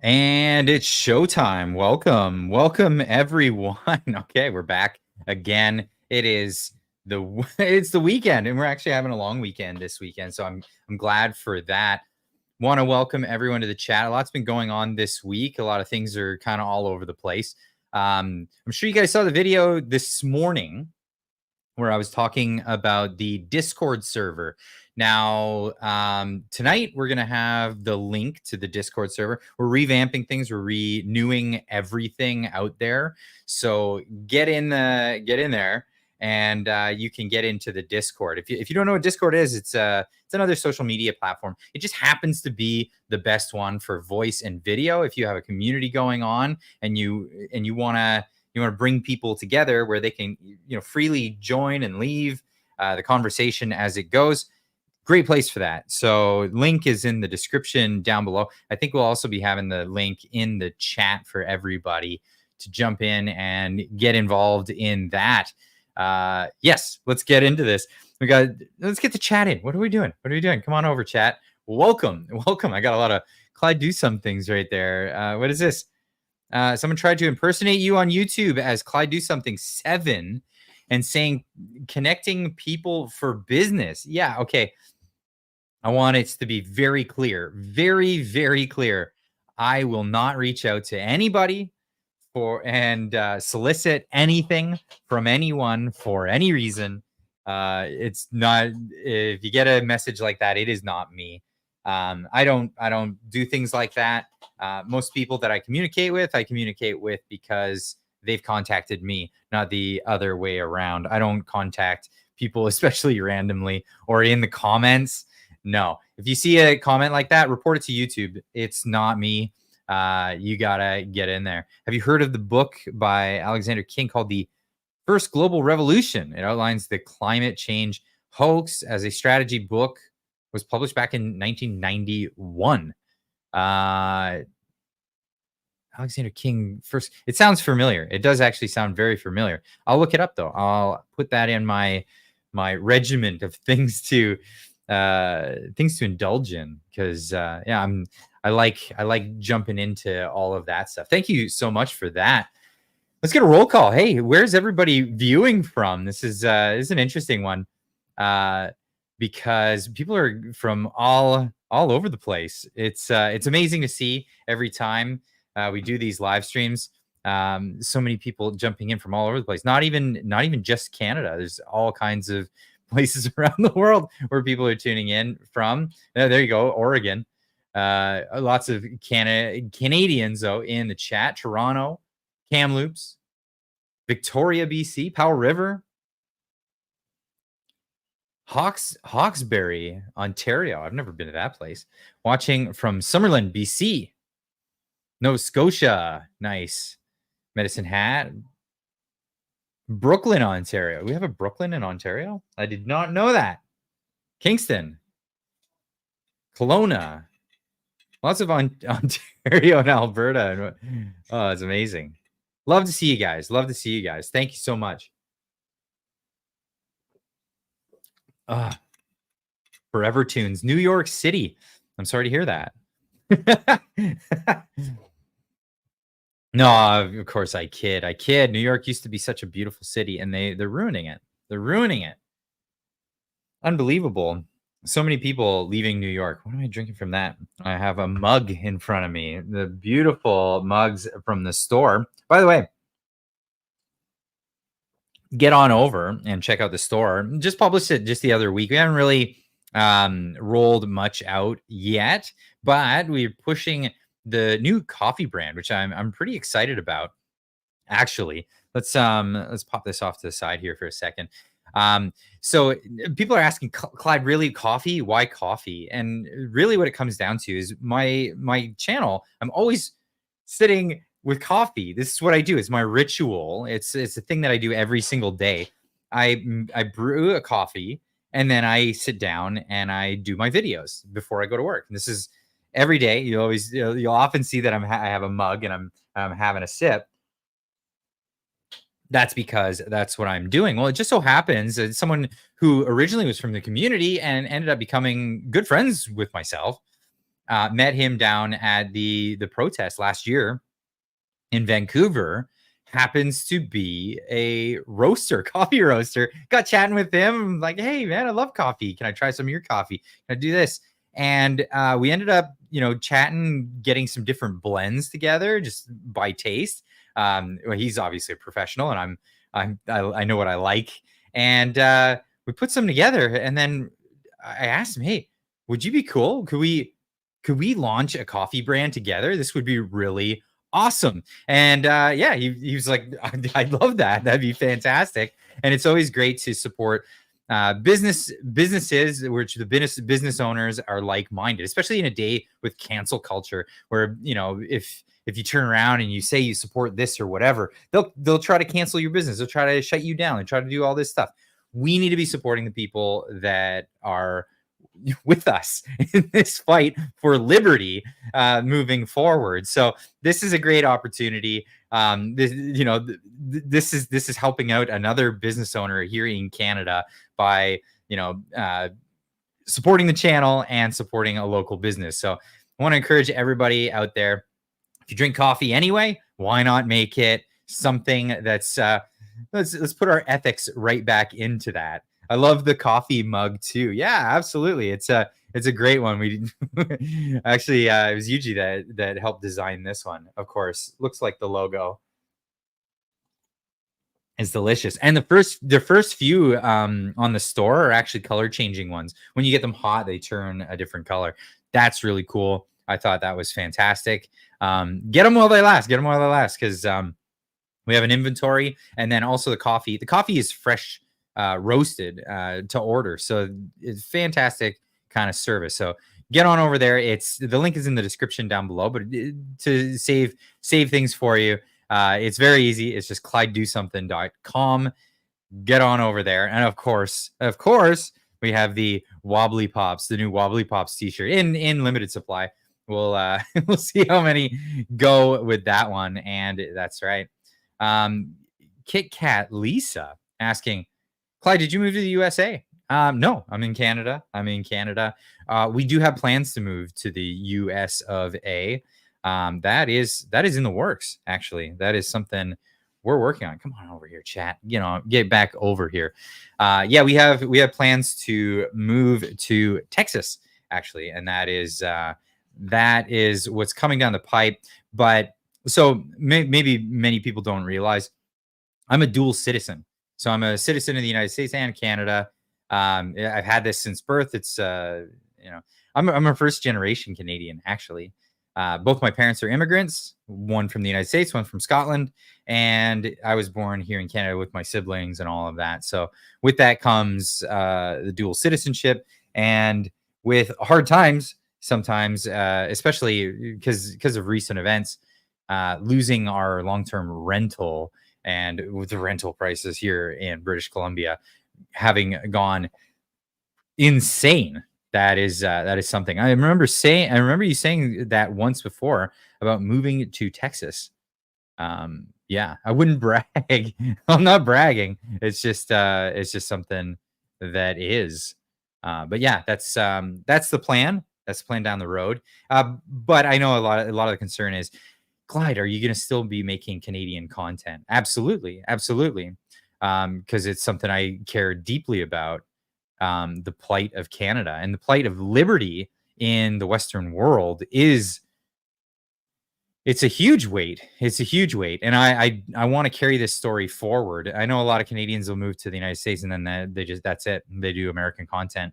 And it's showtime. Welcome everyone. Okay, we're back again. It's the weekend, and we're actually having a long weekend this weekend. So I'm glad for that. Want to welcome everyone to the chat. A lot's been going on this week. A lot of things are kind of all over the place. I'm sure you guys saw the video this morning where I was talking about the Discord server. Now, tonight we're going to have the link to the Discord server. We're revamping things. We're renewing everything out there. So get in there, and you can get into the Discord. If you don't know what Discord is, it's another social media platform. It just happens to be the best one for voice and video. If you have a community going on and you want to bring people together where they can freely join and leave the conversation as it goes, great place for that. So link is in the description down below. I think we'll also be having the link in the chat for everybody to jump in and get involved in that. Yes, let's get into this. Let's get to chatting. What are we doing? Come on over, chat. Welcome. I got a lot of Clyde do some things right there. What is this? Someone tried to impersonate you on YouTube as Clyde Do Something 7 and saying connecting people for business. Yeah, okay. I want it to be very clear, very, very clear. I will not reach out to anybody and solicit anything from anyone for any reason. It's not, if you get a message like that, it is not me. I don't do things like that. Most people that I communicate with because they've contacted me, not the other way around. I don't contact people, especially randomly or in the comments. No, if you see a comment like that, report it to YouTube. It's not me. You gotta get in there. Have you heard of the book by Alexander King called The First Global Revolution? It outlines the climate change hoax as a strategy book. Was published back in 1991. Alexander King first. It sounds familiar. It does actually sound very familiar. I'll look it up though. I'll put that in my regiment of things to indulge in, because I like jumping into all of that stuff. Thank you so much for that. Let's get a roll call. Hey, where's everybody viewing from? This is an interesting one. Because people are from all over the place. It's amazing to see every time we do these live streams. So many people jumping in from all over the place. Not even just Canada. There's all kinds of places around the world where people are tuning in from. There you go, Oregon. Lots of Canadians though in the chat. Toronto, Kamloops, Victoria, BC, Powell River, Hawkesbury, Ontario. I've never been to that place. Watching from Summerlin, BC. Nova Scotia. Nice. Medicine Hat. Brooklyn, Ontario. We have a Brooklyn in Ontario? I did not know that. Kingston. Kelowna. Lots of Ontario and Alberta. Oh, it's amazing. Love to see you guys. Thank you so much. Forever Tunes, New York City. I'm sorry to hear that. No, of course I kid. New York used to be such a beautiful city, and they're ruining it. Unbelievable. So many people leaving New York. What am I drinking from that? I have a mug in front of me. The beautiful mugs from the store. By the way, get on over and check out the store. Just published it just the other week. We haven't really rolled much out yet, but we're pushing the new coffee brand, which I'm pretty excited about. Actually, let's pop this off to the side here for a second. So people are asking, Clyde, really coffee? Why coffee? And really what it comes down to is my channel. I'm always sitting with coffee. This is what I do. It's my ritual. It's a thing that I do every single day. I brew a coffee, and then I sit down and I do my videos before I go to work. And this is every day. You'll often see that I have a mug and I'm having a sip. That's because that's what I'm doing. Well, it just so happens that someone who originally was from the community and ended up becoming good friends with myself met him down at the protest last year in Vancouver. Happens to be a roaster, coffee roaster. Got chatting with him. I'm like, hey man, I love coffee. Can I try some of your coffee? Can I do this? And we ended up, chatting, getting some different blends together just by taste. Well, he's obviously a professional, and I know what I like, and we put some together. And then I asked him, hey, would you be cool? Could we launch a coffee brand together? This would be really awesome. And yeah, he was like, I love that. That'd be fantastic. And it's always great to support businesses which the business owners are like-minded, especially in a day with cancel culture, where if you turn around and you say you support this or whatever, they'll try to cancel your business. They'll try to shut you down. They try to do all this stuff. We need to be supporting the people that are with us in this fight for liberty moving forward. So this is a great opportunity. This is helping out another business owner here in Canada by supporting the channel and supporting a local business. So I want to encourage everybody out there, if you drink coffee anyway, why not make it something that's let's put our ethics right back into that. I love the coffee mug too. Yeah, absolutely. It's a great one. We actually it was Yuji that helped design this one. Of course, looks like the logo. Is delicious. And the first few on the store are actually color changing ones. When you get them hot, they turn a different color. That's really cool. I thought that was fantastic. Get them while they last. Get them while they last, because we have an inventory, and then also the coffee. The coffee is fresh roasted to order, so it's fantastic kind of service. So get on over there. It's the link is in the description down below. But to save things for you, it's very easy. It's just ClydeDoSomething.com. Get on over there, and of course, we have the Wobbly Pops, the new Wobbly Pops T-shirt in limited supply. We'll see how many go with that one, and that's right. Kit Kat Lisa asking, Clyde, did you move to the USA? No, I'm in Canada. We do have plans to move to the US of A. That is in the works, actually. That is something we're working on. Come on over here, chat. Get back over here. Yeah, we have plans to move to Texas, actually, and that is what's coming down the pipe. But so maybe many people don't realize I'm a dual citizen. So I'm a citizen of the United States and Canada. I've had this since birth. It's I'm a first generation Canadian, actually. Both my parents are immigrants, one from the United States, one from Scotland, and I was born here in Canada with my siblings and all of that. So with that comes the dual citizenship, and with hard times sometimes, especially because of recent events, losing our long-term rental, and with the rental prices here in British Columbia having gone insane. That is something I remember saying. I remember you saying that once before about moving to Texas. Yeah, I wouldn't brag. I'm not bragging. It's just something that is. But yeah, that's the plan. That's the plan down the road. But I know a lot of the concern is, Clyde, are you going to still be making Canadian content? Absolutely, absolutely. Because it's something I care deeply about. The plight of Canada and the plight of liberty in the Western world it's a huge weight. It's a huge weight, and I want to carry this story forward. I know a lot of Canadians will move to the United States, and then that's it. They do American content.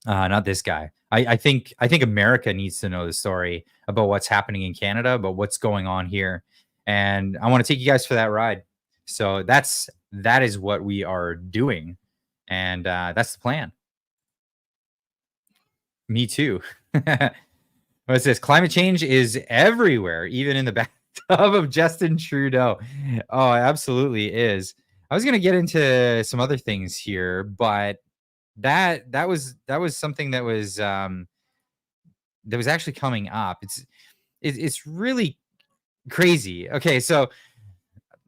Not this guy. I think America needs to know the story about what's happening in Canada, about what's going on here, and I want to take you guys for that ride. So that is what we are doing, and that's the plan. Me too. What's this? Climate change is everywhere, even in the bathtub of Justin Trudeau. Oh, it absolutely is. I was gonna get into some other things here, but that was something that was actually coming up. It's really crazy. Okay, so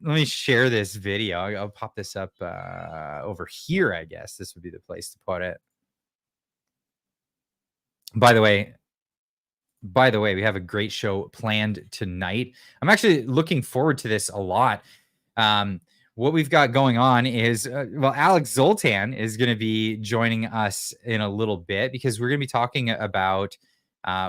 let me share this video. I'll pop this up over here. I guess this would be the place to put it. By the way, By the way, we have a great show planned tonight. I'm actually looking forward to this a lot. What we've got going on is, well, Alex Zoltan is going to be joining us in a little bit because we're going to be talking about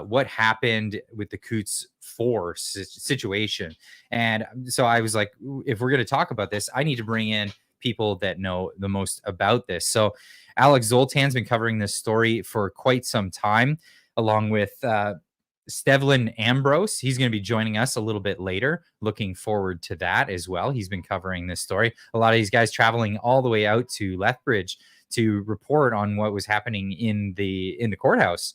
what happened with the Coots 4 situation. And so I was like, if we're going to talk about this, I need to bring in people that know the most about this. So Alex Zoltan's been covering this story for quite some time, along with Stevlin Ambrose. He's going to be joining us a little bit later. Looking forward to that as well. He's been covering this story. A lot of these guys traveling all the way out to Lethbridge to report on what was happening in the courthouse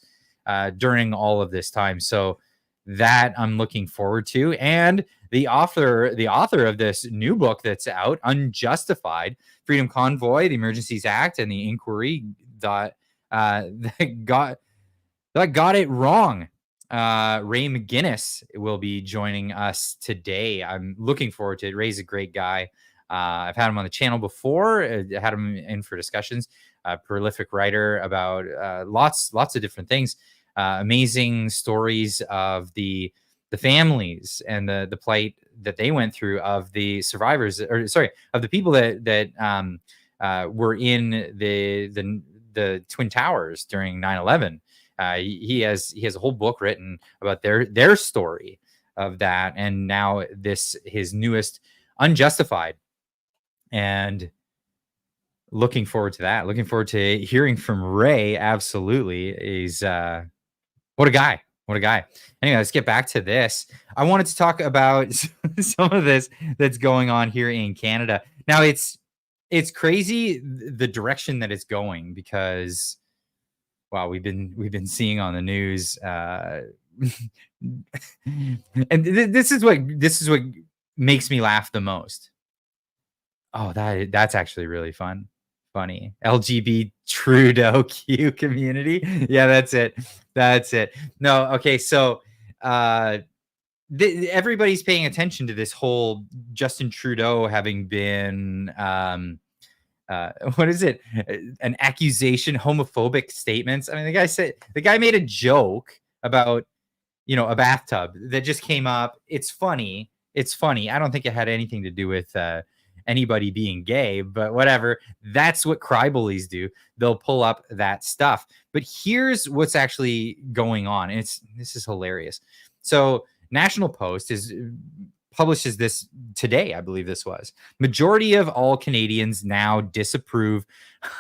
during all of this time. So that I'm looking forward to. And the author of this new book that's out, Unjustified: Freedom Convoy, the Emergencies Act, and the Inquiry that got it wrong. Ray McGinnis will be joining us today. I'm looking forward to it. Ray's a great guy. I've had him on the channel before. I had him in for discussions. Prolific writer about lots of different things. Amazing stories of the families and the plight that they went through, of the survivors, or sorry, of the people that were in the Twin Towers during 9/11. He has a whole book written about their story of that, and now his newest, Unjustified, and looking forward to that. Looking forward to hearing from Ray. Absolutely, he's what a guy. What a guy. Anyway, let's get back to this. I wanted to talk about some of this that's going on here in Canada. Now, it's crazy the direction that it's going, because wow, we've been seeing on the news, and this is what makes me laugh the most. Oh, that's actually really funny. LGBT Trudeau Q community. Yeah, that's it. No, okay, so everybody's paying attention to this whole Justin Trudeau having been what is it? An accusation, homophobic statements. I mean, the guy made a joke about, a bathtub that just came up. It's funny. I don't think it had anything to do with anybody being gay, but whatever. That's what crybullies do. They'll pull up that stuff. But here's what's actually going on. And this is hilarious. So National Post publishes this today, I believe this was. Majority of all Canadians now disapprove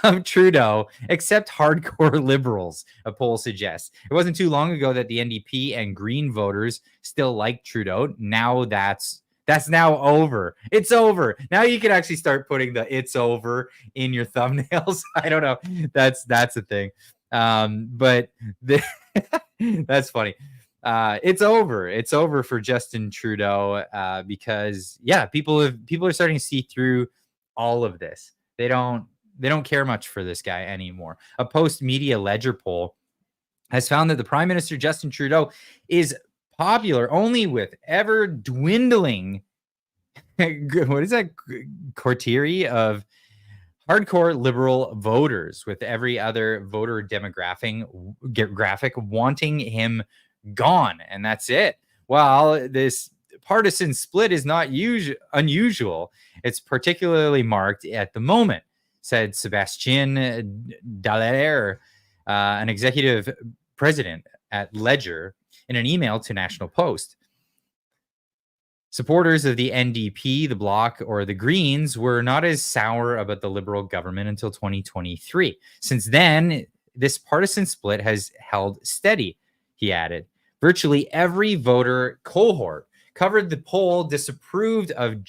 of Trudeau, except hardcore liberals, a poll suggests. It wasn't too long ago that the NDP and Green voters still like Trudeau. Now that's now over. It's over. Now you can actually start putting the "it's over" in your thumbnails. I don't know. That's a thing. But that's funny. It's over. It's over for Justin Trudeau, because people are starting to see through all of this. They don't care much for this guy anymore. A Post Media Ledger poll has found that the Prime Minister Justin Trudeau is popular only with ever dwindling what is that coterie of hardcore liberal voters, with every other voter graphic wanting him gone, and that's it. Well, this partisan split is not unusual. It's particularly marked at the moment, said Sébastien Dallaire, an executive president at Ledger, in an email to National Post. Supporters of the NDP, the Bloc, or the Greens were not as sour about the Liberal government until 2023. Since then, this partisan split has held steady, he added. Virtually every voter cohort covered by the poll disapproved of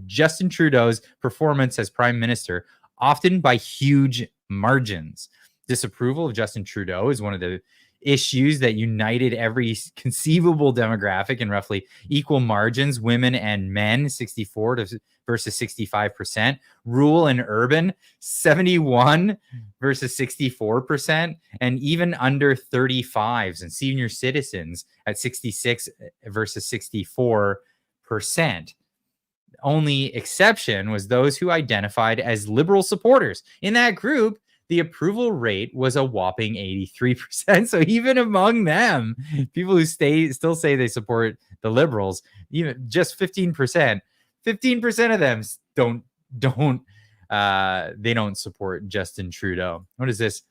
Justin Trudeau's performance as Prime Minister, often by huge margins. Disapproval of Justin Trudeau is one of the issues that united every conceivable demographic in roughly equal margins, women and men, 64 versus 65%, rural and urban, 71 versus 64%, and even under 35s and senior citizens at 66 versus 64%. Only exception was those who identified as liberal supporters. In that group, the approval rate was a whopping 83%. So even among them, people who still say they support the Liberals, even just 15%, 15% of them don't they don't support Justin Trudeau. What is this?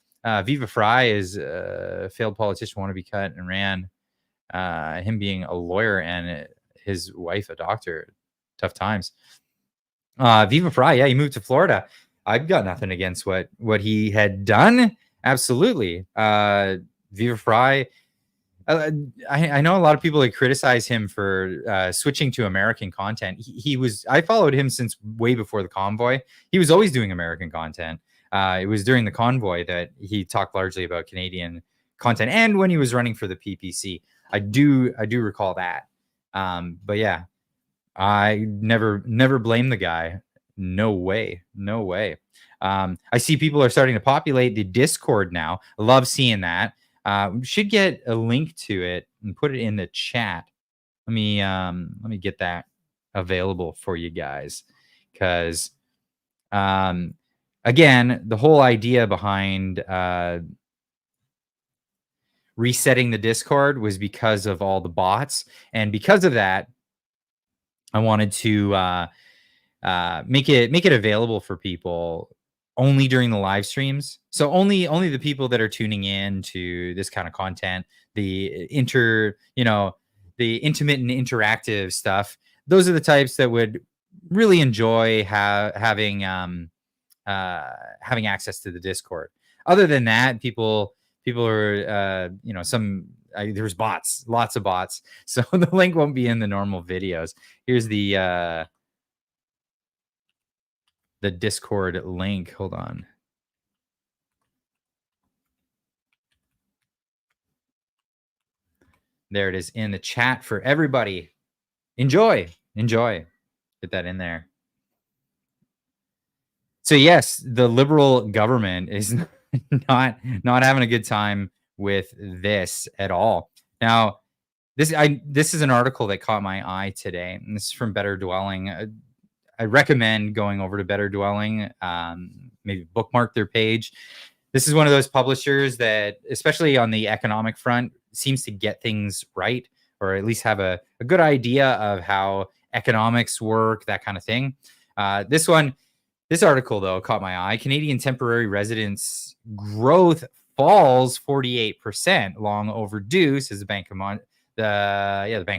Viva Fry is a failed politician, want to be cut and ran. Him being a lawyer and his wife a doctor. Tough times. Viva Fry, yeah, he moved to Florida. I've got nothing against what he had done. Absolutely. Viva Fry. I know a lot of people that criticize him for switching to American content. I followed him since way before the convoy. He was always doing American content. It was during the convoy that he talked largely about Canadian content, and when he was running for the PPC. I do recall that. But yeah, I never blame the guy. No way. I see people are starting to populate the Discord now. I love seeing that. We should get a link to it and put it in the chat. Let me get that available for you guys, because again, the whole idea behind resetting the Discord was because of all the bots, and because of that, I wanted to make it available for people only during the live streams. So only the people that are tuning in to this kind of content, the intimate and interactive stuff, those are the types that would really enjoy having access to the Discord. Other than that, people are there's bots, lots of bots. So the link won't be in the normal videos. Here's the Discord link. Hold on. There it is in the chat for everybody. Enjoy. Get that in there. So yes, the Liberal government is not having a good time with this at all. Now, this is an article that caught my eye today, and this is from Better Dwelling. I recommend going over to Better Dwelling, maybe bookmark their page. This is one of those publishers that, especially on the economic front, seems to get things right, or at least have a good idea of how economics work, that kind of thing. This article, though, caught my eye. Canadian temporary residence growth falls 48%, long overdue, says the Bank of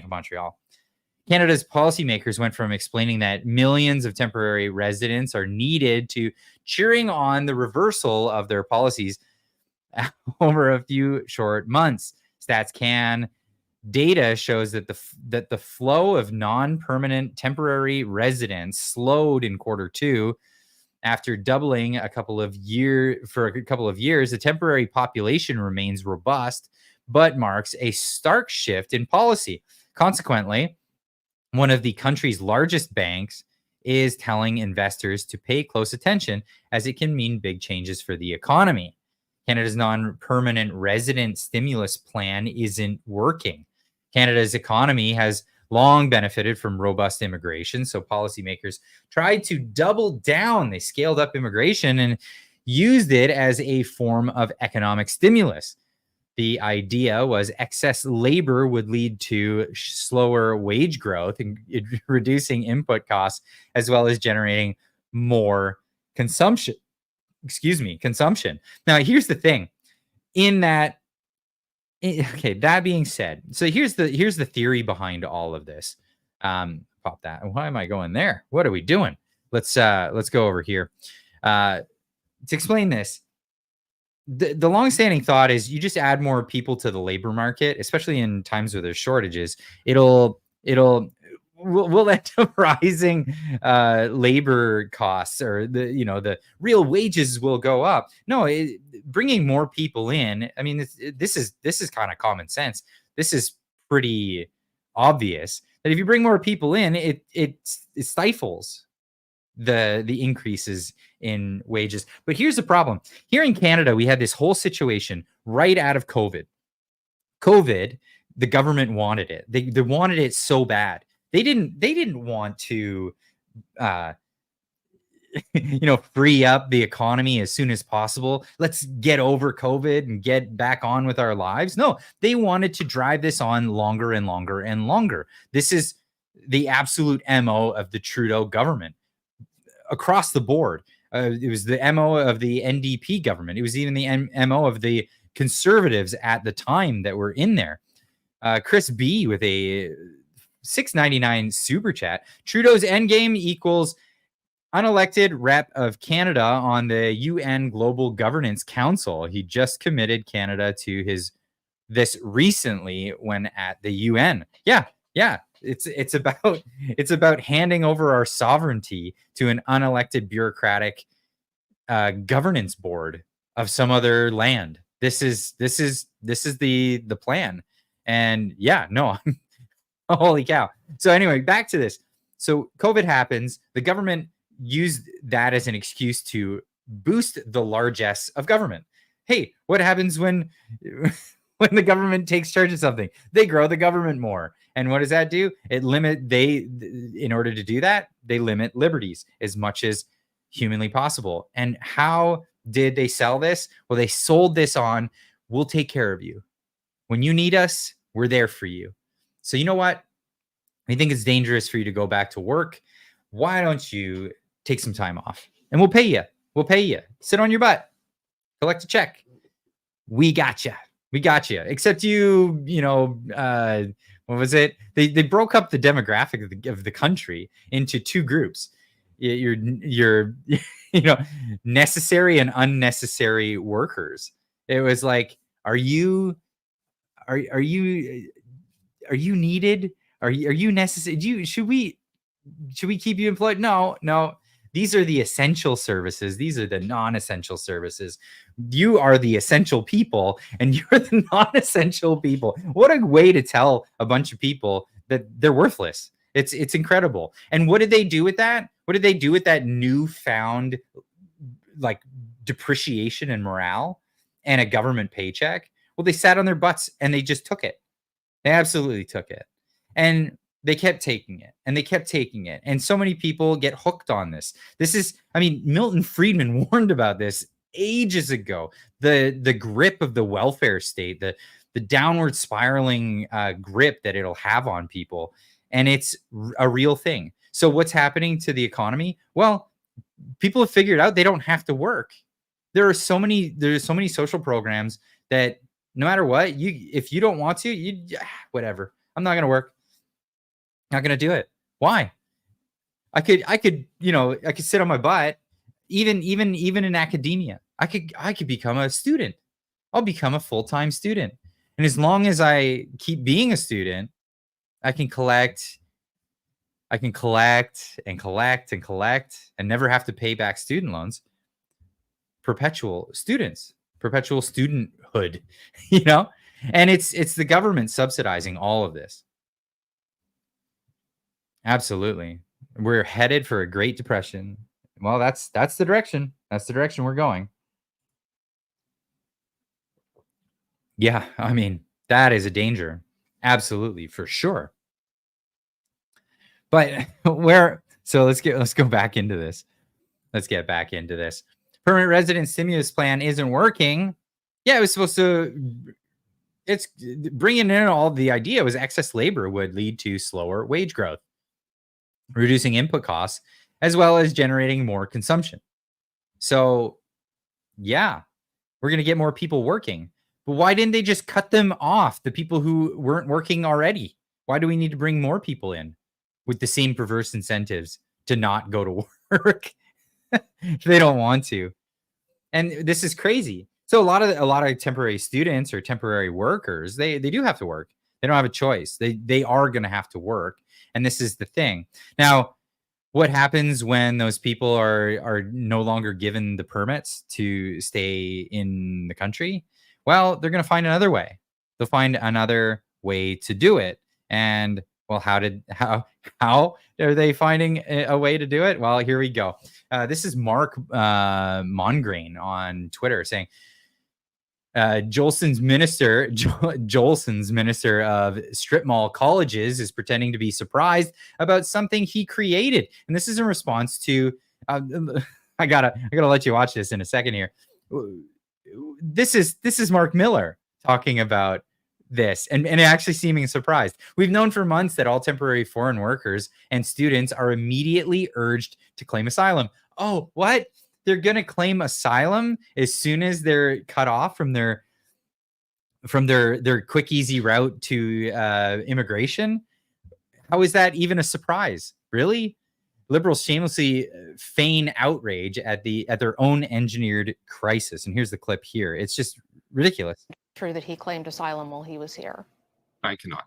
Montreal. Canada's policymakers went from explaining that millions of temporary residents are needed to cheering on the reversal of their policies over a few short months. StatsCan data shows that the flow of non-permanent temporary residents slowed in Q2 after doubling for a couple of years. The temporary population remains robust, but marks a stark shift in policy. Consequently, one of the country's largest banks is telling investors to pay close attention, as it can mean big changes for the economy. Canada's non-permanent resident stimulus plan isn't working. Canada's economy has long benefited from robust immigration, so policymakers tried to double down. They scaled up immigration and used it as a form of economic stimulus. The idea was excess labor would lead to slower wage growth and reducing input costs, as well as generating more consumption. Now, here's the thing. That being said, so here's the theory behind all of this. Pop that. Why am I going there? What are we doing? Let's go over here. To explain this, the long-standing thought is you just add more people to the labor market, especially in times where there's shortages. We'll end up rising labor costs, or the real wages will go up. No, bringing more people in. I mean, this is kind of common sense. This is pretty obvious that if you bring more people in, it stifles the increases in wages. But here's the problem. Here in Canada, we had this whole situation right out of COVID. The government wanted it. They wanted it so bad. They didn't want to free up the economy as soon as possible. Let's get over COVID and get back on with our lives. No, they wanted to drive this on longer and longer and longer. This is the absolute MO of the Trudeau government across the board. It was the MO of the NDP government. It was even the MO of the Conservatives at the time that were in there. Chris B with a $6.99 super chat. Trudeau's endgame equals unelected rep of Canada on the UN Global Governance Council. He just committed Canada to this recently when at the UN. Yeah. It's about handing over our sovereignty to an unelected bureaucratic governance board of some other land. This is the plan. And yeah, no, holy cow. So anyway, back to this. So COVID happens. The government used that as an excuse to boost the largesse of government. Hey, what happens when the government takes charge of something? They grow the government more. And what does that do? In order to do that, they limit liberties as much as humanly possible. And how did they sell this? Well, they sold this on, we'll take care of you. When you need us, we're there for you. So you know what? I think it's dangerous for you to go back to work. Why don't you take some time off? And we'll pay you. We'll pay you. Sit on your butt. Collect a check. We got you. We got you. Except what was it? They broke up the demographic of the country into two groups. Your necessary and unnecessary workers. It was like, are you needed? Are you necessary? Should we keep you employed? No. These are the essential services. These are the non-essential services. You are the essential people, and you're the non-essential people. What a way to tell a bunch of people that they're worthless. It's incredible. And what did they do with that? What did they do with that newfound depreciation and morale and a government paycheck? Well, they sat on their butts and they just took it. They absolutely took it. And they kept taking it and they kept taking it. And so many people get hooked on this. Milton Friedman warned about this ages ago. The grip of the welfare state, the downward spiraling grip that it'll have on people. And it's a real thing. So what's happening to the economy? Well, people have figured out they don't have to work. There's so many social programs that no matter what, if you don't want to, whatever. I'm not going to work. Not going to do it. Why? I could sit on my butt. Even in academia, I could become a student. I'll become a full-time student. And as long as I keep being a student, I can collect and collect and never have to pay back student loans. Perpetual studenthood, and it's the government subsidizing all of this. Absolutely. We're headed for a Great Depression. Well, that's the direction. That's the direction we're going. Yeah, that is a danger. Absolutely, for sure. But let's go back into this. Let's get back into this. Permanent resident stimulus plan isn't working. Yeah, it was supposed to. It's bringing in all the idea was excess labor would lead to slower wage growth, reducing input costs, as well as generating more consumption. So, yeah, we're going to get more people working. But why didn't they just cut them off, the people who weren't working already? Why do we need to bring more people in with the same perverse incentives to not go to work if they don't want to? And this is crazy. So a lot of temporary students or temporary workers, they do have to work. They don't have a choice. They are going to have to work. And this is the thing. Now, what happens when those people are no longer given the permits to stay in the country? Well, they're going to find another way. They'll find another way to do it. And well, how are they finding a way to do it? Well, here we go. This is Mark Mongrain on Twitter saying, Jolson's minister of strip mall colleges is pretending to be surprised about something he created. And this is in response to I gotta let you watch this in a second here. This is Mark Miller talking about this and actually seeming surprised. We've known for months that all temporary foreign workers and students are immediately urged to claim asylum. Oh, what? They're going to claim asylum as soon as they're cut off from their quick, easy route to immigration? How is that even a surprise? Really? Liberals shamelessly feign outrage at their own engineered crisis. And here's the clip here. It's just ridiculous. True that he claimed asylum while he was here? I cannot.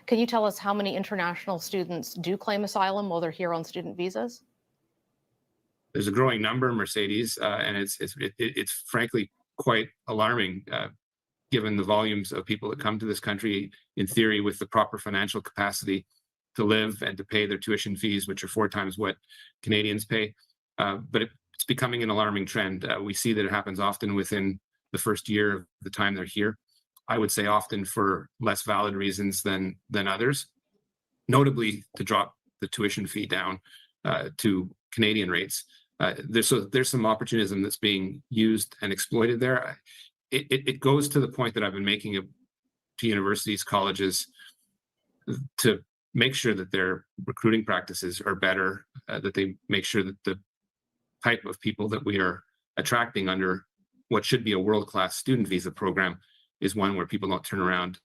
Can you tell us how many international students do claim asylum while they're here on student visas? There's a growing number, Mercedes, and it's frankly quite alarming, given the volumes of people that come to this country, in theory, with the proper financial capacity to live and to pay their tuition fees, which are 4 times what Canadians pay. But it's becoming an alarming trend. We see that it happens often within the first year of the time they're here. I would say often for less valid reasons than others, notably to drop the tuition fee down to Canadian rates. There's some opportunism that's being used and exploited there. It goes to the point that I've been making to universities, colleges, to make sure that their recruiting practices are better, that they make sure that the type of people that we are attracting under what should be a world-class student visa program is one where people don't turn around,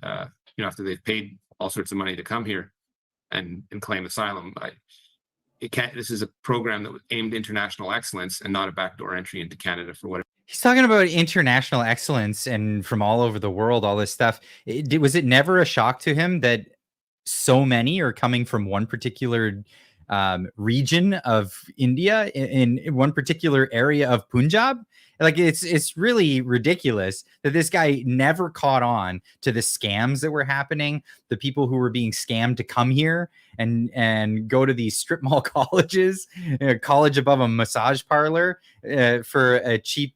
after they've paid all sorts of money to come here and claim asylum. This is a program that was aimed at international excellence and not a backdoor entry into Canada for whatever. He's talking about international excellence and from all over the world, all this stuff. Was it never a shock to him that so many are coming from one particular region of India, in one particular area of Punjab? Like, it's really ridiculous that this guy never caught on to the scams that were happening, the people who were being scammed to come here and go to these strip mall colleges, college above a massage parlor for a cheap,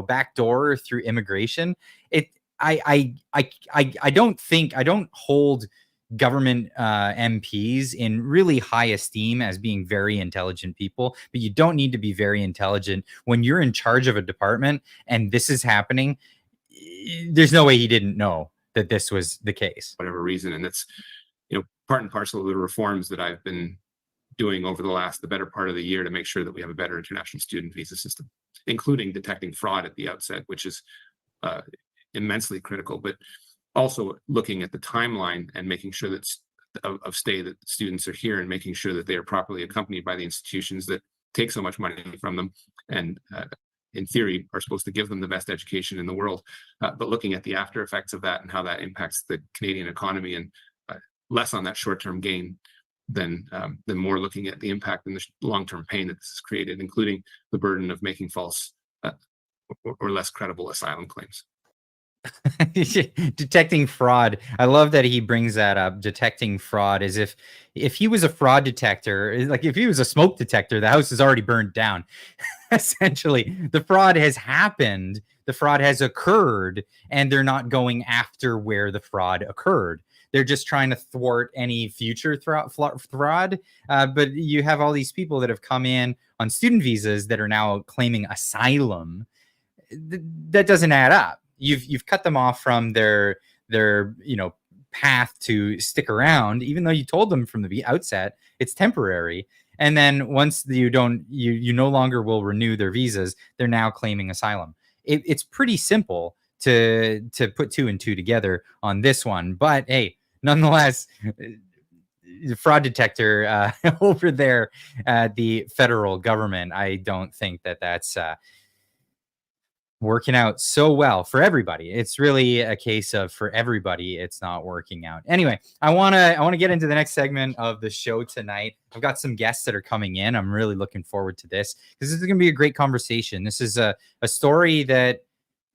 back door through immigration. I don't hold government MPs in really high esteem as being very intelligent people, but you don't need to be very intelligent when you're in charge of a department and this is happening. There's no way he didn't know that this was the case. Whatever reason, and that's part and parcel of the reforms that I've been doing over the better part of the year to make sure that we have a better international student visa system, including detecting fraud at the outset, which is immensely critical, but also looking at the timeline and making sure that of stay that students are here and making sure that they are properly accompanied by the institutions that take so much money from them and in theory are supposed to give them the best education in the world, but looking at the after effects of that and how that impacts the Canadian economy, and less on that short-term gain than more looking at the impact and the long-term pain that this has created, including the burden of making false or less credible asylum claims. Detecting fraud. I love that he brings that up. Detecting fraud, as if he was a fraud detector, like if he was a smoke detector, the house is already burned down. Essentially, the fraud has happened, the fraud has occurred, and they're not going after where the fraud occurred. They're just trying to thwart any future fraud. But you have all these people that have come in on student visas that are now claiming asylum. That doesn't add up. You've cut them off from their path to stick around, even though you told them from the outset it's temporary. And then once you no longer will renew their visas, they're now claiming asylum. It's pretty simple to put 2 and 2 together on this one. But hey, nonetheless, the fraud detector over there at the federal government, I don't think that's working out so well for everybody. It's really a case of for everybody it's not working out. Anyway, I want to get into the next segment of the show tonight. I've got some guests that are coming in. I'm really looking forward to this because this is going to be a great conversation. This is a story that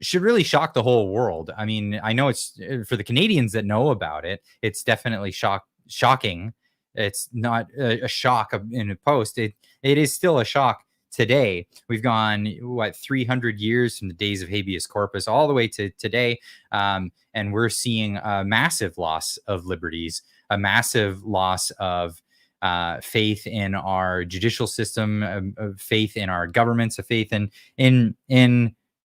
should really shock the whole world. I mean, I know it's for the Canadians that know about it, it's definitely shocking. It's not a shock in a post. It is still a shock today. We've gone 300 years from the days of habeas corpus all the way to today, and we're seeing a massive loss of liberties, a massive loss of faith in our judicial system, faith in our governments, a faith in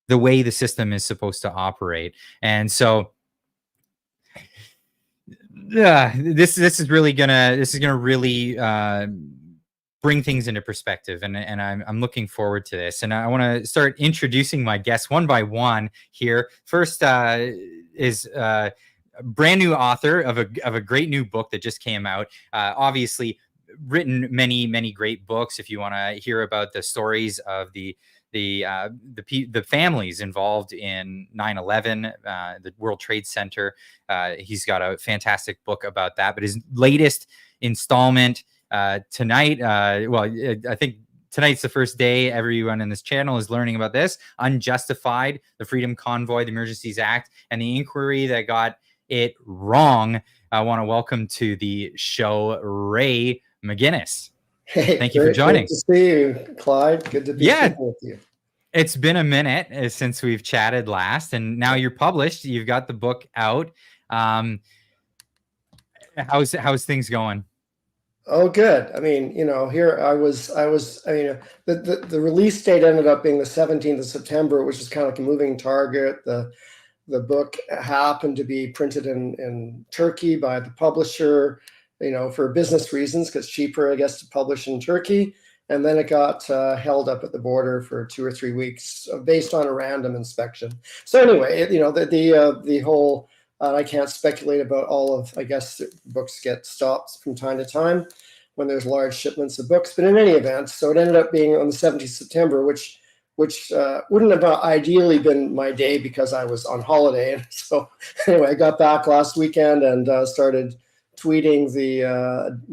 the way the system is supposed to operate. And so this is gonna really bring things into perspective, and I'm looking forward to this. And I want to start introducing my guests one by one here. First is a brand new author of a great new book that just came out. Obviously, written many great books. If you want to hear about the stories of the families involved in 9/11, the World Trade Center, he's got a fantastic book about that. But his latest installment tonight, I think tonight's the first day everyone in this channel is learning about this: Unjustified, the Freedom Convoy, the Emergencies Act, and the inquiry that got it wrong. I want to welcome to the show Ray McGinnis. Hey, thank you for joining. Good to see you, Clyde. Good to be speaking with you. It's been a minute since we've chatted last, and now you're published. You've got the book out. How's things going? Oh, good. I mean, here I was, the release date ended up being the 17th of September, which is kind of like a moving target. The book happened to be printed in Turkey by the publisher, for business reasons, because cheaper, I guess, to publish in Turkey. And then it got held up at the border for 2 or 3 weeks based on a random inspection. So anyway, the whole, I can't speculate about all of, I guess books get stopped from time to time when there's large shipments of books. But in any event, so it ended up being on the 17th of September, which wouldn't have ideally been my day because I was on holiday. And so anyway, I got back last weekend and started tweeting the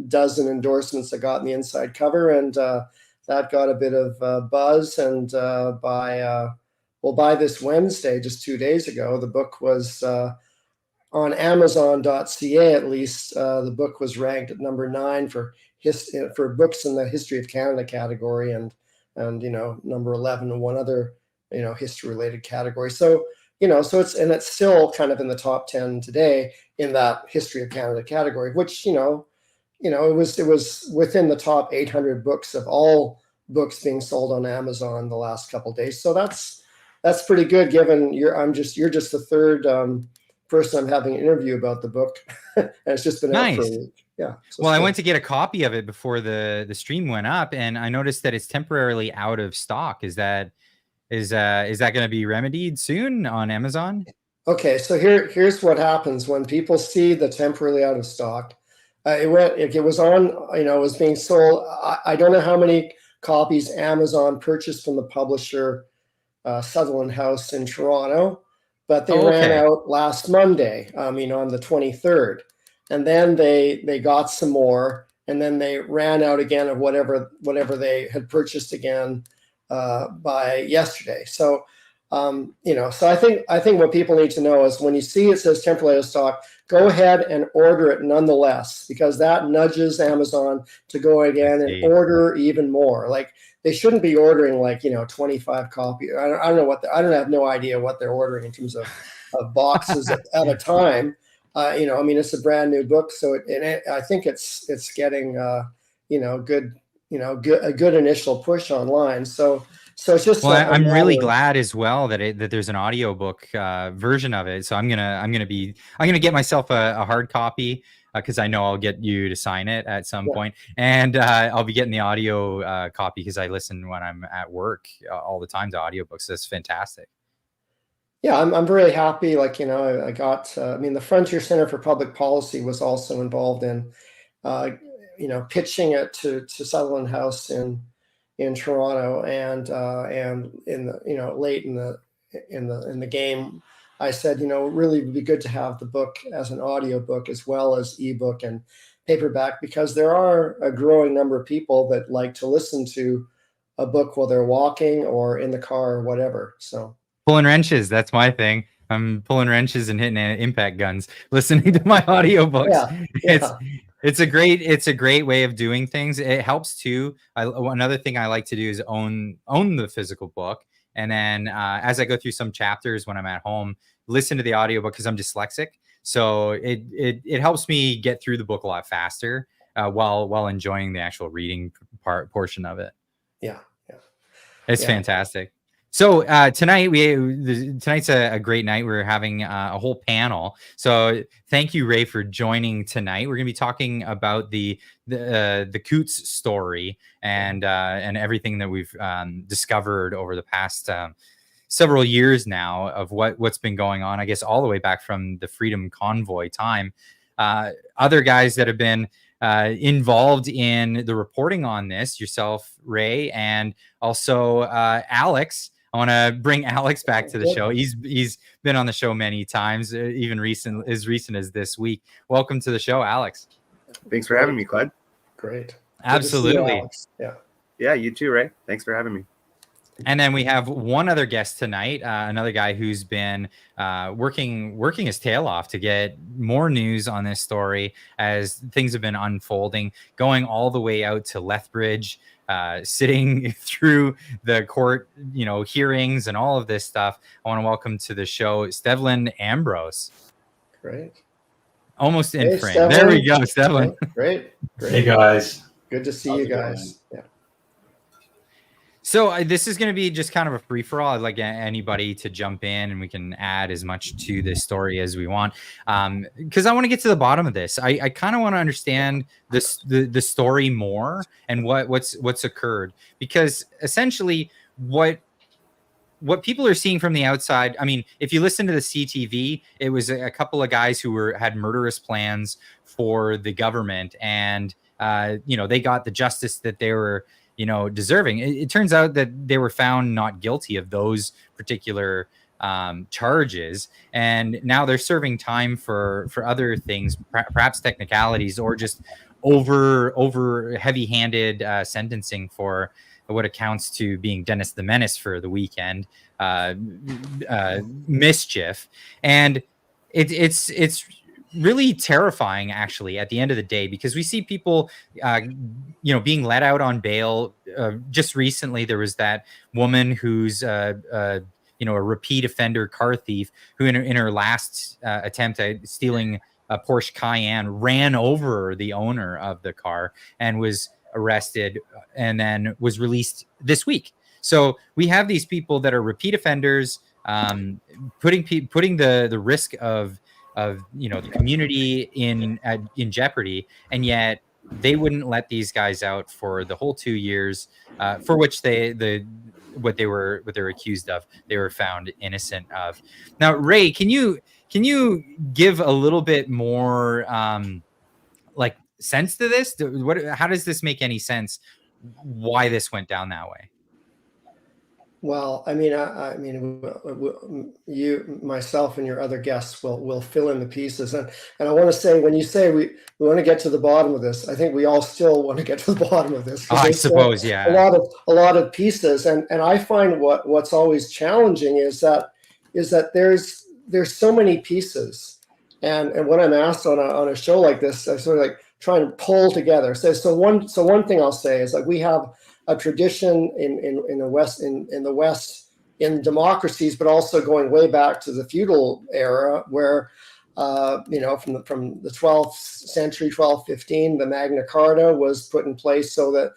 dozen endorsements I got in the inside cover, and that got a bit of buzz. And by this Wednesday, just 2 days ago, the book was on Amazon.ca. At least the book was ranked at number 9 for books in the History of Canada category, and number 11 in one other history related category. So it's still kind of in the top 10 today in that History of Canada category, which it was within the top 800 books of all books being sold on Amazon the last couple of days. So that's pretty good, given you're just the third person I'm having an interview about the book, and it's just been out for a week. Yeah. So well, I went to get a copy of it before the stream went up, and I noticed that it's temporarily out of stock. Is that going to be remedied soon on Amazon? Okay, so here's what happens when people see the temporarily out of stock. It was being sold. I don't know how many copies Amazon purchased from the publisher, Sutherland House in Toronto, but they ran out last Monday. On the 23rd, and then they got some more, and then they ran out again of whatever they had purchased again by yesterday. So so I think what people need to know is when you see it says temporarily out of stock, go ahead and order it nonetheless, because that nudges Amazon to go again and order even more. Like, they shouldn't be ordering 25 copies. I don't have no idea what they're ordering in terms of boxes at a time. It's a brand new book, so I think it's getting a good initial push online. So it's just. Well, I'm really glad as well that there's an audiobook version of it. So I'm gonna get myself a hard copy, because I know I'll get you to sign it at some point, and I'll be getting the audio copy because I listen when I'm at work all the time to audiobooks. That's fantastic. Yeah, I'm very happy. I got. The Frontier Center for Public Policy was also involved in, pitching it to Sutherland House in Toronto, and in the late in the game, I said, really would be good to have the book as an audio book as well as ebook and paperback, because there are a growing number of people that like to listen to a book while they're walking or in the car or whatever. So pulling wrenches, that's my thing. I'm pulling wrenches and hitting impact guns, listening to my audiobooks. Yeah. It's a great way of doing things. It helps too. Another thing I like to do is own the physical book, and then as I go through some chapters when I'm at home, listen to the audiobook, because I'm dyslexic. So it helps me get through the book a lot faster while enjoying the actual reading portion of it. Yeah. It's fantastic. So tonight's a great night. We're having a whole panel. So thank you, Ray, for joining tonight. We're going to be talking about the Coots story and everything that we've discovered over the past several years now of what's been going on. I guess all the way back from the Freedom Convoy time. Other guys that have been involved in the reporting on this, yourself, Ray, and also Alex. I want to bring Alex back to the show. He's been on the show many times, even as recent as this week. Welcome to the show, Alex. Thanks for having me, Clyde. Great. Absolutely. Yeah, you too, Ray. Thanks for having me. And then we have one other guest tonight, another guy who's been working his tail off to get more news on this story as things have been unfolding, going all the way out to Lethbridge, sitting through the court, hearings and all of this stuff. I want to welcome to the show Stevlin Ambrose. Great. Almost in frame. Stevlin. There we go, Stevlin. Great. Hey guys. Good to see you guys. Yeah. So this is going to be just kind of a free for all. I'd like anybody to jump in and we can add as much to this story as we want. Because I want to get to the bottom of this. I kind of want to understand the story more and what's occurred, because essentially what people are seeing from the outside. I mean, if you listen to the CTV, it was a couple of guys who had murderous plans for the government, and they got the justice that they were deserving. It turns out that they were found not guilty of those particular charges, and now they're serving time for other things, perhaps technicalities, or just over heavy-handed sentencing for what accounts to being Dennis the Menace for the weekend mischief. And it's really terrifying, actually, at the end of the day, because we see people being let out on bail. Just recently there was that woman who's a repeat offender car thief who in her last attempt at stealing a Porsche Cayenne ran over the owner of the car and was arrested and then was released this week. So we have these people that are repeat offenders, putting the risk of the community in jeopardy, and yet they wouldn't let these guys out for the whole 2 years, for which what they were accused of, they were found innocent of. Now, Ray, can you give a little bit more sense to this? How does this make any sense? Why this went down that way? Well, I mean, you, myself, and your other guests will fill in the pieces, and I want to say, when you say we want to get to the bottom of this, I think we all still want to get to the bottom of this. I suppose, yeah. A lot of pieces, and I find what's always challenging is that there's so many pieces, and when I'm asked on a show like this, I sort of like try and pull together. So one thing I'll say is, like, we have a tradition in the West, in democracies, but also going way back to the feudal era, where from the 12th century, 1215, the Magna Carta was put in place so that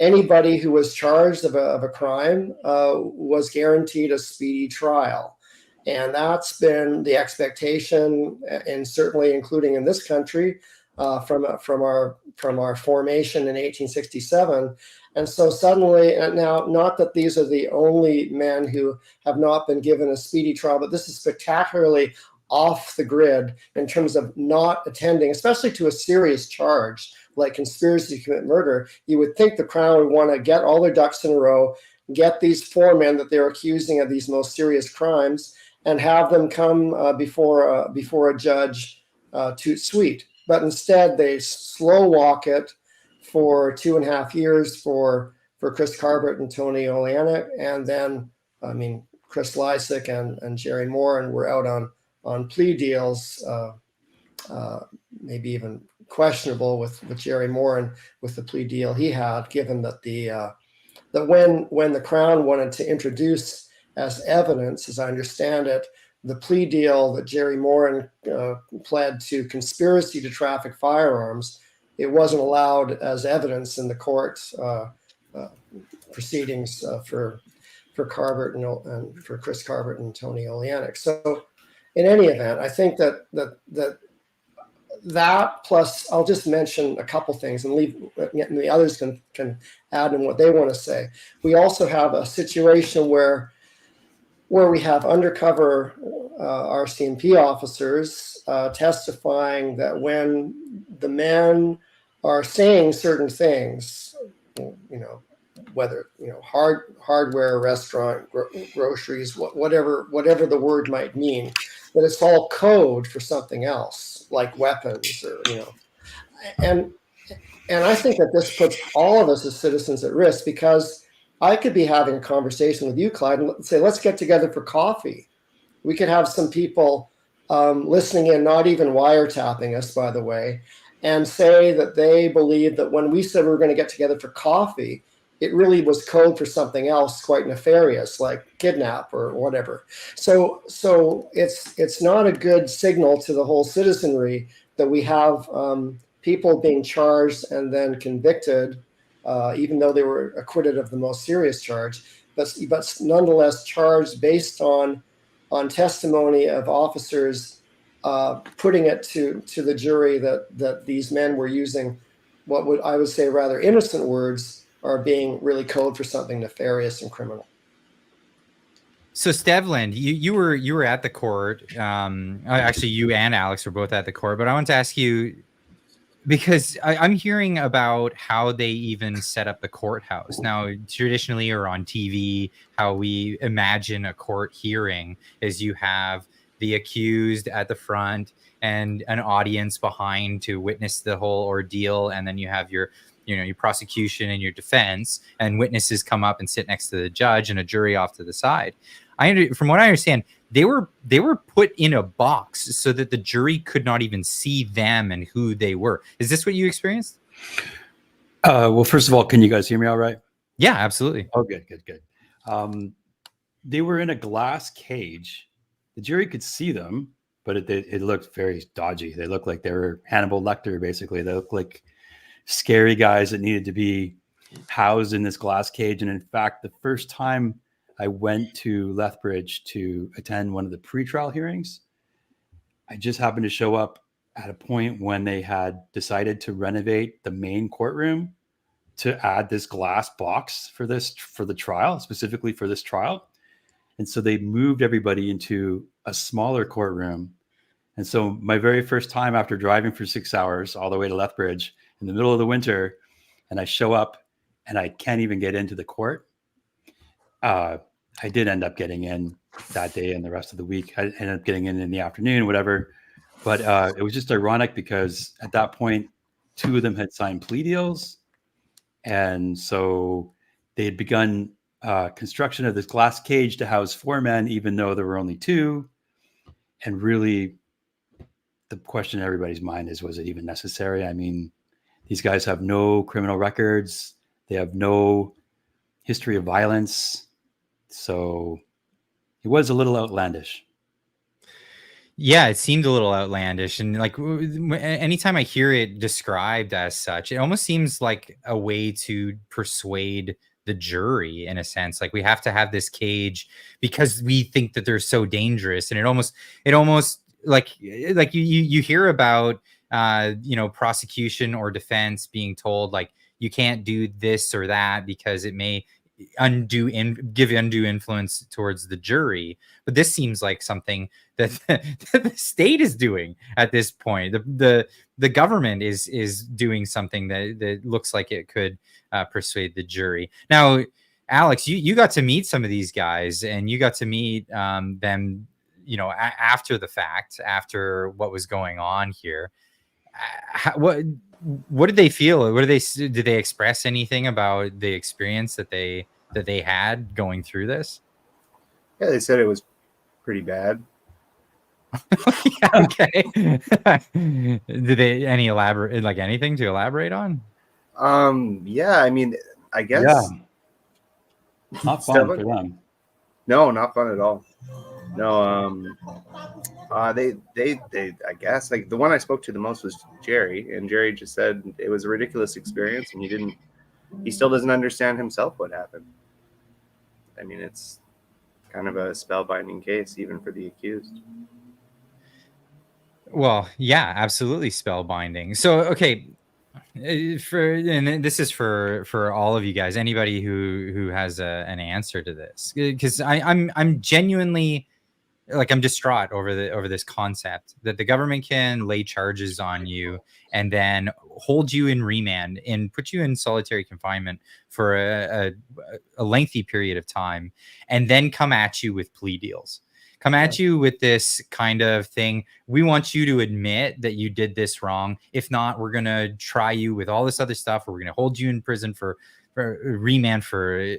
anybody who was charged of a crime was guaranteed a speedy trial. And that's been the expectation, and certainly including in this country, from our formation in 1867. And so suddenly, now, not that these are the only men who have not been given a speedy trial, but this is spectacularly off the grid in terms of not attending, especially to a serious charge like conspiracy to commit murder. You would think the Crown would want to get all their ducks in a row, get these four men that they're accusing of these most serious crimes, and have them come before a judge tout suite. But instead, they slow walk it for 2.5 years for Chris Carbett and Tony Oleanic, and then, Chris Lysak and Jerry Moran were out on plea deals, maybe even questionable with Jerry Moran with the plea deal he had, given that that when the Crown wanted to introduce as evidence, as I understand it, the plea deal that Jerry Moran pled to conspiracy to traffic firearms, it wasn't allowed as evidence in the court proceedings for Carbert and for Chris Carbert and Tony Oleanic. So in any event, I think that plus, I'll just mention a couple things and the others can add in what they want to say. We also have a situation where we have undercover RCMP officers testifying that when the men are saying certain things, whether hardware, restaurant, groceries, whatever the word might mean, that it's all code for something else, like weapons, or and I think that this puts all of us as citizens at risk, because I could be having a conversation with you, Clyde, and say, let's get together for coffee. We could have some people listening in, not even wiretapping us, by the way, and say that they believe that when we said we were going to get together for coffee, it really was code for something else quite nefarious, like kidnap or whatever. So it's not a good signal to the whole citizenry that we have people being charged and then convicted, even though they were acquitted of the most serious charge, but nonetheless charged based on testimony of officers putting it to the jury that these men were using what I would say rather innocent words are being really code for something nefarious and criminal. So Stevland, you were at the court. Actually, you and Alex were both at the court. But I want to ask you, because I'm hearing about how they even set up the courthouse. Now, traditionally or on TV, how we imagine a court hearing is you have the accused at the front and an audience behind to witness the whole ordeal, and then you have your prosecution and your defense, and witnesses come up and sit next to the judge and a jury off to the side. From what I understand, they were put in a box so that the jury could not even see them and who they were. Is this what you experienced? Well, first of all, can you guys hear me all right? Yeah, absolutely. Oh, good. They were in a glass cage. The jury could see them, but it looked very dodgy. They looked like they were Hannibal Lecter, basically. They looked like scary guys that needed to be housed in this glass cage. And in fact, the first time I went to Lethbridge to attend one of the pretrial hearings, I just happened to show up at a point when they had decided to renovate the main courtroom to add this glass box for the trial, specifically for this trial. And so they moved everybody into a smaller courtroom. And so my very first time after driving for 6 hours all the way to Lethbridge in the middle of the winter, and I show up and I can't even get into the court. I did end up getting in that day and the rest of the week. I ended up getting in the afternoon, whatever. But it was just ironic because at that point, 2 of them had signed plea deals. And so they had begun construction of this glass cage to house 4 men, even though there were only 2. And really, the question in everybody's mind is, was it even necessary? I mean, these guys have no criminal records. They have no history of violence. So it was a little outlandish. Yeah, it seemed a little outlandish. And like anytime I hear it described as such, it almost seems like a way to persuade the jury in a sense. Like we have to have this cage because we think that they're so dangerous. And it almost like you hear about prosecution or defense being told like you can't do this or that because it may give undue influence towards the jury. But this seems like something that the state is doing at this point. The government is doing something that looks like it could persuade the jury. Now, Alex, you got to meet some of these guys, and you got to meet them, after the fact, after what was going on here. What did they feel? Did they express anything about the experience that they had going through this? Yeah, they said it was pretty bad. Yeah, okay. Did they anything to elaborate on? Yeah, I mean, I guess. Yeah. Not fun for them. No, not fun at all. No, They, I guess, like the one I spoke to the most was Jerry, and Jerry just said it was a ridiculous experience, and he still doesn't understand himself what happened. I mean, it's kind of a spellbinding case, even for the accused. Well, yeah, absolutely spellbinding. So, okay, and this is for all of you guys, anybody who has an answer to this, because I'm genuinely, like, I'm distraught over this concept that the government can lay charges on you and then hold you in remand and put you in solitary confinement for a lengthy period of time, and then come at you with plea deals. Come at you with this kind of thing. We want you to admit that you did this wrong. If not, we're going to try you with all this other stuff, or we're going to hold you in prison for remand for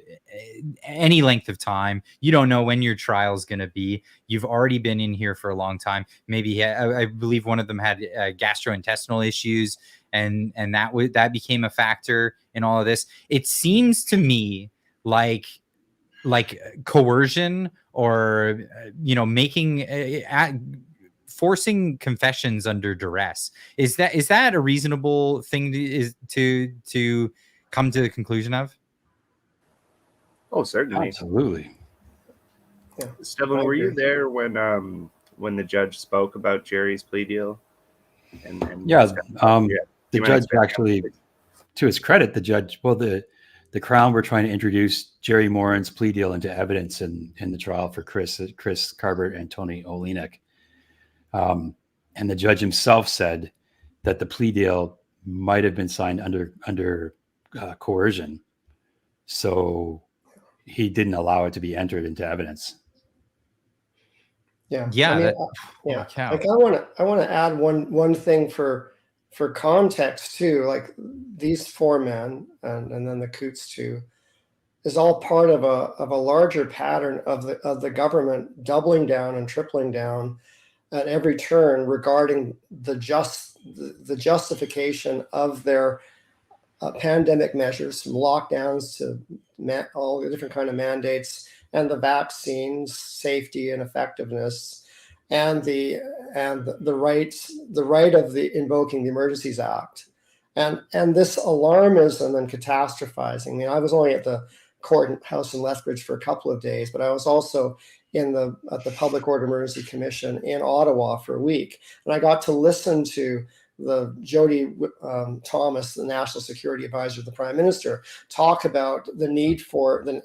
any length of time. You don't know when your trial is going to be. You've already been in here for a long time. Maybe I believe one of them had gastrointestinal issues, and that became a factor in all of this. It seems to me like coercion, or making forcing confessions under duress. Is that a reasonable thing to come to the conclusion of? Oh, certainly. Absolutely. Yeah, Stephen, I were you agree. there when the judge spoke about Jerry's plea deal? And Yeah, yeah. the judge actually, to his credit, the Crown were trying to introduce Jerry Morin's plea deal into evidence in the trial for Chris Carbert and Tony Olenek. And the judge himself said that the plea deal might have been signed under coercion, so he didn't allow it to be entered into evidence. Yeah. Yeah, I mean, holy cow. like I want to add one thing for context too. Like these four men and then the Coots too is all part of a larger pattern of the government doubling down and tripling down at every turn regarding the justification of their pandemic measures, from lockdowns to all the different kind of mandates, and the vaccines safety and effectiveness, and the right of the invoking the Emergencies Act, and this alarmism and catastrophizing. I mean, I was only at the courthouse in Lethbridge for a couple of days, but I was also at the Public Order Emergency Commission in Ottawa for a week, and I got to listen to the Jody Thomas, the National Security Advisor of the Prime Minister, talk about the need for the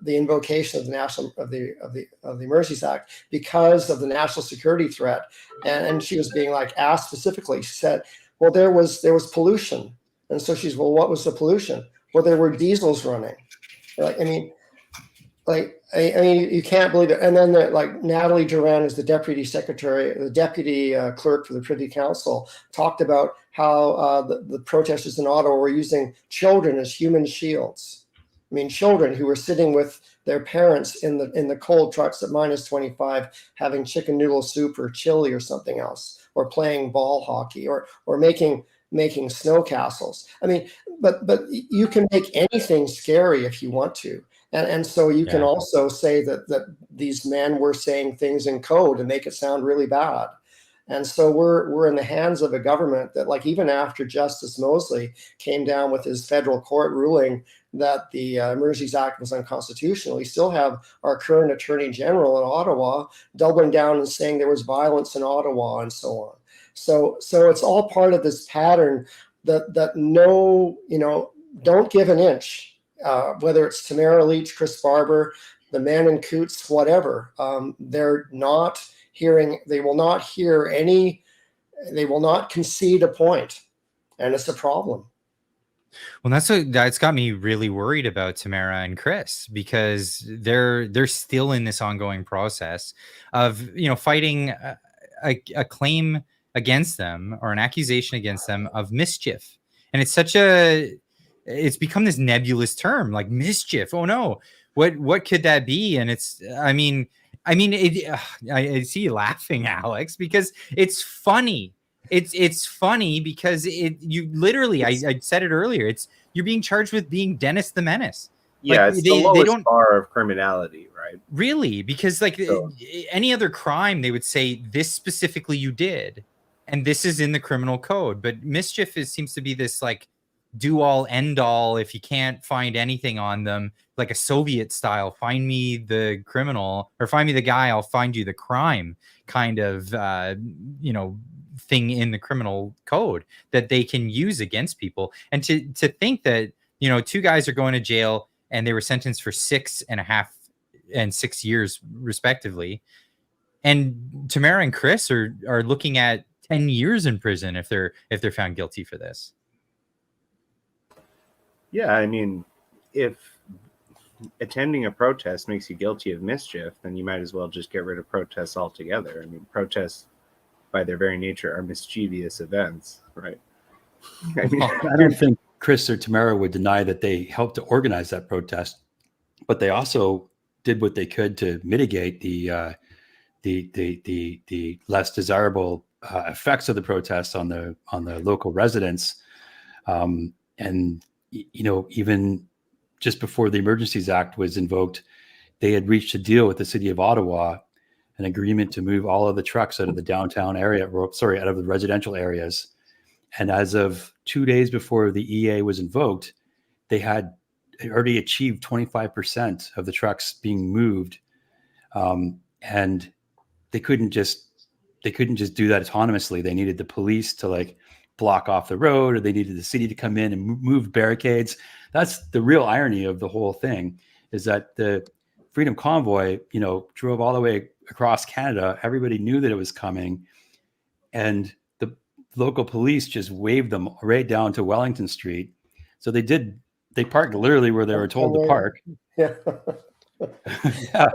invocation of the Emergencies Act because of the national security threat, and she was being asked specifically. She said, "Well, there was pollution," and so she's, "Well, what was the pollution?" "Well, there were diesels running." I mean, you can't believe it. And then Natalie Duran, is the deputy clerk for the Privy Council, talked about how the protesters in Ottawa were using children as human shields. I mean, children who were sitting with their parents in the cold trucks at -25, having chicken noodle soup or chili or something else, or playing ball hockey, or making snow castles. I mean, but you can make anything scary if you want to. And so you can also say that these men were saying things in code and make it sound really bad. And so we're in the hands of a government that, even after Justice Mosley came down with his federal court ruling that the Emergencies Act was unconstitutional, we still have our current Attorney General in Ottawa doubling down and saying there was violence in Ottawa and so on. So it's all part of this pattern that don't give an inch. Whether it's Tamara Leach, Chris Barber, the men in Coots, whatever, they're not hearing. They will not hear any. They will not concede a point, and it's a problem. Well, that's got me really worried about Tamara and Chris, because they're still in this ongoing process of fighting a claim against them, or an accusation against them of mischief, and it's become this nebulous term, like mischief. Oh no, what could that be? And I see you laughing, Alex, because it's funny. It's funny because you literally, I said it earlier, you're being charged with being Dennis the Menace. Yeah, Like, it's the they lowest don't bar of criminality, right? really, because like So- any other crime, they would say this specifically you did, and this is in the criminal code. But mischief seems to be this like do all end all. If you can't find anything on them, like a Soviet style, find me the criminal or find me the guy, I'll find you the crime kind of thing in the criminal code that they can use against people. And to think that two guys are going to jail and they were sentenced for 6.5 and 6 years respectively, and Tamara and Chris are looking at 10 years in prison if they're found guilty for this. Yeah, I mean, if attending a protest makes you guilty of mischief, then you might as well just get rid of protests altogether. I mean, protests by their very nature are mischievous events, right? I mean, I don't think Chris or Tamara would deny that they helped to organize that protest, but they also did what they could to mitigate the less desirable effects of the protests on the local residents. And even just before the Emergencies Act was invoked, they had reached a deal with the city of Ottawa, an agreement to move all of the trucks out of the downtown area, out of the residential areas. And as of 2 days before the EA was invoked, they had already achieved 25% of the trucks being moved. And they couldn't just do that autonomously. They needed the police to like block off the road, or they needed the city to come in and move barricades. That's the real irony of the whole thing, is that the Freedom Convoy, drove all the way across Canada. Everybody knew that it was coming, and the local police just waved them right down to Wellington Street. So they parked literally where they were told to park. Yeah. Yeah.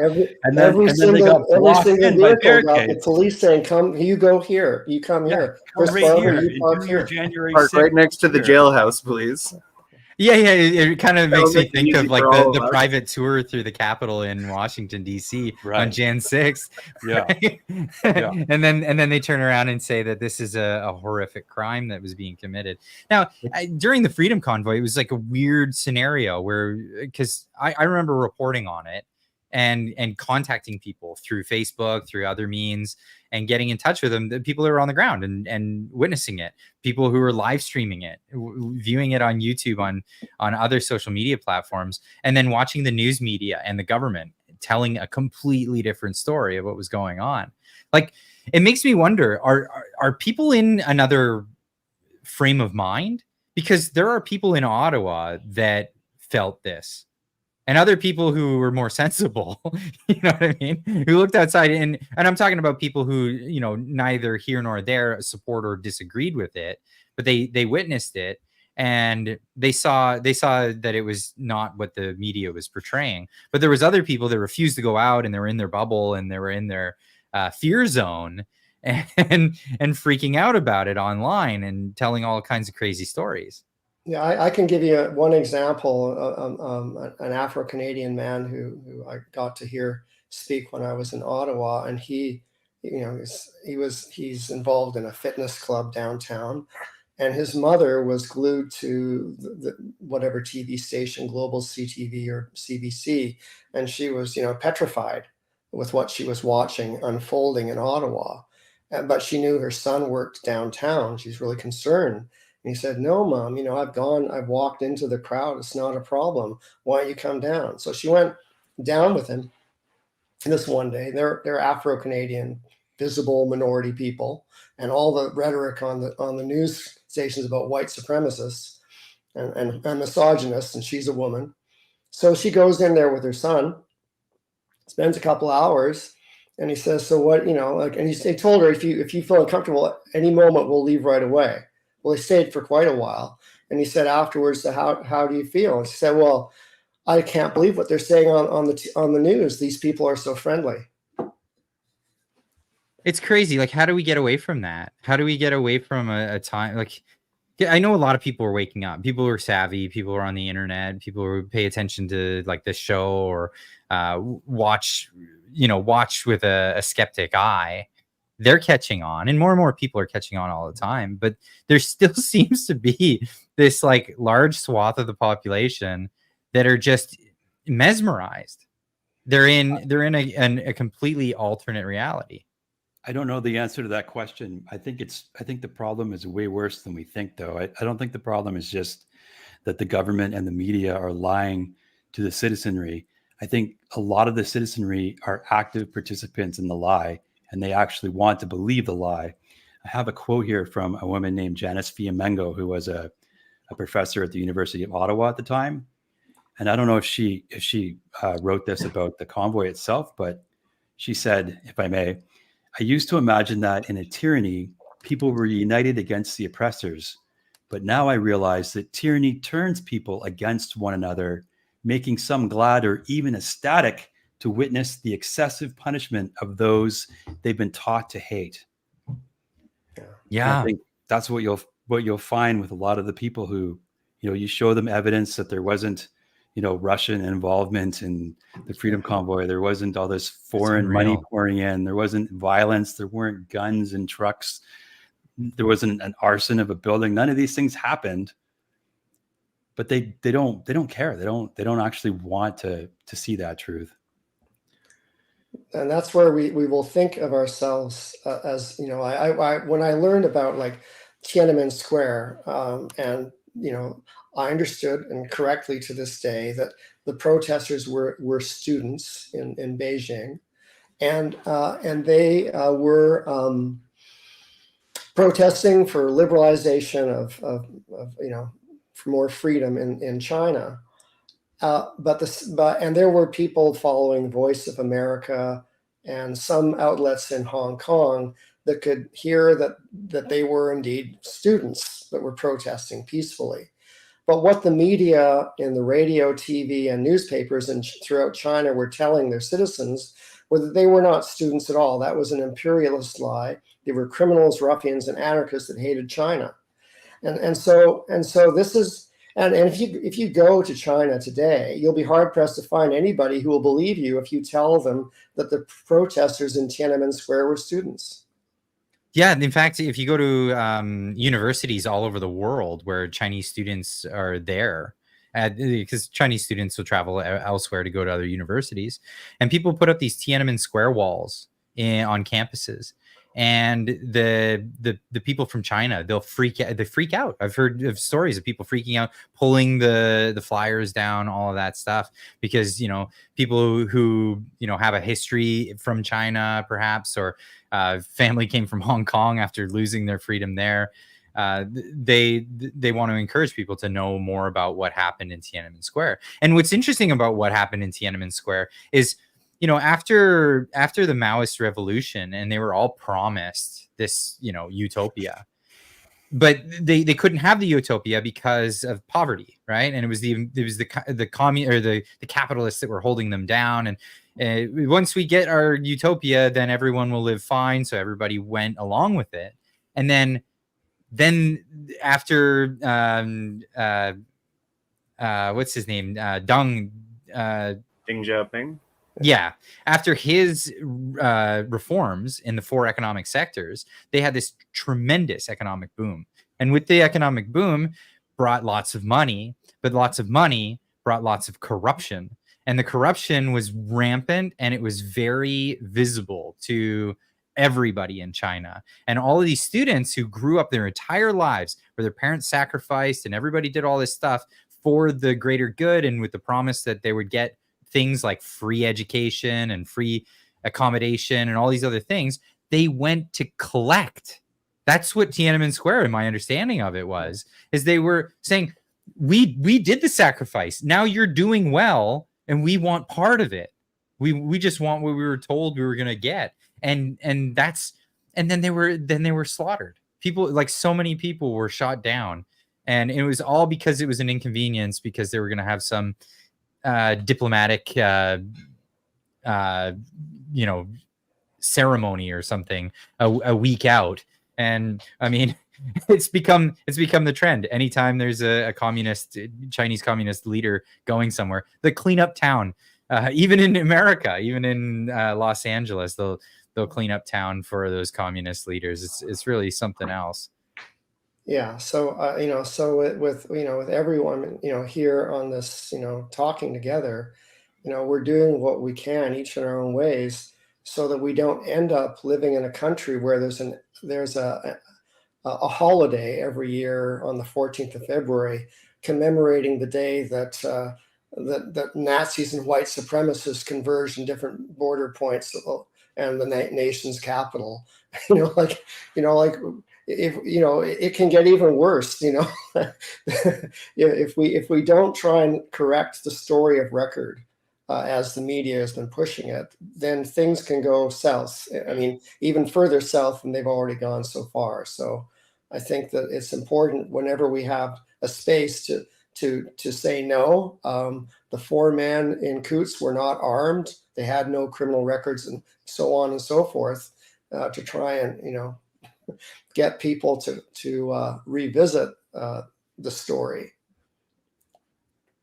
And then every they got blocked single in by vehicle got the barricades. police saying, "Come, you go here. You come here. Come Chris right Barber, here. you park Do your here." January park 6th right next to the here. jailhouse, please. Yeah, it kind of makes That'll me make it think easy of like for all the of us. private tour through the Capitol in Washington D.C. on Right. Jan 6th. Yeah. Right? Yeah. and then they turn around and say that this is a horrific crime that was being committed. Now, during the Freedom Convoy, it was like a weird scenario where, because I remember reporting on it and contacting people through Facebook, through other means, and getting in touch with them, the people who are on the ground and witnessing it, people who are live streaming it, viewing it on YouTube, on other social media platforms, and then watching the news media and the government telling a completely different story of what was going on. Like, it makes me wonder, are people in another frame of mind? Because there are people in Ottawa that felt this, and other people who were more sensible, you know what I mean, who looked outside, and I'm talking about people who, neither here nor there support or disagreed with it, but they witnessed it, and they saw that it was not what the media was portraying. But there was other people that refused to go out, and they were in their bubble, and they were in their fear zone, and freaking out about it online and telling all kinds of crazy stories. Yeah, I can give you one example. An Afro-Canadian man who I got to hear speak when I was in Ottawa, and he's involved in a fitness club downtown, and his mother was glued to the whatever TV station, Global CTV or CBC, and she was petrified with what she was watching unfolding in Ottawa. But she knew her son worked downtown. She's really concerned. And he said, "No, Mom, I've walked into the crowd. It's not a problem. Why don't you come down?" So she went down with him. And this one day, they're Afro-Canadian, visible minority people, and all the rhetoric on the news stations about white supremacists and misogynists, and she's a woman. So she goes in there with her son, spends a couple hours, and he says, "So what, and he told her, if you feel uncomfortable, any moment we'll leave right away." Well, he stayed for quite a while, and he said afterwards, "So how do you feel?" And she said, "Well, I can't believe what they're saying on the news. These people are so friendly." It's crazy. Like, how do we get away from that? How do we get away from a time like? Yeah, I know a lot of people are waking up. People who are savvy. People who are on the internet. People who pay attention to like this show or watch with a skeptic eye. They're catching on, and more people are catching on all the time. But there still seems to be this like large swath of the population that are just mesmerized. They're in a completely alternate reality. I don't know the answer to that question. I think the problem is way worse than we think, though. I don't think the problem is just that the government and the media are lying to the citizenry. I think a lot of the citizenry are active participants in the lie, and they actually want to believe the lie. I have a quote here from a woman named Janice Fiamengo, who was a professor at the University of Ottawa at the time. And I don't know if she wrote this about the convoy itself, but she said, if I may, I used to imagine that in a tyranny, people were united against the oppressors. But now I realize that tyranny turns people against one another, making some glad or even ecstatic to witness the excessive punishment of those they've been taught to hate. Yeah. And I think that's what you'll find with a lot of the people who, you show them evidence that there wasn't, Russian involvement in the Freedom Convoy. There wasn't all this foreign money pouring in. There wasn't violence. There weren't guns and trucks. There wasn't an arson of a building. None of these things happened. But they don't care. They don't actually want to see that truth. And that's where we will think of ourselves as, I when I learned about like Tiananmen Square, and I understood, and correctly to this day, that the protesters were students in Beijing, and they were protesting for liberalization of for more freedom in China. And there were people following Voice of America and some outlets in Hong Kong that could hear that they were indeed students that were protesting peacefully. But what the media in the radio, TV, and newspapers throughout China were telling their citizens were that they were not students at all. That was an imperialist lie. They were criminals, ruffians, and anarchists that hated China. And so this is, and if you go to China today, you'll be hard pressed to find anybody who will believe you if you tell them that the protesters in Tiananmen Square were students. Yeah, in fact, if you go to universities all over the world where Chinese students are there, because Chinese students will travel elsewhere to go to other universities, and people put up these Tiananmen Square walls on campuses, and the people from China, they freak out. I've heard of stories of people freaking out, pulling the flyers down, all of that stuff, because people who have a history from China, perhaps, or family came from Hong Kong after losing their freedom there. They want to encourage people to know more about what happened in Tiananmen Square. And what's interesting about what happened in Tiananmen Square is, after the Maoist revolution, and they were all promised this, utopia, but they couldn't have the utopia because of poverty, right? And it was the commune or the capitalists that were holding them down. And once we get our utopia, then everyone will live fine. So everybody went along with it. And then after what's his name, Deng Xiaoping. Yeah, after his reforms in the 4 economic sectors, they had this tremendous economic boom. And with the economic boom brought lots of money, but lots of money brought lots of corruption. And the corruption was rampant, and it was very visible to everybody in China. And all of these students who grew up their entire lives where their parents sacrificed and everybody did all this stuff for the greater good, and with the promise that they would get things like free education and free accommodation and all these other things, they went to collect. That's what Tiananmen Square, in my understanding of it, is they were saying, we did the sacrifice. Now you're doing well, and we want part of it. We just want what we were told we were going to get. And then they were slaughtered. People, like so many people, were shot down, and it was all because it was an inconvenience, because they were going to have some diplomatic ceremony or something a week out. And I mean, it's become the trend. Anytime there's a Chinese communist leader going somewhere, they clean up town. Even in America, even in Los Angeles, they'll clean up town for those communist leaders. It's really something else. Yeah. So, with everyone, here on this, talking together, we're doing what we can, each in our own ways, so that we don't end up living in a country where there's a holiday every year on the 14th of February, commemorating the day that that Nazis and white supremacists converged in different border points and the nation's capital. Like if it can get even worse. If we don't try and correct the story of record, as the media has been pushing it, then things can go south. I mean, even further south than they've already gone so far. So I think that it's important whenever we have a space to say no. The four men in Coots were not armed; they had no criminal records, and so on and so forth, to try and get people to revisit the story.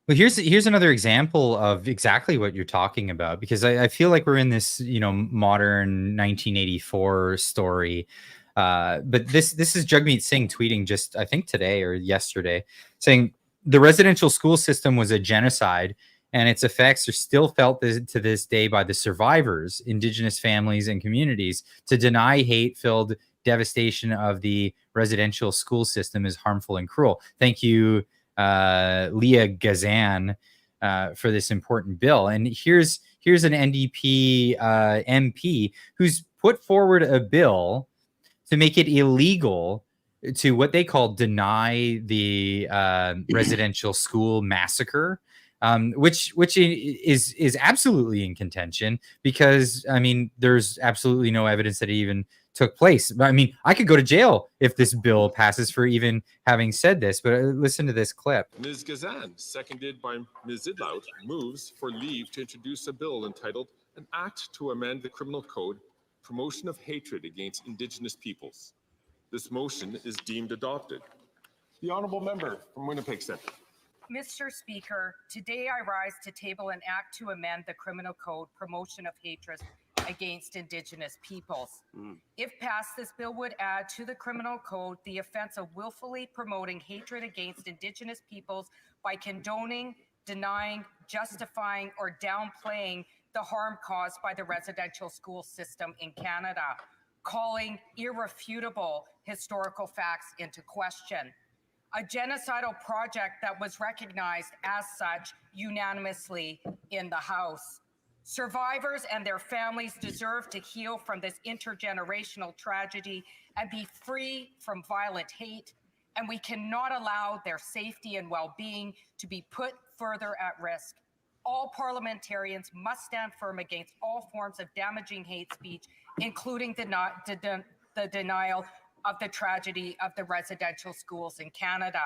Well, here's another example of exactly what you're talking about, because I feel like we're in this, modern 1984 story. But this is Jagmeet Singh tweeting just, I think, today or yesterday, saying the residential school system was a genocide, and its effects are still felt to this day by the survivors, Indigenous families, and communities. To deny hate-filled devastation of the residential school system is harmful and cruel. Thank you, Leah Gazan, for this important bill. And here's an NDP MP who's put forward a bill to make it illegal to what they call deny the residential school massacre, which is absolutely in contention, because I mean there's absolutely no evidence that it even took place. But I mean, I could go to jail if this bill passes for even having said this. But listen to this clip. Ms. Gazan, seconded by Ms. Zidlout, moves for leave to introduce a bill entitled An Act to Amend the Criminal Code, Promotion of Hatred Against Indigenous Peoples. This motion is deemed adopted. The honourable member from Winnipeg Centre. Mr. Speaker, today I rise to table an act to amend the Criminal Code, Promotion of Hatred against Indigenous Peoples. If passed, this bill would add to the Criminal Code the offence of willfully promoting hatred against Indigenous peoples by condoning, denying, justifying, or downplaying the harm caused by the residential school system in Canada, calling irrefutable historical facts into question. A genocidal project that was recognized as such unanimously in the House. Survivors and their families deserve to heal from this intergenerational tragedy and be free from violent hate, and we cannot allow their safety and well-being to be put further at risk. All parliamentarians must stand firm against all forms of damaging hate speech, including the denial of the tragedy of the residential schools in Canada.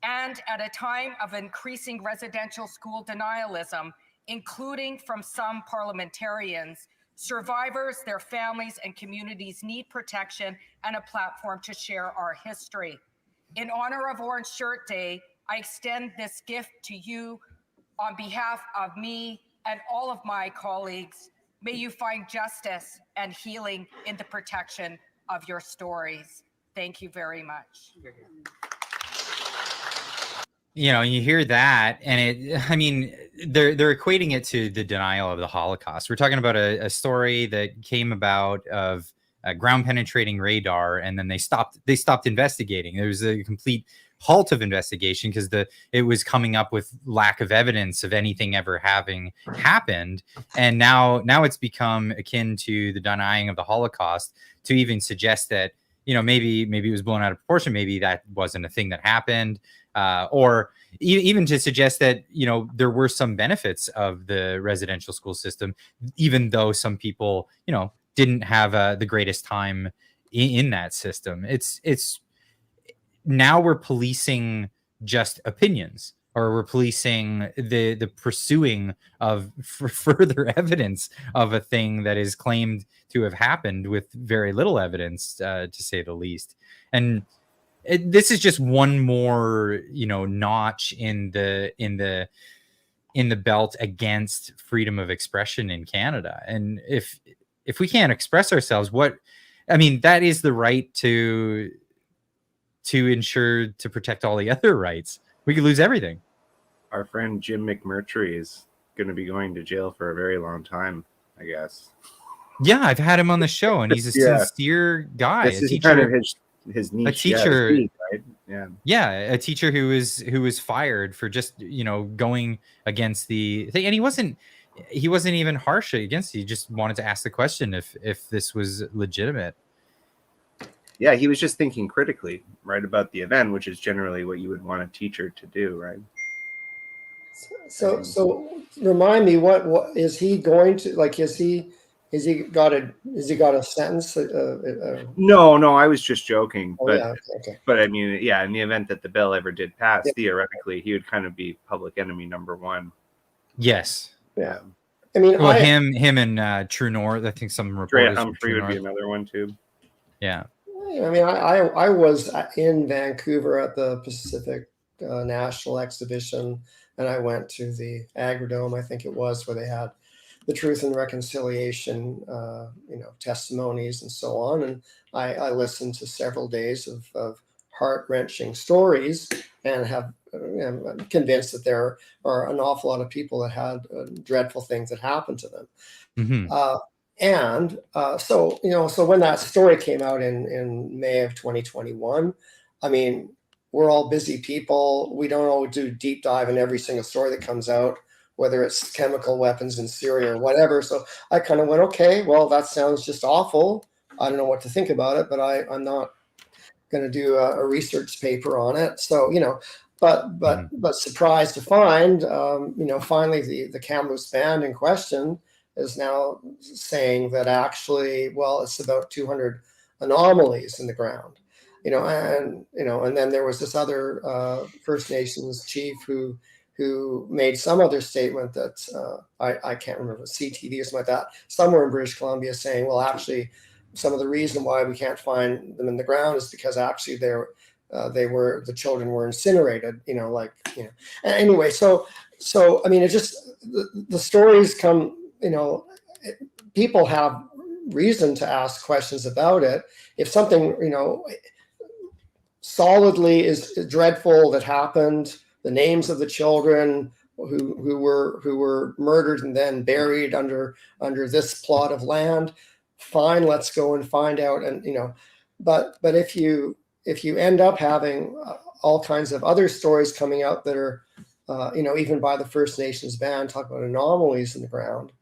And at a time of increasing residential school denialism, including from some parliamentarians, survivors, their families, and communities need protection and a platform to share our history. In honor of Orange Shirt Day, I extend this gift to you on behalf of me and all of my colleagues. May you find justice and healing in the protection of your stories. Thank you very much. You hear that, and they're equating it to the denial of the Holocaust. We're talking about a story that came about of ground penetrating radar, and then they stopped investigating. There was a complete halt of investigation because it was coming up with lack of evidence of anything ever having happened. And now it's become akin to the denying of the Holocaust, to even suggest that maybe it was blown out of proportion, maybe that wasn't a thing that happened, or even to suggest that there were some benefits of the residential school system, even though some people didn't have the greatest time in that system. It's now we're policing just opinions, or we're policing the pursuing of further evidence of a thing that is claimed to have happened with very little evidence, to say the least. And this is just one more notch in the belt against freedom of expression in Canada. And if we can't express ourselves, that is the right to ensure to protect all the other rights. We could lose everything. Our friend Jim McMurtry is going to be going to jail for a very long time, I guess. Yeah, I've had him on the show, and he's a Yeah. sincere guy. This A is teacher, kind of his niche. teacher- his niche, right? Yeah. yeah, a teacher who was fired for just going against the thing, and he wasn't even harsh against it. He just wanted to ask the question if this was legitimate. Yeah, he was just thinking critically, right, about the event, which is generally what you would want a teacher to do, right? So remind me, what is he going to, like? Has he got a sentence? No, I was just joking. Oh, but yeah, okay. but I mean, yeah, in the event that the bill ever did pass, Yeah. theoretically, he would kind of be public enemy number one. Yes. Yeah. I mean, Well, him and True North. I think some reporters from Humphrey True would be North. another one too. Yeah. I mean, I was in Vancouver at the Pacific National Exhibition, and I went to the Agrodome, I think it was, where they had the Truth and Reconciliation, testimonies and so on. And I listened to several days of heart-wrenching stories, and I'm convinced that there are an awful lot of people that had dreadful things that happened to them. Mm-hmm. So when that story came out in May of 2021, I mean, we're all busy people. We don't always do deep dive in every single story that comes out, whether it's chemical weapons in Syria or whatever. So I kind of went, okay, well, that sounds just awful. I don't know what to think about it, but I'm not going to do a research paper on it. So, but surprised to find, finally the Kamloops band in question is now saying that actually, well, it's about 200 anomalies in the ground, and then there was this other First Nations chief who made some other statement that I can't remember, CTV or something like that, somewhere in British Columbia, saying, well, actually, some of the reason why we can't find them in the ground is because actually the children were incinerated, Anyway, so I mean, it just the stories come. People have reason to ask questions about it. If something, solidly is dreadful that happened, the names of the children who were murdered and then buried under this plot of land, fine, let's go and find out. And but if you end up having all kinds of other stories coming out that are even by the First Nations band, talk about anomalies in the ground,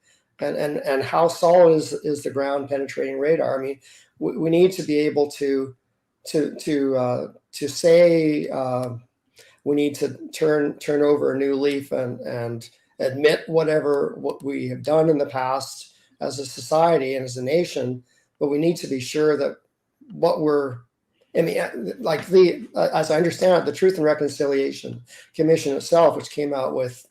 and how solid is the ground penetrating radar. I mean, we need to be able to say we need to turn over a new leaf and admit what we have done in the past as a society and as a nation, but we need to be sure that as I understand it, the Truth and Reconciliation Commission itself, which came out with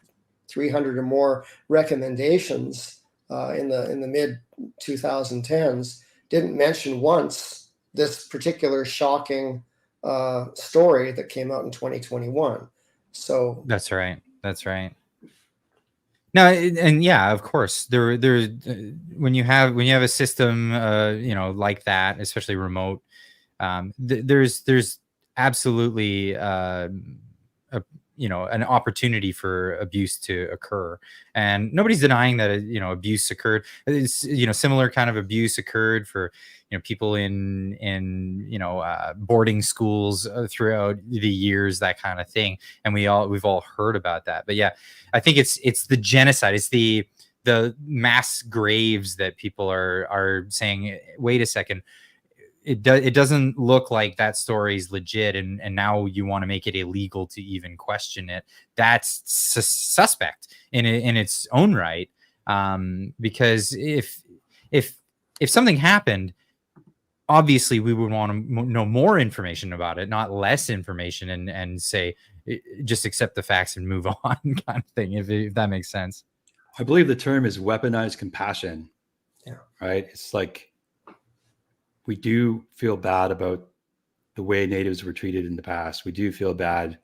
300 or more recommendations in the mid 2010s, didn't mention once this particular shocking story that came out in 2021. So That's right. No, and yeah, of course, there when you have a system, like that, especially remote, there's absolutely an opportunity for abuse to occur, and nobody's denying that abuse occurred. Similar kind of abuse occurred for people in boarding schools throughout the years, that kind of thing, and we've all heard about that. But yeah, I think it's the genocide, it's the mass graves that people are saying, wait a second, it doesn't look like that story is legit, and now you want to make it illegal to even question it. That's suspect in its own right, because if something happened, obviously we would want to know more information about it, not less information, and say just accept the facts and move on, kind of thing, if that makes sense. I believe the term is weaponized compassion. Yeah. Right. It's like, we do feel bad about the way Natives were treated in the past. We do feel bad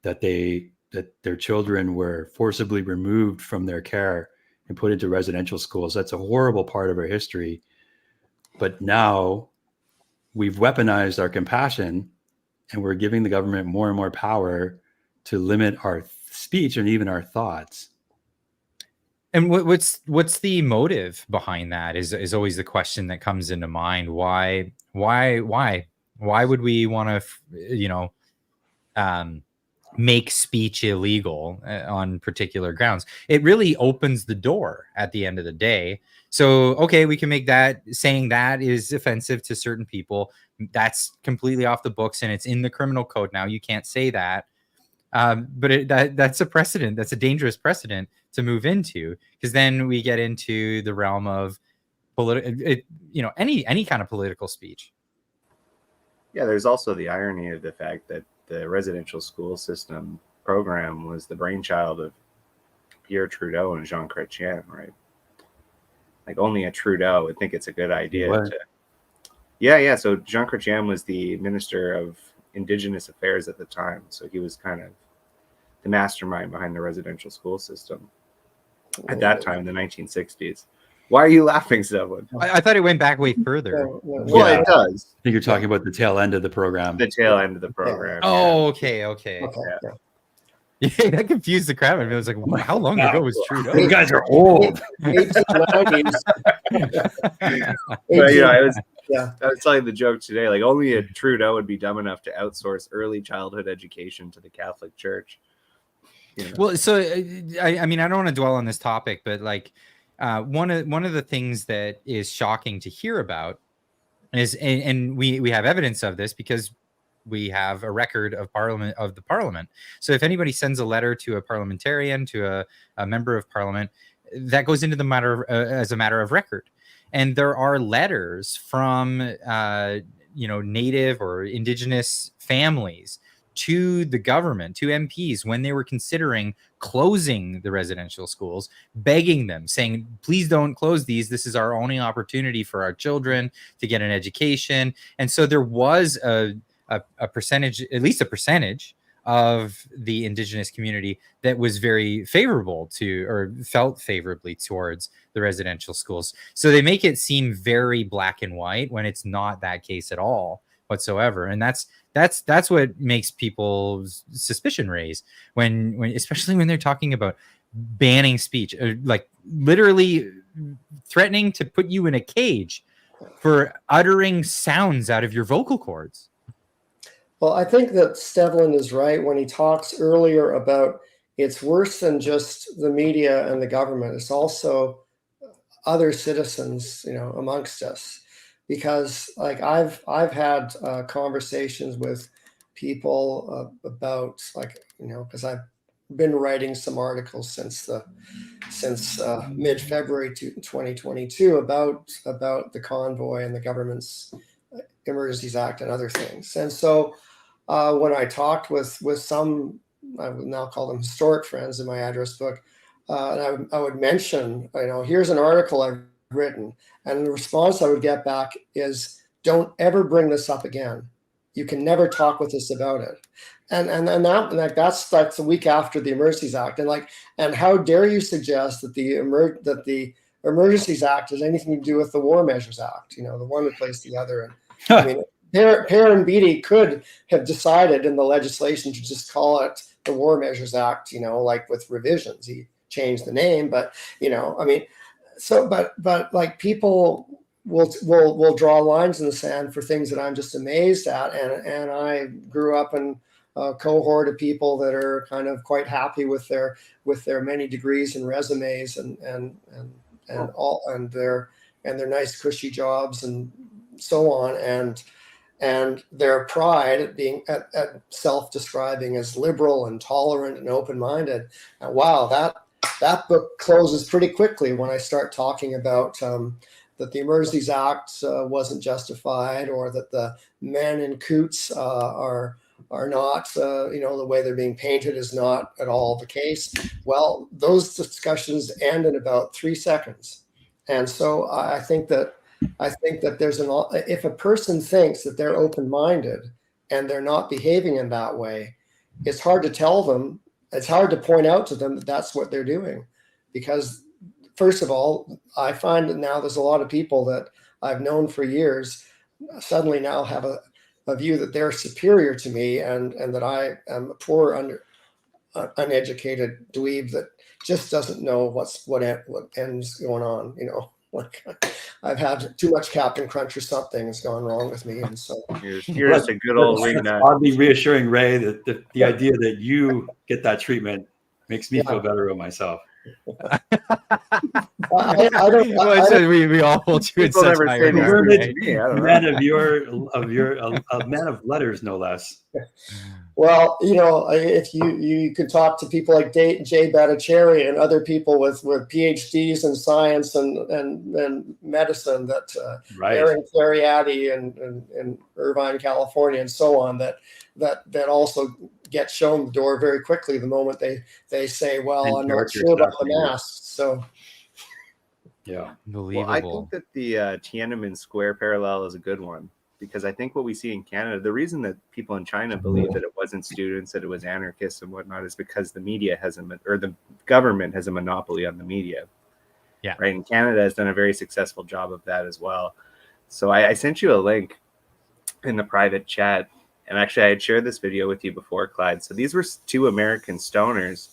that their children were forcibly removed from their care and put into residential schools. That's a horrible part of our history. But now we've weaponized our compassion, and we're giving the government more and more power to limit our speech and even our thoughts. And what's the motive behind that is always the question that comes into mind. Why would we want to, make speech illegal on particular grounds? It really opens the door at the end of the day. So, okay, we can make that, saying that is offensive to certain people. That's completely off the books and it's in the criminal code now. You can't say that. But that's a precedent. That's a dangerous precedent to move into, because then we get into the realm of any kind of political speech. Yeah, there's also the irony of the fact that the residential school system program was the brainchild of Pierre Trudeau and Jean Chrétien, right? Like only a Trudeau would think it's a good idea to. Yeah. So Jean Chrétien was the Minister of Indigenous Affairs at the time, so he was kind of the mastermind behind the residential school system at that time in the 1960s. Why are you laughing, Stefan? I thought it went back way further. Well, it does. I think you're talking about the tail end of the program. The tail end of the program. Oh, okay. Yeah, that confused the crowd. It was like, how long ago was Trudeau? You guys are old. 1890s. But, I was telling the joke today, like only a Trudeau would be dumb enough to outsource early childhood education to the Catholic Church. Well, so I mean, I don't want to dwell on this topic, but like one of the things that is shocking to hear about is, and we have evidence of this because we have a record of the parliament. So if anybody sends a letter to a parliamentarian, to a member of parliament, that goes into the matter as a matter of record. And there are letters from Native or Indigenous families to the government, to MPs, when they were considering closing the residential schools, begging them, saying, please don't close these. This is our only opportunity for our children to get an education. And so there was a percentage, at least a percentage of the Indigenous community that was very favorable to, or felt favorably towards, the residential schools. So they make it seem very black and white when it's not that case at all whatsoever. And that's what makes people's suspicion raise when especially when they're talking about banning speech, like literally threatening to put you in a cage for uttering sounds out of your vocal cords. Well, I think that Stevlin is right when he talks earlier about it's worse than just the media and the government. It's also other citizens, amongst us, because like I've had conversations with people about because I've been writing some articles since mid-February 2022 about the convoy and the government's Emergencies Act and other things. And so when I talked with some, I would now call them historic friends in my address book, and I would mention, here's an article I've written, and the response I would get back is, don't ever bring this up again. You can never talk with us about it. And that's a week after the Emergencies Act, and how dare you suggest that the Emergencies Act has anything to do with the War Measures Act? The one replaced the other. And I mean, Peril and Beatty could have decided in the legislation to just call it the War Measures Act, like with revisions. He changed the name, but but like people will draw lines in the sand for things that I'm just amazed at, and I grew up in a cohort of people that are kind of quite happy with their many degrees and resumes and their nice cushy jobs and so on, and their pride at being at self-describing as liberal and tolerant and open-minded. And wow, that book closes pretty quickly when I start talking about that the Emergencies Act wasn't justified, or that the men in coots are not, the way they're being painted is not at all the case. Well, those discussions end in about 3 seconds. And so I think that there's if a person thinks that they're open-minded and they're not behaving in that way, it's hard to tell them. It's hard to point out to them that that's what they're doing, because first of all, I find that now there's a lot of people that I've known for years suddenly now have a view that they're superior to me and that I am poor uneducated dweeb that just doesn't know what ends going on. Like I've had too much Captain Crunch or something has gone wrong with me, and so You're just a good old ring nut. Oddly reassuring, Ray, that the idea that you get that treatment makes me feel better about myself. I don't. We all hold you in People such never high say these regard, things right? to me. I don't know. Man a man of letters, no less. Well, if you could talk to people like Jay Bhattacharya and other people with PhDs in science and medicine, that Aaron Clariati and Irvine, California, and so on, that also get shown the door very quickly the moment they say, well, I'm not sure about the masks. So yeah, unbelievable. Well, I think that the Tiananmen Square parallel is a good one, because I think what we see in Canada, the reason that people in China believe that it wasn't students, that it was anarchists and whatnot, is because the media the government has a monopoly on the media. Yeah. Right. And Canada has done a very successful job of that as well. So I sent you a link in the private chat, and actually I had shared this video with you before, Clyde. So these were two American stoners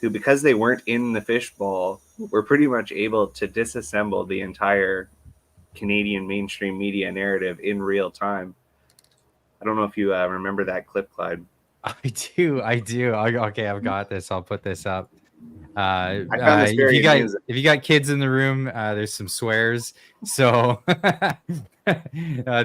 who, because they weren't in the fishbowl, were pretty much able to disassemble the entire Canadian mainstream media narrative in real time. I don't know if you remember that clip, Clyde. I do. Okay, I've got this. I'll put this up. I found this very amusing. If you got kids in the room, there's some swears. So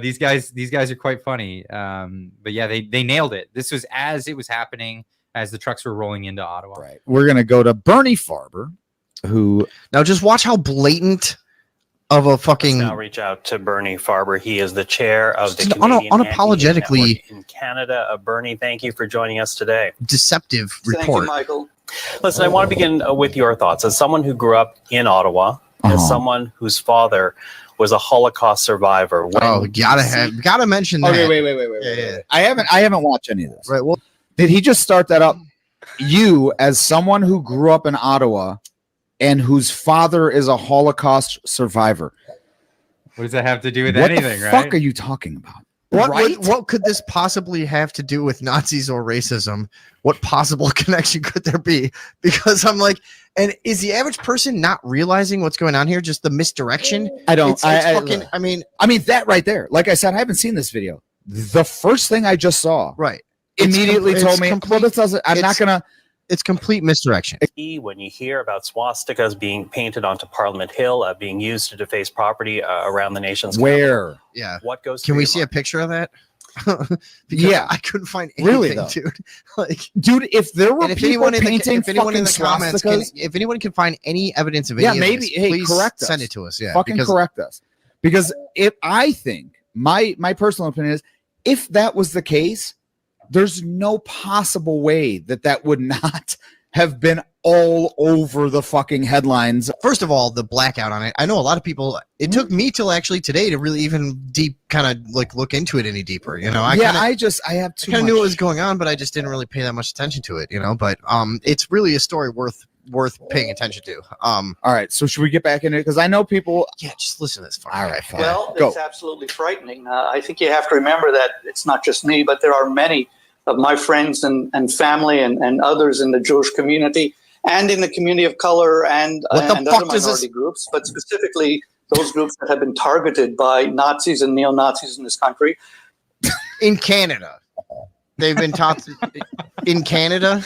these guys are quite funny. But yeah, they nailed it. This was as it was happening, as the trucks were rolling into Ottawa. Right. We're gonna go to Bernie Farber, who now just watch how blatant of a fucking. Let's now reach out to Bernie Farber. He is the chair of the Canadian unapologetically Network in Canada. Bernie, thank you for joining us today. Deceptive report. Thank you, Michael. Listen, I want to begin with your thoughts. As someone who grew up in Ottawa, as someone whose father was a Holocaust survivor. Gotta mention that. Okay, wait. I haven't watched any of this. Right. Well, did he just start that up? You, as someone who grew up in Ottawa and whose father is a Holocaust survivor. What does that have to do with what anything, the right? fuck are you talking about? What could this possibly have to do with Nazis or racism? What possible connection could there be? Because I'm like, and is the average person not realizing what's going on here? Just the misdirection? I don't. I mean, that right there. Like I said, I haven't seen this video. The first thing I just saw, right, immediately told me, well, this doesn't. I'm not gonna. It's complete misdirection. When you hear about swastikas being painted onto Parliament Hill, being used to deface property around the nation's where? Capital, yeah. What goes? Can we see a picture of that? Yeah, I couldn't find anything, dude. If there were people painting fucking swastikas, if anyone can find any evidence of any, maybe please correct us. Send it to us. Yeah, fucking correct us, because I think my personal opinion is, if that was the case, there's no possible way that would not have been all over the fucking headlines. First of all, the blackout on it. I know a lot of people. It took me till actually today to really even kind of look into it any deeper. I have too much. Knew what was going on, but I just didn't really pay that much attention to it. But it's really a story worth paying attention to. All right, so should we get back into it? Because I know people. Yeah, just listen to this. All right, fine. Well, it's absolutely frightening. I think you have to remember that it's not just me, but there are many of my friends and family and others in the Jewish community and in the community of color and other minority groups, but specifically those groups that have been targeted by Nazis and neo-Nazis in this country. In Canada. They've been taught in Canada.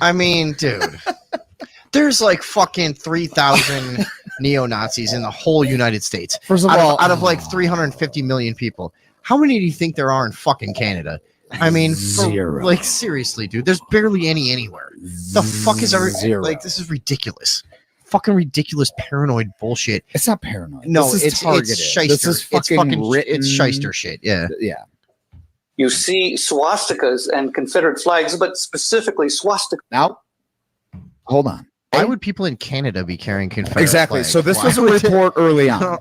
I mean, dude, there's like fucking 3,000 neo-Nazis in the whole United States. First of all, out of like 350 million people. How many do you think there are in fucking Canada? I mean, zero. Like, seriously, dude, there's barely any anywhere. The fuck is zero? Like, this is ridiculous. Fucking ridiculous, paranoid bullshit. It's not paranoid. No, it's targeted. It's shyster. This is fucking written. It's shyster shit. Yeah. Yeah. You see swastikas and Confederate flags, but specifically swastikas. Now, hold on. Why would people in Canada be carrying Confederate Exactly. flags? So this was a report early on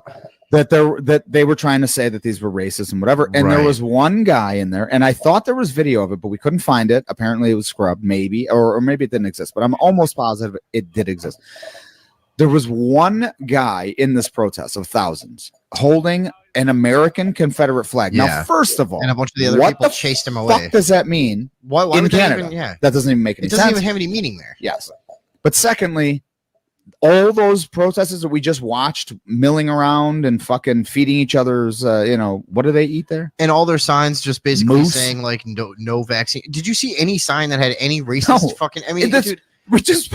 that they were trying to say that these were racist and whatever. And there was one guy in there, and I thought there was video of it, but we couldn't find it. Apparently it was scrubbed, maybe, or maybe it didn't exist, but I'm almost positive it did exist. There was one guy in this protest of thousands holding an American Confederate flag. Yeah. Now, first of all, and a bunch of the other what people the chased him fuck away. does that mean Why in would that Canada? even, yeah. That doesn't even make any It doesn't sense. even have any meaning there. Yes. But secondly, all those protesters that we just watched milling around and fucking feeding each other's, what do they eat there? And all their signs just basically Moose. saying like no vaccine. Did you see any sign that had any racist fucking? I mean, dude,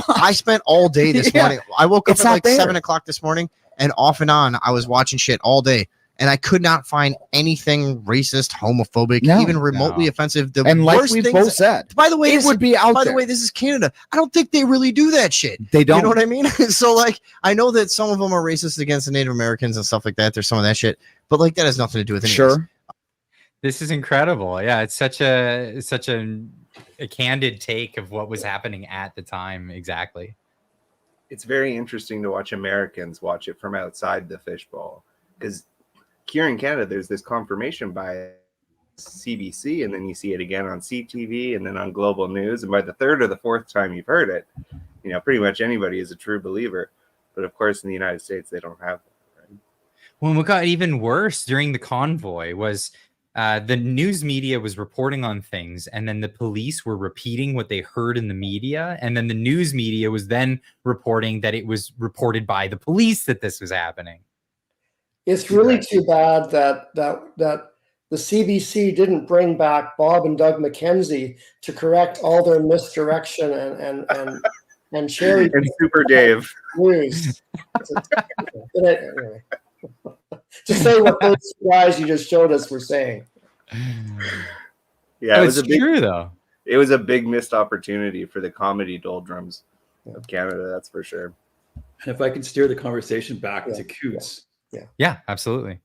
I spent all day this morning. I woke up It's at not like there. 7 o'clock this morning, and off and on I was watching shit all day, and I could not find anything racist, homophobic, even remotely offensive. The And like worst we things- both said, by the way, it this would is- be out By there. the way, this is Canada. I don't think they really do that shit. They don't. You know what I mean? So like, I know that some of them are racist against the Native Americans and stuff like that. There's some of that shit, but like that has nothing to do with it. Sure. This is incredible. Yeah, it's such a candid take of what was happening at the time. Exactly. It's very interesting to watch Americans watch it from outside the fishbowl, because here in Canada there's this confirmation by CBC, and then you see it again on CTV and then on Global News, and by the third or the fourth time you've heard it, pretty much anybody is a true believer. But of course in the United States they don't have that, right? Well, what got even worse during the convoy was the news media was reporting on things, and then the police were repeating what they heard in the media, and then the news media was then reporting that it was reported by the police that this was happening. It's really too bad that the CBC didn't bring back Bob and Doug McKenzie to correct all their misdirection and cherry And Super Dave. news. Anyway. To say what those guys you just showed us were saying. Yeah, Oh, it was it's a big, true though. It was a big missed opportunity for the comedy doldrums of Canada, that's for sure. And if I can steer the conversation back to Coots. Yeah, absolutely.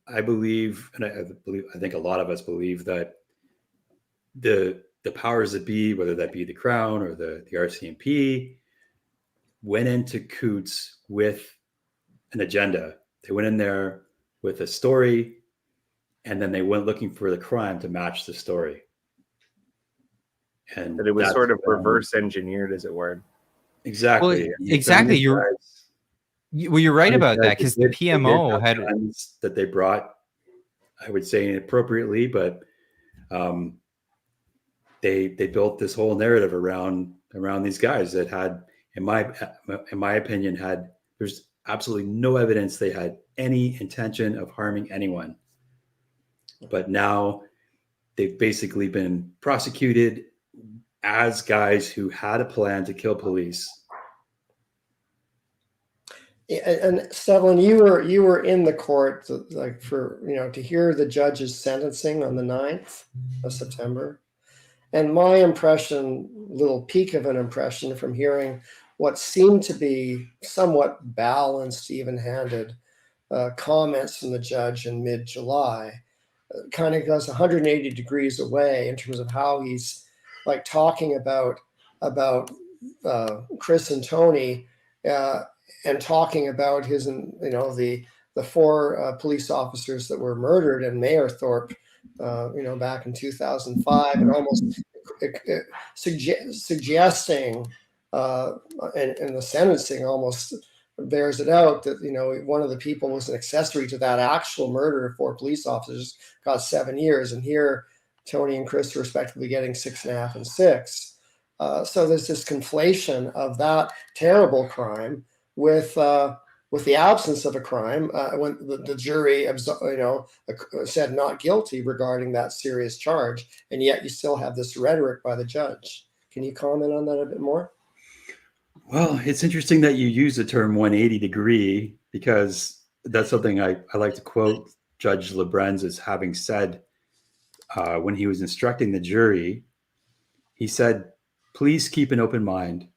I believe, and I think a lot of us believe that the powers that be, whether that be the Crown or the RCMP, went into Coots with an agenda. They went in there with a story, and then they went looking for the crime to match the story. And That it was sort of reverse engineered, as it were. Exactly. Well, exactly. You're right about that, because the PMO had guns that they brought, I would say inappropriately, but they built this whole narrative around these guys that had, in my opinion, there's absolutely no evidence they had any intention of harming anyone. But now they've basically been prosecuted as guys who had a plan to kill police. And Stevlin, you were in the court to hear the judge's sentencing on the 9th of September. And my impression, little peek of an impression from hearing what seemed to be somewhat balanced, even-handed comments from the judge in mid-July, kind of goes 180 degrees away in terms of how he's like talking about Chris and Tony, and talking about his, the 4 police officers that were murdered in Mayerthorpe, back in 2005, and almost suggesting, and the sentencing almost bears it out, that one of the people was an accessory to that actual murder of 4 police officers, got 7 years, and here Tony and Chris are respectively getting 6.5 and 6. So there's this conflation of that terrible crime with the absence of a crime, when the jury said not guilty regarding that serious charge, and yet you still have this rhetoric by the judge. Can you comment on that a bit more? Well, it's interesting that you use the term 180 degree, because that's something I like to quote Judge Lebrenz as having said when he was instructing the jury. He said, please keep an open mind.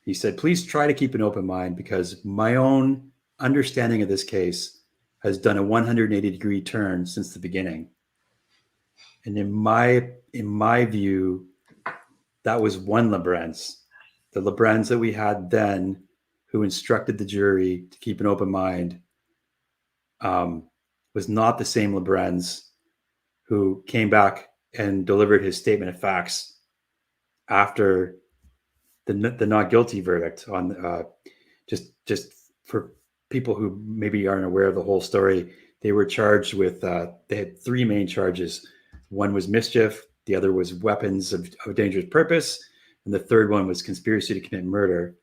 He said, please try to keep an open mind, because my own understanding of this case has done a 180 degree turn since the beginning. And in my view, that was one Lebrenz. The Lebrenz that we had then, who instructed the jury to keep an open mind, was not the same Lebrenz who came back and delivered his statement of facts after the not guilty verdict on just for people who maybe aren't aware of the whole story, they were charged with, they had three main charges. One was mischief, the other was weapons of dangerous purpose, and the third one was conspiracy to commit murder.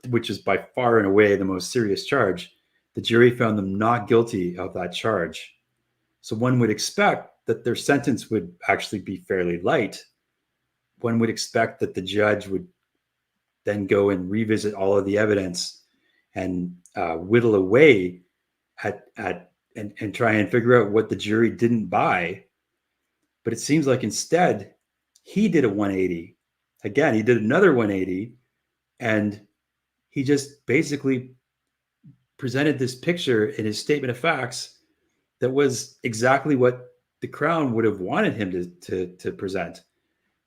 Which is by far and away the most serious charge. The jury found them not guilty of that charge. So one would expect that their sentence would actually be fairly light. One would expect that the judge would then go and revisit all of the evidence and whittle away and try and figure out what the jury didn't buy. But it seems like instead he did a 180. Again, he did another 180, and he just basically presented this picture in his statement of facts that was exactly what the Crown would have wanted him to present.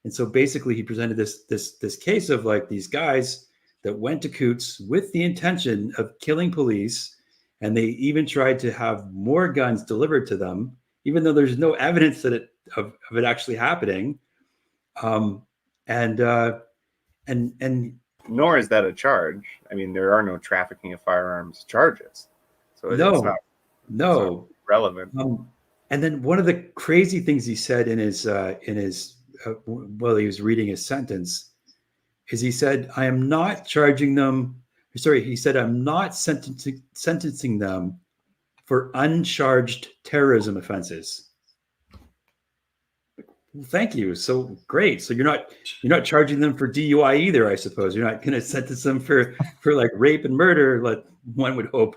And so basically he presented this case of like these guys that went to Coots with the intention of killing police, and they even tried to have more guns delivered to them, even though there's no evidence of it actually happening. And nor is that a charge. I mean, there are no trafficking of firearms charges, so it's not relevant. And then one of the crazy things he said in his while he was reading his sentence is he said, "I am not charging them." Sorry, he said, "I'm not sentencing them for uncharged terrorism offenses." Thank you. So great. So you're not charging them for DUI either, I suppose. You're not going to sentence them for like rape and murder, like one would hope.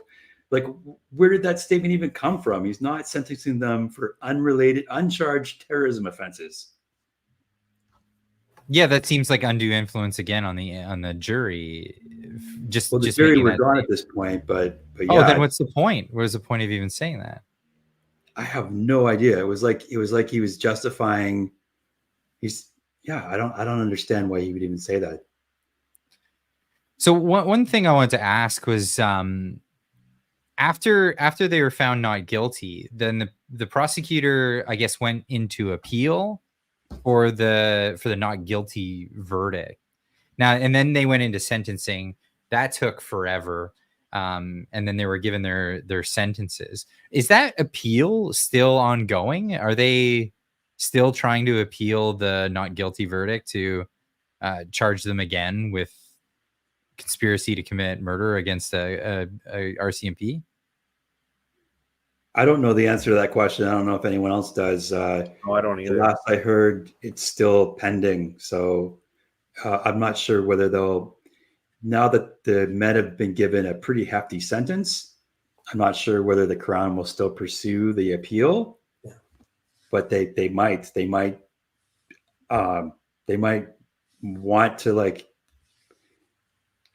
Like, where did that statement even come from? He's not sentencing them for uncharged terrorism offenses. Yeah, that seems like undue influence again on the jury. The jury were gone at this point, but yeah. Oh, then what's the point? What is the point of even saying that? I have no idea. It was like he was justifying. I don't understand why he would even say that. So one thing I wanted to ask was after they were found not guilty, then the prosecutor, I guess, went into appeal for the not guilty verdict. Now, and then they went into sentencing. That took forever. And then they were given their sentences. Is that appeal still ongoing? Are they still trying to appeal the not guilty verdict to charge them again with conspiracy to commit murder against a RCMP? I don't know the answer to that question. I don't know if anyone else does. No, I don't either. Last I heard, it's still pending. So I'm not sure whether they'll. Now that the men have been given a pretty hefty sentence, I'm not sure whether the Crown will still pursue the appeal. Yeah. But they might want to like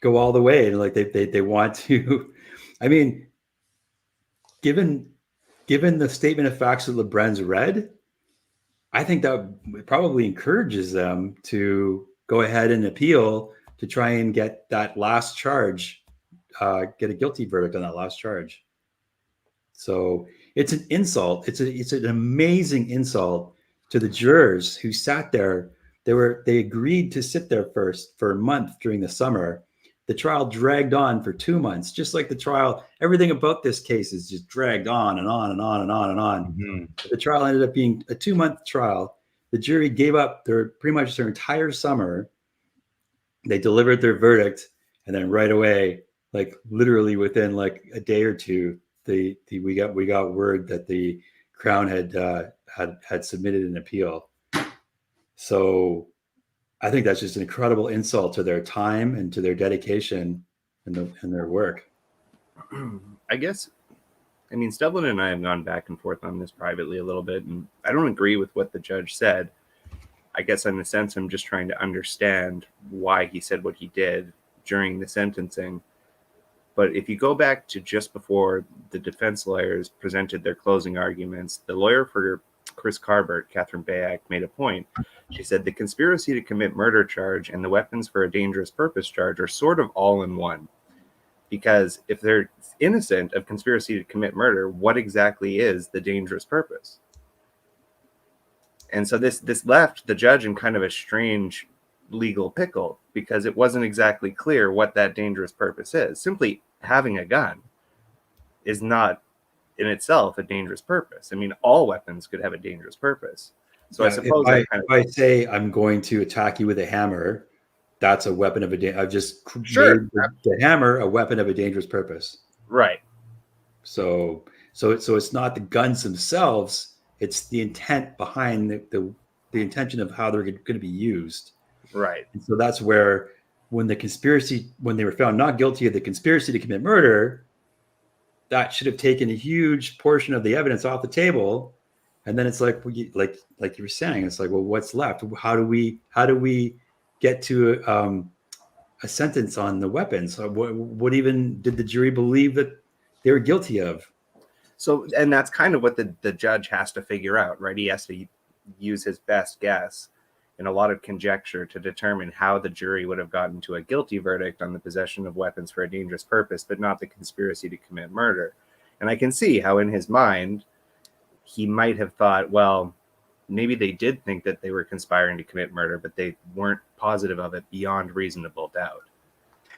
go all the way, and like they want to. I mean, given the statement of facts that LeBrun's read, I think that probably encourages them to go ahead and appeal to try and get that last charge, get a guilty verdict on that last charge. So it's an insult. It's an amazing insult to the jurors who sat there. They agreed to sit there for a month during the summer. The trial dragged on for 2 months, just like the trial. Everything about this case is just dragged on and on and on and on and on. Mm-hmm. The trial ended up being a 2-month trial. The jury gave up pretty much their entire summer. They delivered their verdict, and then right away, like literally within like a day or two, we got word that the Crown had submitted an appeal. So I think that's just an incredible insult to their time and to their dedication and their work. I guess, I mean, Stevlin and I have gone back and forth on this privately a little bit, and I don't agree with what the judge said. I guess in a sense, I'm just trying to understand why he said what he did during the sentencing. But if you go back to just before the defense lawyers presented their closing arguments, the lawyer for Chris Carbert, Catherine Bayak, made a point. She said the conspiracy to commit murder charge and the weapons for a dangerous purpose charge are sort of all in one. Because if they're innocent of conspiracy to commit murder, what exactly is the dangerous purpose? And so this left the judge in kind of a strange legal pickle because it wasn't exactly clear what that dangerous purpose is. Simply having a gun is not in itself a dangerous purpose. I mean, all weapons could have a dangerous purpose. So Yeah, I suppose if I say I'm going to attack you with a hammer, that's a weapon of I've just made the hammer a weapon of a dangerous purpose. Right. So it's not the guns themselves; it's the intent behind the intention of how they're going to be used. Right. And so that's where when they were found not guilty of the conspiracy to commit murder, that should have taken a huge portion of the evidence off the table. And then it's like you were saying, it's like, well, what's left? How do we get to a sentence on the weapons? What even did the jury believe that they were guilty of? So, and that's kind of what the judge has to figure out, right? He has to use his best guess and a lot of conjecture to determine how the jury would have gotten to a guilty verdict on the possession of weapons for a dangerous purpose, but not the conspiracy to commit murder. And I can see how in his mind, he might have thought, well, maybe they did think that they were conspiring to commit murder, but they weren't positive of it beyond reasonable doubt.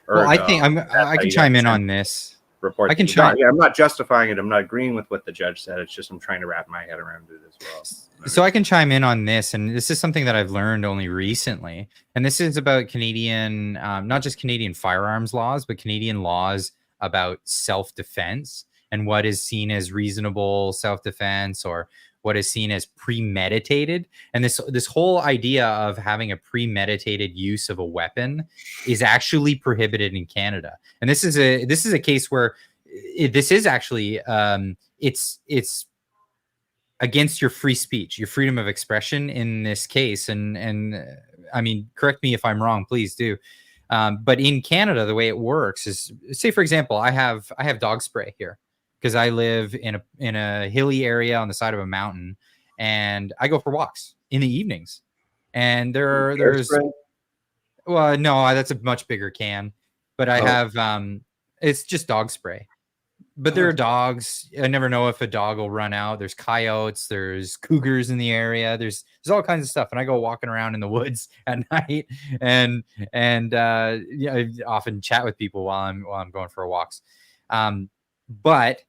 Well, I think I can chime in on this. Report. I can chime. Yeah, I'm not justifying it. I'm not agreeing with what the judge said. It's just I'm trying to wrap my head around it as well. So I can chime in on this, and this is something that I've learned only recently. And this is about Canadian, not just Canadian firearms laws, but Canadian laws about self-defense and what is seen as reasonable self-defense or what is seen as premeditated. And this whole idea of having a premeditated use of a weapon is actually prohibited in Canada. And this is a case where this is actually it's against your free speech, your freedom of expression in this case. And I mean, correct me if I'm wrong, please do. But in Canada, the way it works is, say for example, I have dog spray here because I live in a hilly area on the side of a mountain, and I go for walks in the evenings. And there's well, no, that's a much bigger can, but I have it's just dog spray. But there are dogs. I never know if a dog will run out. There's coyotes. There's cougars in the area. There's all kinds of stuff. And I go walking around in the woods at night, and yeah, I often chat with people while I'm going for walks. But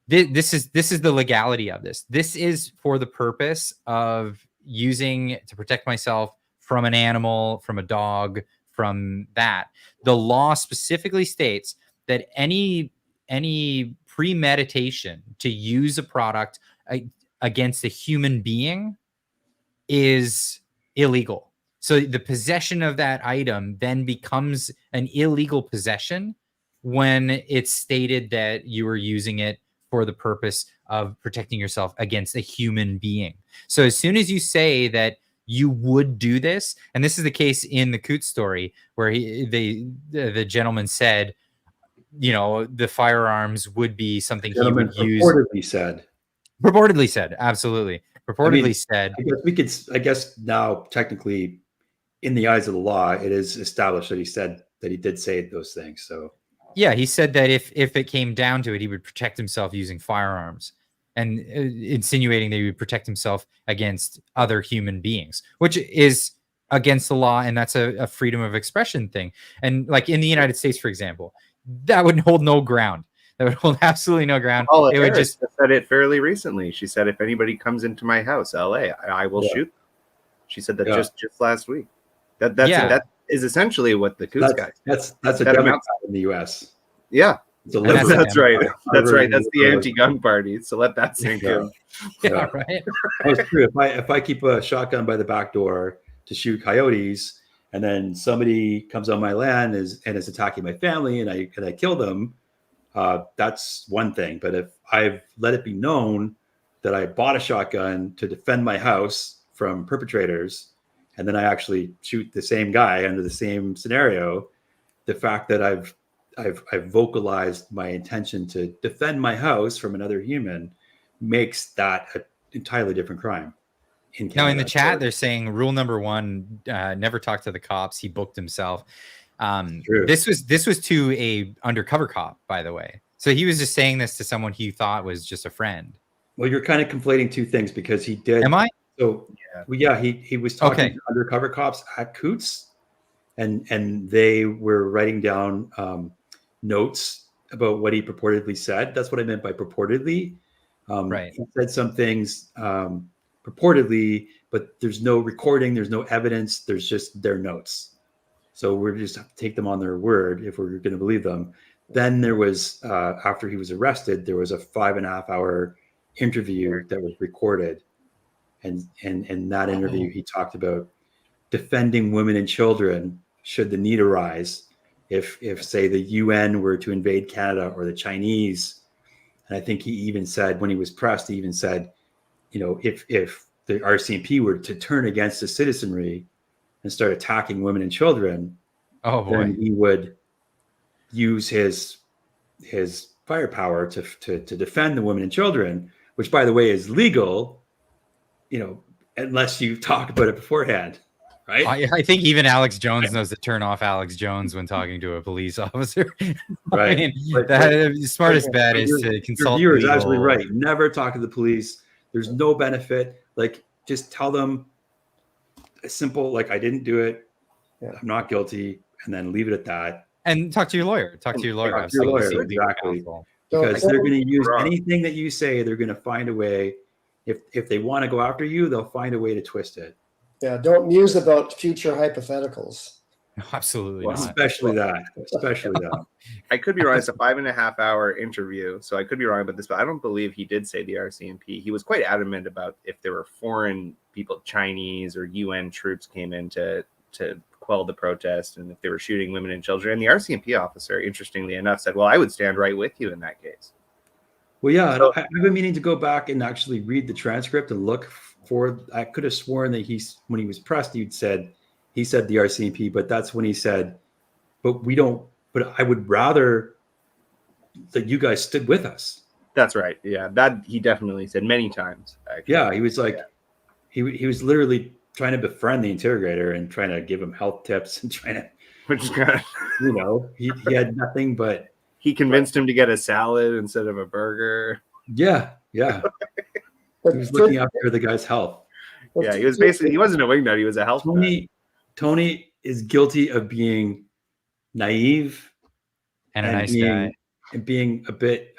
this is the legality of this. This is for the purpose of using to protect myself from an animal, from a dog, from that. The law specifically states that any premeditation to use a product against a human being is illegal. So the possession of that item then becomes an illegal possession when it's stated that you were using it for the purpose of protecting yourself against a human being. So as soon as you say that you would do this, and this is the case in the Coots story where the gentleman said, you know, the firearms would be something he would use. Purportedly said, absolutely. Purportedly said. I guess now technically, in the eyes of the law, it is established that he did say those things. So yeah, he said that if it came down to it, he would protect himself using firearms, and insinuating that he would protect himself against other human beings, which is against the law, and that's a freedom of expression thing. And like in the United States, for example, that would hold no ground. That would hold absolutely no ground. It would just said it fairly recently. She said, if anybody comes into my house, LA, I will shoot. She said that just last week. That is essentially what the Coots guy. That's a Democrat in the U.S. Yeah, that's right. That's right. That's the anti-gun party. So let that sink in. Yeah, right. That's true. If I keep a shotgun by the back door to shoot coyotes, and then somebody comes on my land and is attacking my family, and I kill them, that's one thing. But if I've let it be known that I bought a shotgun to defend my house from perpetrators, and then I actually shoot the same guy under the same scenario, the fact that I've vocalized my intention to defend my house from another human makes that an entirely different crime. Now in the chat, they're saying rule number 1, never talk to the cops. He booked himself. This was to a undercover cop, by the way. So he was just saying this to someone he thought was just a friend. Well, you're kind of conflating two things because he did. Am I? So yeah, he was talking to undercover cops at Coots, and they were writing down notes about what he purportedly said. That's what I meant by purportedly. Right. He said some things purportedly, but there's no recording, there's no evidence, there's just their notes. So we're just have to take them on their word if we're going to believe them. Then there was, after he was arrested, there was a 5.5 hour interview that was recorded. And in that interview, he talked about defending women and children should the need arise. If say the UN were to invade Canada or the Chinese. And I think he even said, when he was pressed, he even said, you know, if the RCMP were to turn against the citizenry and start attacking women and children, then he would use his firepower to defend the women and children, which, by the way, is legal, you know, unless you talk about it beforehand, right? I think even Alex Jones knows to turn off Alex Jones when talking to a police officer. Right. I mean, the smartest bet is to consult your viewers. legal. Absolutely right. Never talk to the police. There's no benefit. Like, just tell them a simple, like, I didn't do it. Yeah. I'm not guilty, and then leave it at that. And talk to your lawyer. Talk to your lawyer. Exactly. Because they're going to use anything that you say. They're going to find a way. If they want to go after you, they'll find a way to twist it. Yeah, don't muse about future hypotheticals. Absolutely well, not. Especially that. I could be wrong. It's a 5.5 hour interview, so I could be wrong about this, but I don't believe he did say the RCMP. He was quite adamant about if there were foreign people, Chinese or UN troops came in to quell the protest, and if they were shooting women and children. And the RCMP officer, interestingly enough, said, well, I would stand right with you in that case. Well, yeah, so, I've been meaning to go back and actually read the transcript and look for. I could have sworn that when he was pressed, he said the RCMP, but that's when he said, but we don't. But I would rather that you guys stood with us. That's right. Yeah, that he definitely said many times. Actually. Yeah, he was like, he was literally trying to befriend the interrogator and trying to give him health tips and trying to, which is kind of, you know, he had nothing but. He convinced him to get a salad instead of a burger. Yeah. He was looking after the guy's health. Yeah, he was basically, he wasn't a wingnut, he was a health nut. Tony is guilty of being naive and a nice guy. And being a bit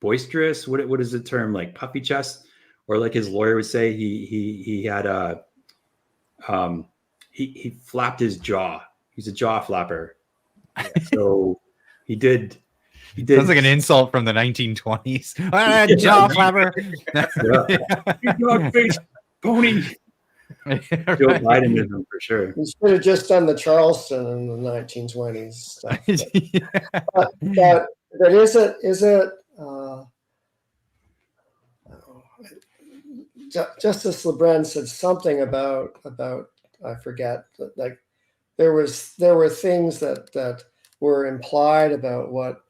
boisterous. What is the term, like puffy chest? Or like his lawyer would say, he had a he flapped his jaw. He's a jaw flapper. So he did. Sounds like an insult from the 1920s. Jaw flapper. Dog face pony. Joe Bidenism for sure. He should have just done the Charleston in the 1920s stuff. But is it Justice LeBren said something about I forget, like there were things that were implied about what,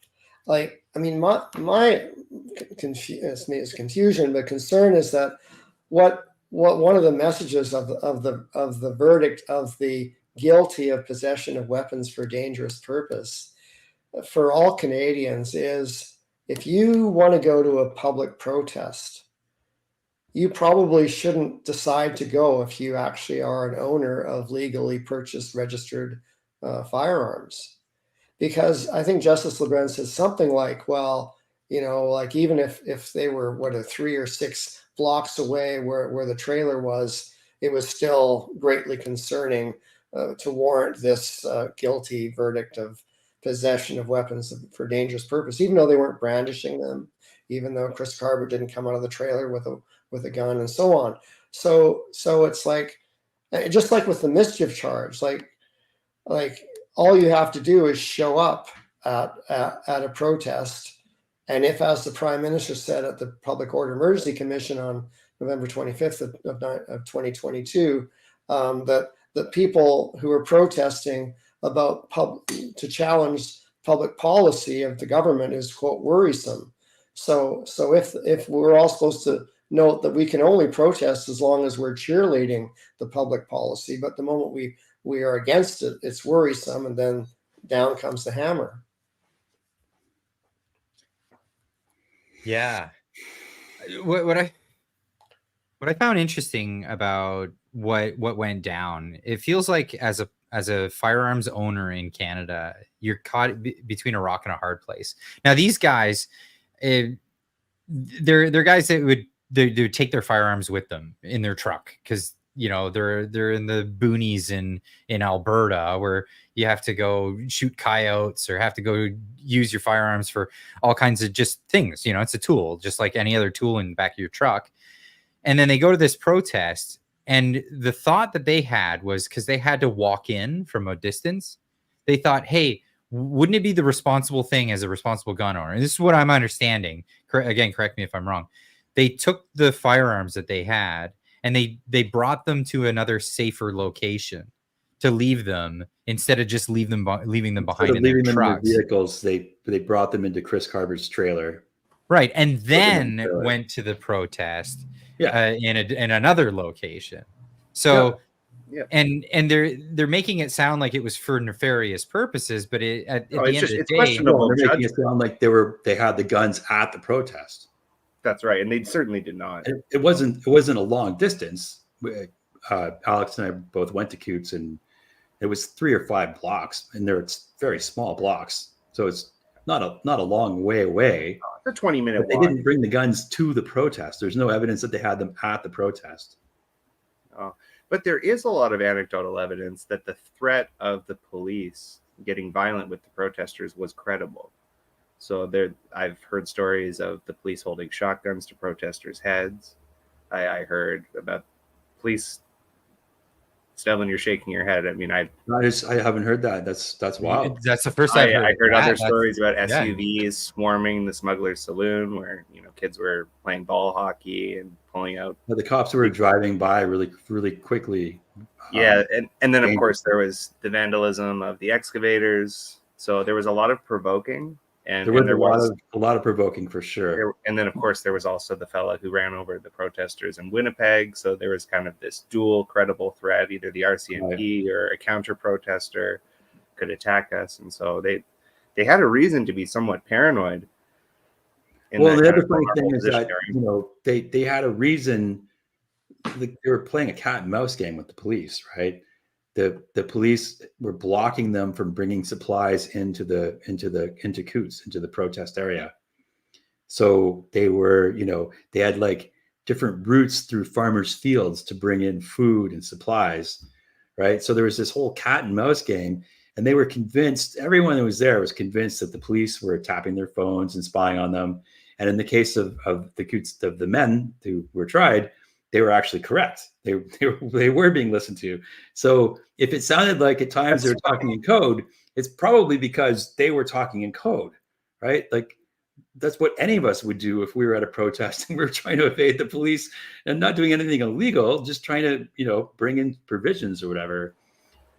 like, I mean, my confusion, but concern is that what one of the messages of the verdict of the guilty of possession of weapons for dangerous purpose for all Canadians is, if you want to go to a public protest, you probably shouldn't decide to go if you actually are an owner of legally purchased, registered firearms. Because I think Justice LeBren says something like, well, you know, like even if they were 3 or 6 blocks away where the trailer was, it was still greatly concerning to warrant this guilty verdict of possession of weapons for dangerous purpose, even though they weren't brandishing them, even though Chris Carver didn't come out of the trailer with a gun and so on. So it's like, just like with the mischief charge, like all you have to do is show up at a protest. And if, as the Prime Minister said at the Public Order Emergency Commission on November 25th of 2022, that people who are protesting about to challenge public policy of the government is, quote, worrisome. So if we're all supposed to note that we can only protest as long as we're cheerleading the public policy, but the moment we are against it, it's worrisome, and then down comes the hammer. Yeah. What I found interesting about what went down, it feels like as firearms owner in Canada, you're caught between a rock and a hard place. Now, these guys, they're guys that would they would take their firearms with them in their truck because they're in the boonies in Alberta where you have to go shoot coyotes or have to go use your firearms for all kinds of just things. It's a tool, just like any other tool in the back of your truck. And then they go to this protest, and the thought that they had was, because they had to walk in from a distance, they thought, hey, wouldn't it be the responsible thing as a responsible gun owner? And this is what I'm understanding. Again, correct me if I'm wrong. They took the firearms that they had and they brought them to another safer location to leave them, instead of just leaving them behind in their trucks. In their vehicles, they brought them into Chris Carver's trailer. Right. And then went to the protest in another location. So yeah. And they're making it sound like it was for nefarious purposes, but at the end of the day, questionable. They're making it sound like they had the guns at the protest. That's right, and they certainly did not. It wasn't a long distance. Alex and I both went to Coots, and it was 3 or 5 blocks, and it's very small blocks, so it's not a long way away. It's a 20-minute walk. They didn't bring the guns to the protest. There's no evidence that they had them at the protest. But there is a lot of anecdotal evidence that the threat of the police getting violent with the protesters was credible. So I've heard stories of the police holding shotguns to protesters' heads. I heard about police. Stelvin, you're shaking your head. I mean, I haven't heard that. That's wild. That's the first I've heard. I heard other stories about SUVs swarming the smuggler's saloon, where kids were playing ball hockey and pulling out. Well, the cops were driving by really, really quickly. Yeah, and then of course there was the vandalism of the excavators. So there was a lot of provoking. And there was a lot of provoking for sure. And then, of course, there was also the fella who ran over the protesters in Winnipeg. So there was kind of this dual credible threat. Either the RCMP or a counter protester could attack us. And so they had a reason to be somewhat paranoid. Well, the other funny thing is that, they had a reason. They were playing a cat and mouse game with the police, right? The police were blocking them from bringing supplies into Coots, into the protest area. So they were, they had like different routes through farmers' fields to bring in food and supplies, right? So there was this whole cat and mouse game, and they were convinced, everyone who was there was convinced that the police were tapping their phones and spying on them. And in the case of the Coots, of the men who were tried, they were actually correct. They were being listened to. So if it sounded like at times they were talking in code, it's probably because they were talking in code, right? Like that's what any of us would do if we were at a protest and we were trying to evade the police and not doing anything illegal, just trying to, bring in provisions or whatever.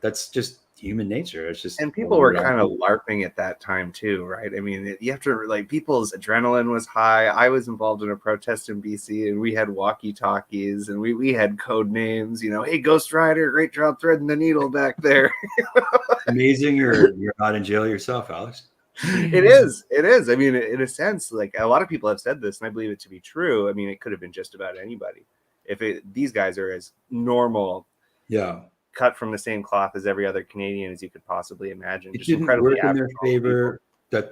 That's just human nature. It's just, and people were kind of LARPing at that time too, right? I mean, you have to people's adrenaline was high. I was involved in a protest in BC, and we had walkie-talkies, and we had code names. Hey, Ghost Rider, great job threading the needle back there. Amazing, you're not in jail yourself, Alex. It is. I mean, in a sense, like a lot of people have said this, and I believe it to be true. I mean, it could have been just about anybody. These guys are as normal. Yeah. Cut from the same cloth as every other Canadian as you could possibly imagine. It didn't work in their favor that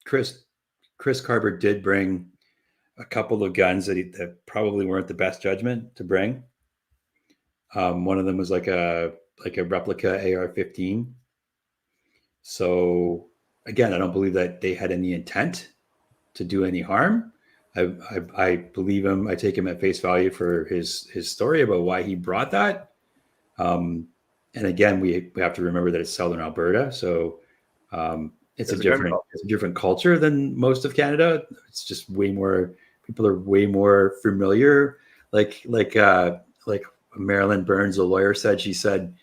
Chris Carver did bring a couple of guns that probably weren't the best judgment to bring. One of them was like a replica AR-15. So again, I don't believe that they had any intent to do any harm. I believe him. I take him at face value for his story about why he brought that. And again, we have to remember that it's Southern Alberta, so it's a different culture than most of Canada. It's just way more. People are way more familiar. Like Marilyn Burns, a lawyer, said. She said,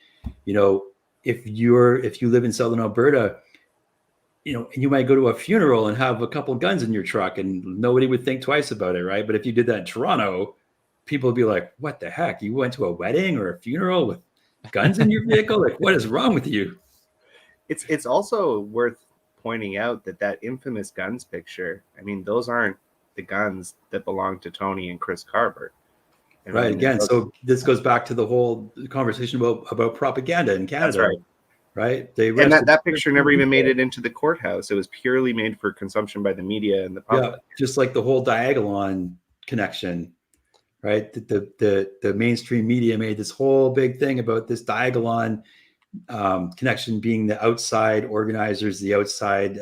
if you live in Southern Alberta, and you might go to a funeral and have a couple guns in your truck and nobody would think twice about it, right? But if you did that in Toronto, people would be like, what the heck? You went to a wedding or a funeral with guns in your vehicle? Like, what is wrong with you? It's also worth pointing out that infamous guns picture, I mean, those aren't the guns that belong to Tony and Chris Carver. Right. Again, so this goes back to the whole conversation about propaganda in Canada. That's right. Right. They and that picture never even made it into the courthouse. It was purely made for consumption by the media and the public. Yeah, just like the whole Diagolon connection, right? The mainstream media made this whole big thing about this Diagolon connection being the outside organizers, the outside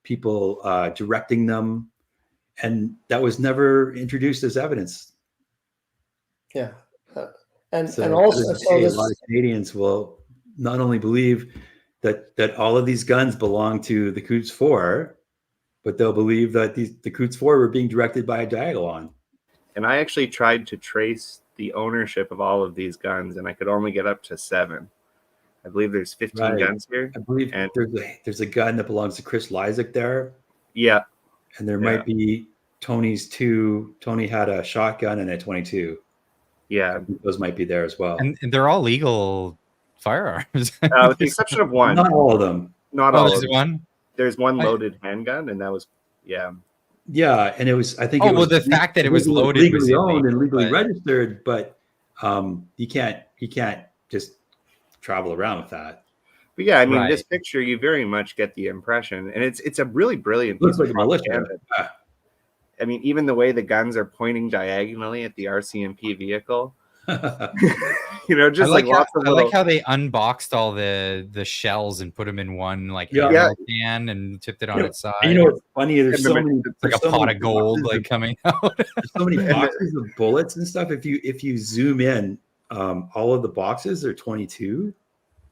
people directing them, and that was never introduced as evidence. Yeah, And also a lot of Canadians will not only believe that all of these guns belong to the Coots 4, but they'll believe that the Coots 4 were being directed by a Diagolon. And I actually tried to trace the ownership of all of these guns, and I could only get up to 7. I believe there's 15 guns here. I believe there's a gun that belongs to Chris Lysak there. Yeah. And there might be Tony's 2. Tony had a shotgun and a 22. Yeah. Those might be there as well. And they're all legal firearms. With the exception of one. Not all of them. Not all of them. One? There's one loaded handgun, and that was, Yeah, and it was, I think it was the fact that it was loaded legally owned and legally registered, but you can't just travel around with that. But yeah, I mean, this picture, you very much get the impression, and it's a really brilliant piece of propaganda. I mean, even the way the guns are pointing diagonally at the RCMP vehicle, just I like how they unboxed all the shells and put them in one can and tipped it on its side. And what's funny? There's so many, like a pot of gold coming out. There's so many boxes of bullets and stuff. If you zoom in, all of the boxes are 22.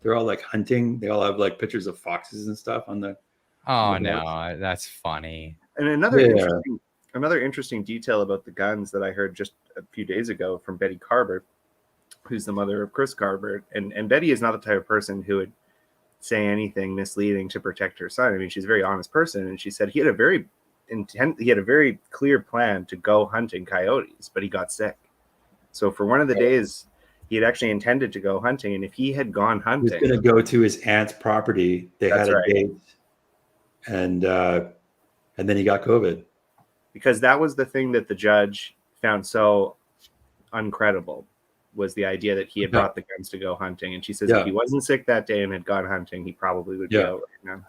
They're all like hunting. They all have like pictures of foxes and stuff on the. Oh no, that's funny. And another interesting detail about the guns that I heard just a few days ago from Betty Carbert, who's the mother of Chris Carbert. And Betty is not the type of person who would say anything misleading to protect her son. I mean, she's a very honest person. And she said he had a very clear plan to go hunting coyotes, but he got sick. So for one of the days, he had actually intended to go hunting. And if he had gone hunting, he was going to go to his aunt's property. They had a date. And then he got COVID. Because that was the thing that the judge found so uncredible, was the idea that he had brought the guns to go hunting. And she says if he wasn't sick that day and had gone hunting, he probably would be out right now.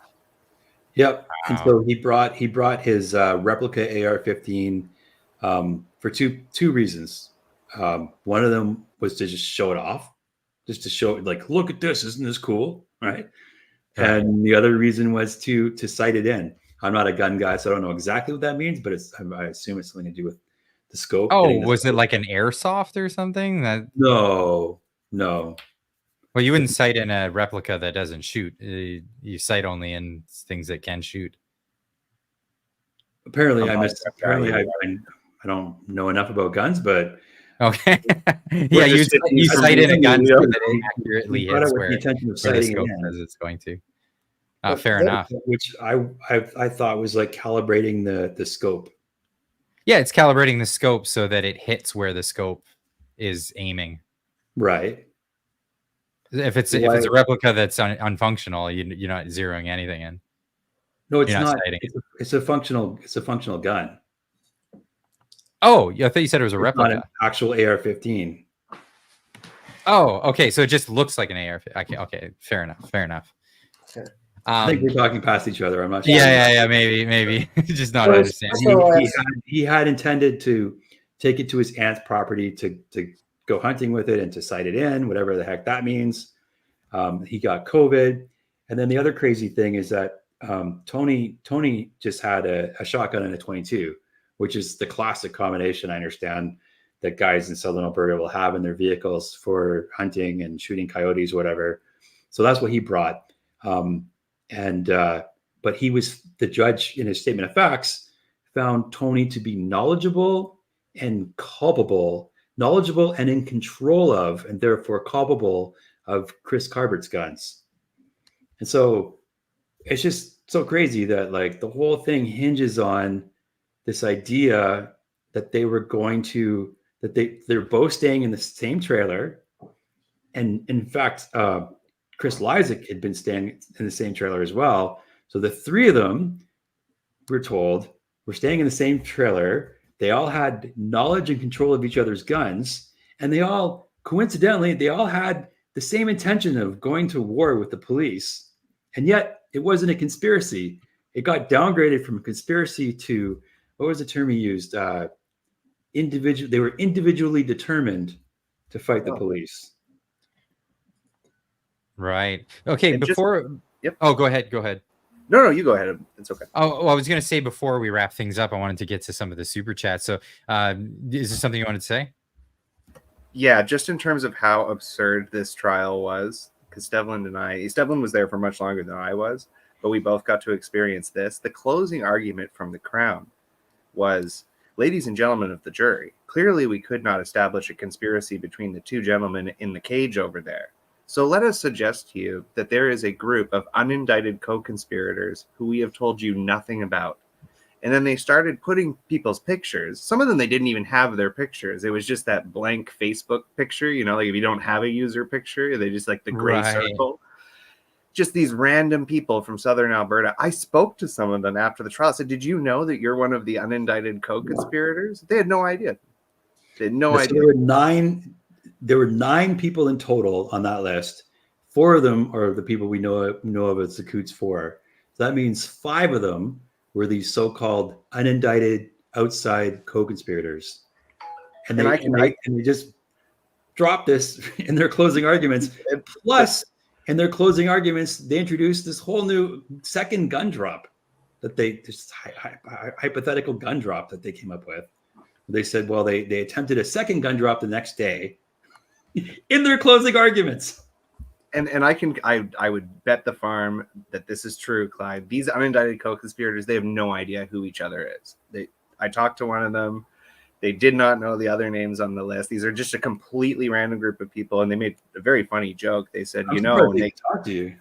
Yep. Wow. And so he brought his replica AR-15 for two reasons. One of them was to just show it off, just to show it, like, look at this, isn't this cool, right? And the other reason was to sight it in. I'm not a gun guy, so I don't know exactly what that means, but I assume it's something to do with the scope. Oh, was it like an airsoft or something? No. Well, you wouldn't sight in a replica that doesn't shoot. You sight only in things that can shoot. Apparently, I don't know enough about guns, but okay. Yeah, you sight in a gun so that it accurately hits where the scope says it's going to. Fair enough. Which I thought was like calibrating the scope. Yeah, it's calibrating the scope so that it hits where the scope is aiming. Right. If it's a replica that's unfunctional, you're not zeroing anything in. No, it's not. It's a functional gun. Oh, I thought you said it was a replica. Not an actual AR-15. Oh, okay. So it just looks like an AR-15. Okay, fair enough. Okay. I think we're talking past each other. I'm not sure. Yeah. Maybe. Just not understanding. He had intended to take it to his aunt's property to go hunting with it and to sight it in, whatever the heck that means. He got COVID. And then the other crazy thing is that Tony just had a shotgun and a 22, which is the classic combination, I understand, that guys in Southern Alberta will have in their vehicles for hunting and shooting coyotes or whatever. So that's what he brought. But the judge in his statement of facts found Tony to be knowledgeable and in control of, and therefore culpable of Chris Carbert's guns. And so it's just so crazy that like the whole thing hinges on this idea that they're both staying in the same trailer. And in fact, Chris Lysak had been staying in the same trailer as well. So the three of them, we're told, were staying in the same trailer. They all had knowledge and control of each other's guns, and they all had the same intention of going to war with the police. And yet it wasn't a conspiracy. It got downgraded from a conspiracy to, what was the term he used? They were individually determined to fight the police. Right. Okay. And yep. Oh, go ahead. Go ahead. No, you go ahead. It's okay. Oh, I was going to say before we wrap things up, I wanted to get to some of the super chats. So, is there something you wanted to say? Yeah, just in terms of how absurd this trial was, because Stevlin was there for much longer than I was, but we both got to experience this. The closing argument from the Crown was, ladies and gentlemen of the jury, clearly we could not establish a conspiracy between the two gentlemen in the cage over there. So let us suggest to you that there is a group of unindicted co-conspirators who we have told you nothing about. And then they started putting people's pictures. Some of them, they didn't even have their pictures. It was just that blank Facebook picture, like if you don't have a user picture, they just like the gray circle. Just these random people from Southern Alberta. I spoke to some of them after the trial. I said, did you know that you're one of the unindicted co-conspirators? They had no idea. They had no idea. There were 9 people in total on that list. 4 of them are the people we know of as the Coots 4. So that means 5 of them were these so-called unindicted outside co-conspirators. And they just dropped this in their closing arguments. Plus, in their closing arguments, they introduced this whole new second gun drop hypothetical gun drop that they came up with. They said, well, they attempted a second gun drop the next day in their closing arguments. And I would bet the farm that this is true, Clyde. These unindicted co-conspirators, they have no idea who each other is. I talked to one of them. They did not know the other names on the list. These are just a completely random group of people, and they made a very funny joke. They said, when they talked to you.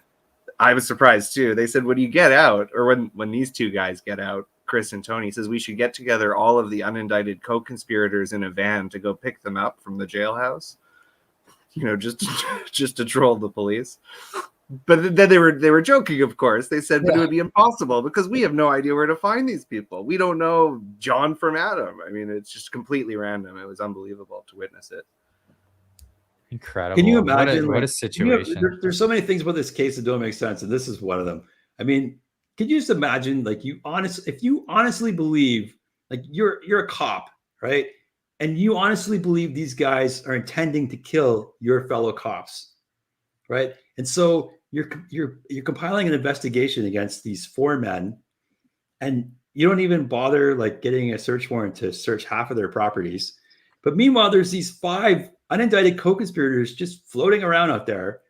I was surprised too. They said, when you get out, or when these two guys get out, Chris and Tony, says we should get together all of the unindicted co-conspirators in a van to go pick them up from the jailhouse. Just to troll the police. But then they were joking, of course. They said, but it would be impossible because we have no idea where to find these people. We don't know John from Adam. I mean, it's just completely random. It was unbelievable to witness it. Incredible. Can you imagine what a situation? There's so many things about this case that don't make sense, and this is one of them. I mean, can you just imagine, if you honestly believe, you're a cop, right? And you honestly believe these guys are intending to kill your fellow cops, right? And so you're compiling an investigation against these 4 men, and you don't even bother getting a search warrant to search half of their properties. But meanwhile, there's these 5 unindicted co-conspirators just floating around out there.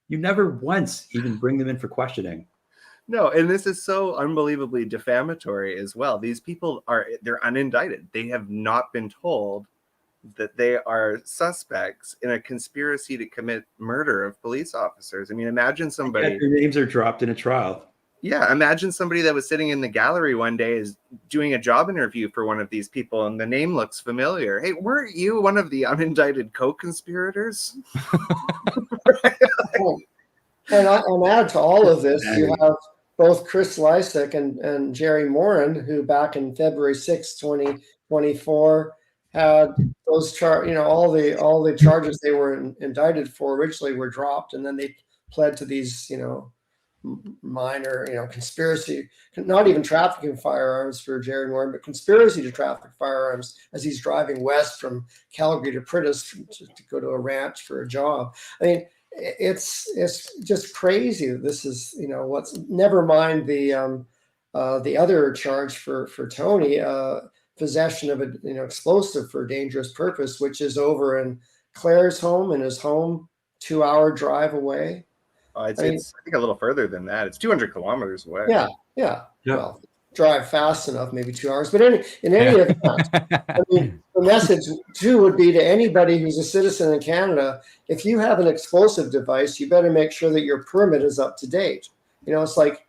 You never once even bring them in for questioning. No, and this is so unbelievably defamatory as well. These people they're unindicted. They have not been told that they are suspects in a conspiracy to commit murder of police officers. I mean, imagine somebody... Their names are dropped in a trial. Yeah, imagine somebody that was sitting in the gallery one day is doing a job interview for one of these people, and the name looks familiar. Hey, weren't you one of the unindicted co-conspirators? And add to all of this, you have both Chris Lysak and Jerry Morin, who back in February 6, 2024, had those all the charges they were indicted for originally were dropped, and then they pled to these minor conspiracy, not even trafficking firearms for Jerry Morin, but conspiracy to traffic firearms as he's driving west from Calgary to Pritis to go to a ranch for a job. I mean, it's just crazy. This is what's, never mind the other charge for Tony, possession of an explosive for a dangerous purpose, which is over in Claire's home, in his home, 2-hour drive away. It's I think a little further than that. It's 200 kilometers away. Yeah. Well, drive fast enough, maybe 2 hours. But in any event, I mean, the message too would be to anybody who's a citizen in Canada: if you have an explosive device, you better make sure that your permit is up to date. It's like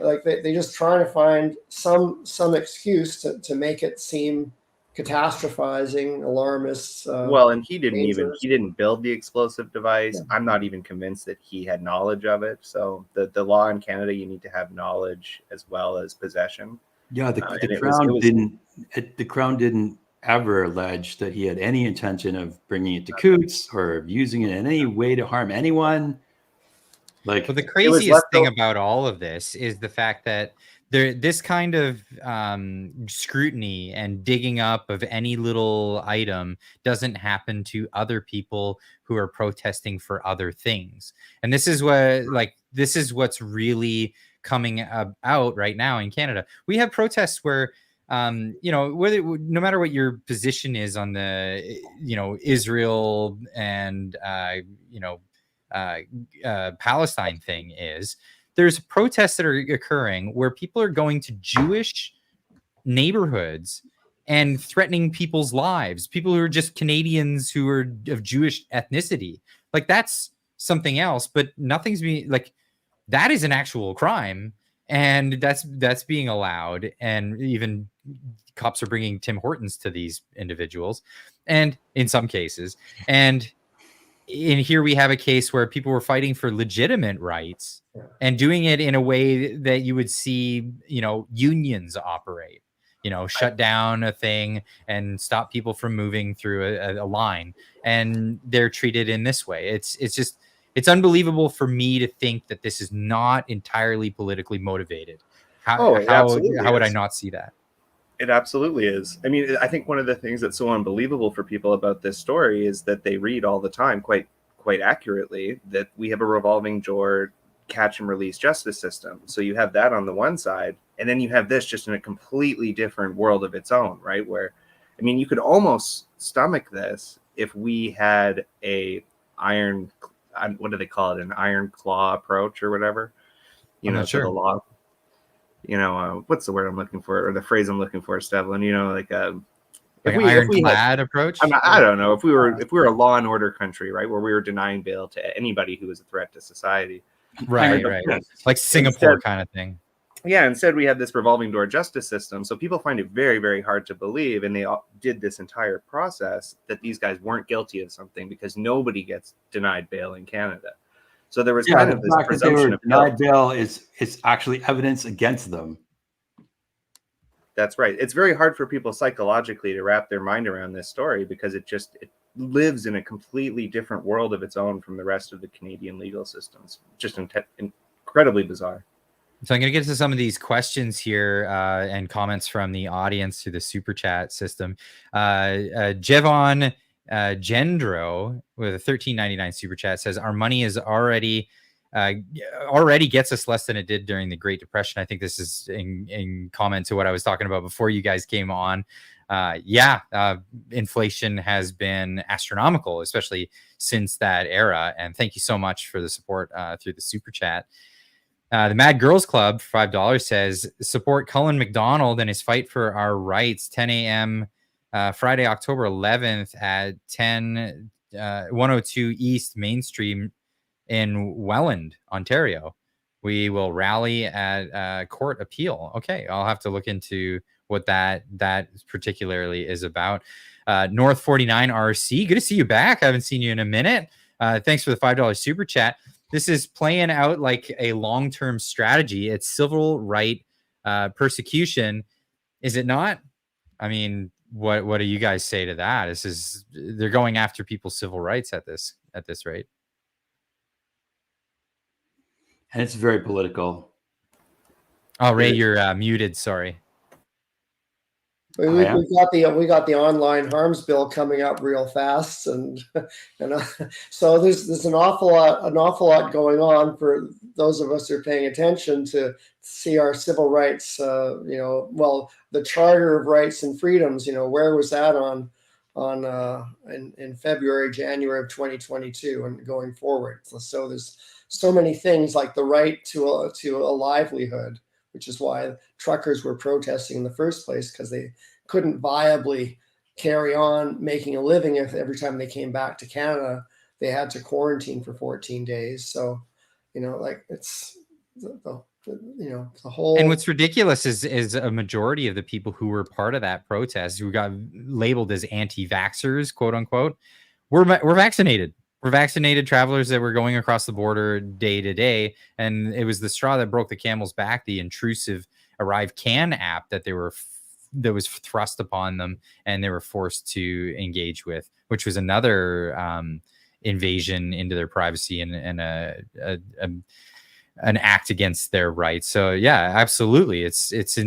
they just trying to find some excuse to make it seem catastrophizing, alarmist. Well, and he didn't build the explosive device. Yeah. I'm not even convinced that he had knowledge of it. So the law in Canada, you need to have knowledge as well as possession. Yeah, the And the Crown didn't ever allege that he had any intention of bringing it to Coots or of using it in any way to harm anyone. Like, well, the craziest thing about all of this is the fact that this kind of scrutiny and digging up of any little item doesn't happen to other people who are protesting for other things. And this is what's really coming out right now in Canada. We have protests where no matter what your position is on the Israel and Palestine thing is, there's protests that are occurring where people are going to Jewish neighborhoods and threatening people's lives, people who are just Canadians who are of Jewish ethnicity. Like, that's something else, but nothing's being like, that is an actual crime, and that's being allowed. And even cops are bringing Tim Hortons to these individuals, and in some cases, and here we have a case where people were fighting for legitimate rights and doing it in a way that you would see, unions operate, shut down a thing and stop people from moving through a line. And they're treated in this way. It's unbelievable for me to think that this is not entirely politically motivated. How would I not see that? It absolutely is. I mean, I think one of the things that's so unbelievable for people about this story is that they read all the time, quite accurately, that we have a revolving door catch and release justice system. So you have that on the one side, and then you have this just in a completely different world of its own, right? Where, I mean, you could almost stomach this if we had what do they call it? An iron claw approach or whatever, to the law. What's the word I'm looking for, or the phrase I'm looking for, Stevlin? Like an ironclad approach. I don't know if we were a law and order country, right, where we were denying bail to anybody who was a threat to society, right, like Singapore kind of thing. Yeah. Instead, we have this revolving door justice system, so people find it very, very hard to believe, and they did this entire process that these guys weren't guilty of something because nobody gets denied bail in Canada. So there was kind of this presumption of denied bail is actually evidence against them. That's right. It's very hard for people psychologically to wrap their mind around this story because it lives in a completely different world of its own from the rest of the Canadian legal systems. Just incredibly bizarre. So I'm going to get to some of these questions here and comments from the audience through the super chat system. Jevon Gendro with a $13.99 super chat says, our money is already gets us less than it did during the Great Depression. I think this is in comment to what I was talking about before you guys came on. Inflation has been astronomical, especially since that era. And thank you so much for the support through the super chat. The Mad Girls Club for $5 says, support Cullen McDonald and his fight for our rights. 10 a.m. Friday, October 11th at 102 East Main Street in Welland, Ontario. We will rally at court appeal. Okay, I'll have to look into what that particularly is about. North 49 RC, good to see you back. I haven't seen you in a minute. Thanks for the $5 super chat. This is playing out like a long-term strategy. It's civil right persecution, is it not? I mean, what do you guys say to that? They're going after people's civil rights at this rate. And it's very political. Oh, Ray, you're muted. Sorry. We got the online harms bill coming up real fast, and so there's an awful lot going on for those of us who are paying attention to see our civil rights. The Charter of Rights and Freedoms. Where was that in February, January of 2022, and going forward. So there's so many things like the right to a livelihood, which is why truckers were protesting in the first place, because they couldn't viably carry on making a living if every time they came back to Canada, they had to quarantine for 14 days. So, it's the whole. And what's ridiculous is a majority of the people who were part of that protest, who got labeled as anti-vaxxers, quote unquote, were vaccinated. We're vaccinated travelers that were going across the border day to day. And it was the straw that broke the camel's back, the intrusive Arrive Can app that that was thrust upon them, and they were forced to engage with, which was another invasion into their privacy and an act against their rights. So yeah, absolutely, it's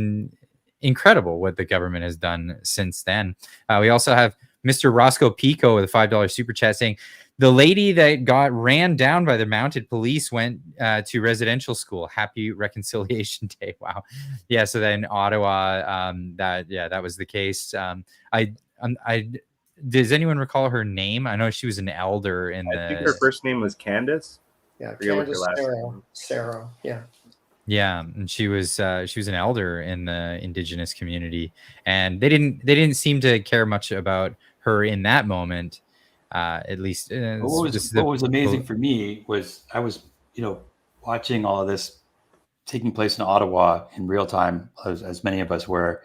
incredible what the government has done since then. We also have Mr. Roscoe Pico with a $5 super chat saying, the lady that got ran down by the mounted police went to residential school. Happy Reconciliation Day. Wow. Yeah. So then Ottawa, that was the case. Does anyone recall her name? I know she was an elder in I think her first name was Candace. Yeah, Candace Sarah. Yeah. Yeah, and she was an elder in the Indigenous community, and they didn't seem to care much about her in that moment. At least what was amazing for me was I was watching all of this taking place in Ottawa in real time, as many of us were,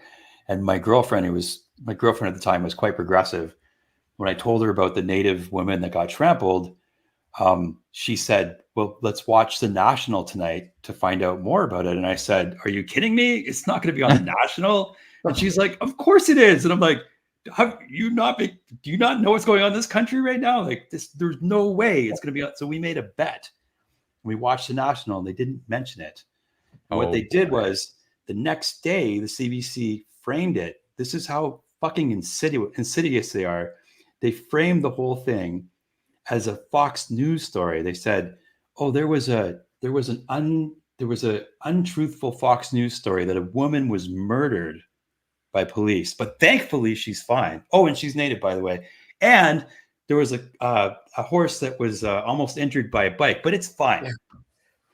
and my girlfriend at the time was quite progressive. When I told her about the Native women that got trampled, she said, well, let's watch the National tonight to find out more about it. And I said, are you kidding me? It's not going to be on the National. And she's like, of course it is. And I'm like, do you not know what's going on in this country right now? Like this, there's no way it's going to be on. So we made a bet. We watched the National and they didn't mention it. And what they did was the next day, the CBC framed it. This is how fucking insidious they are. They framed the whole thing as a Fox News story. They said, oh, there was an untruthful Fox News story that a woman was murdered by police, but thankfully she's fine. Oh, and she's Native, by the way. And there was a horse that was almost injured by a bike, but it's fine.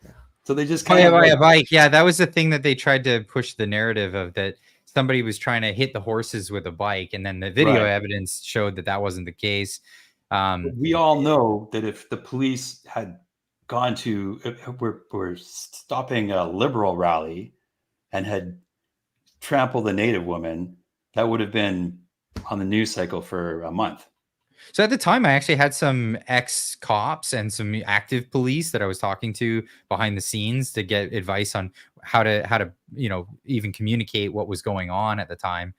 Yeah. So they just by a bike. Yeah, that was the thing that they tried to push the narrative of, that somebody was trying to hit the horses with a bike, and then the video evidence showed that wasn't the case. We all know that if the police had gone to, were stopping a liberal rally and had trampled a Native woman, that would have been on the news cycle for a month. So at the time, I actually had some ex-cops and some active police that I was talking to behind the scenes to get advice on how to even communicate what was going on at the time.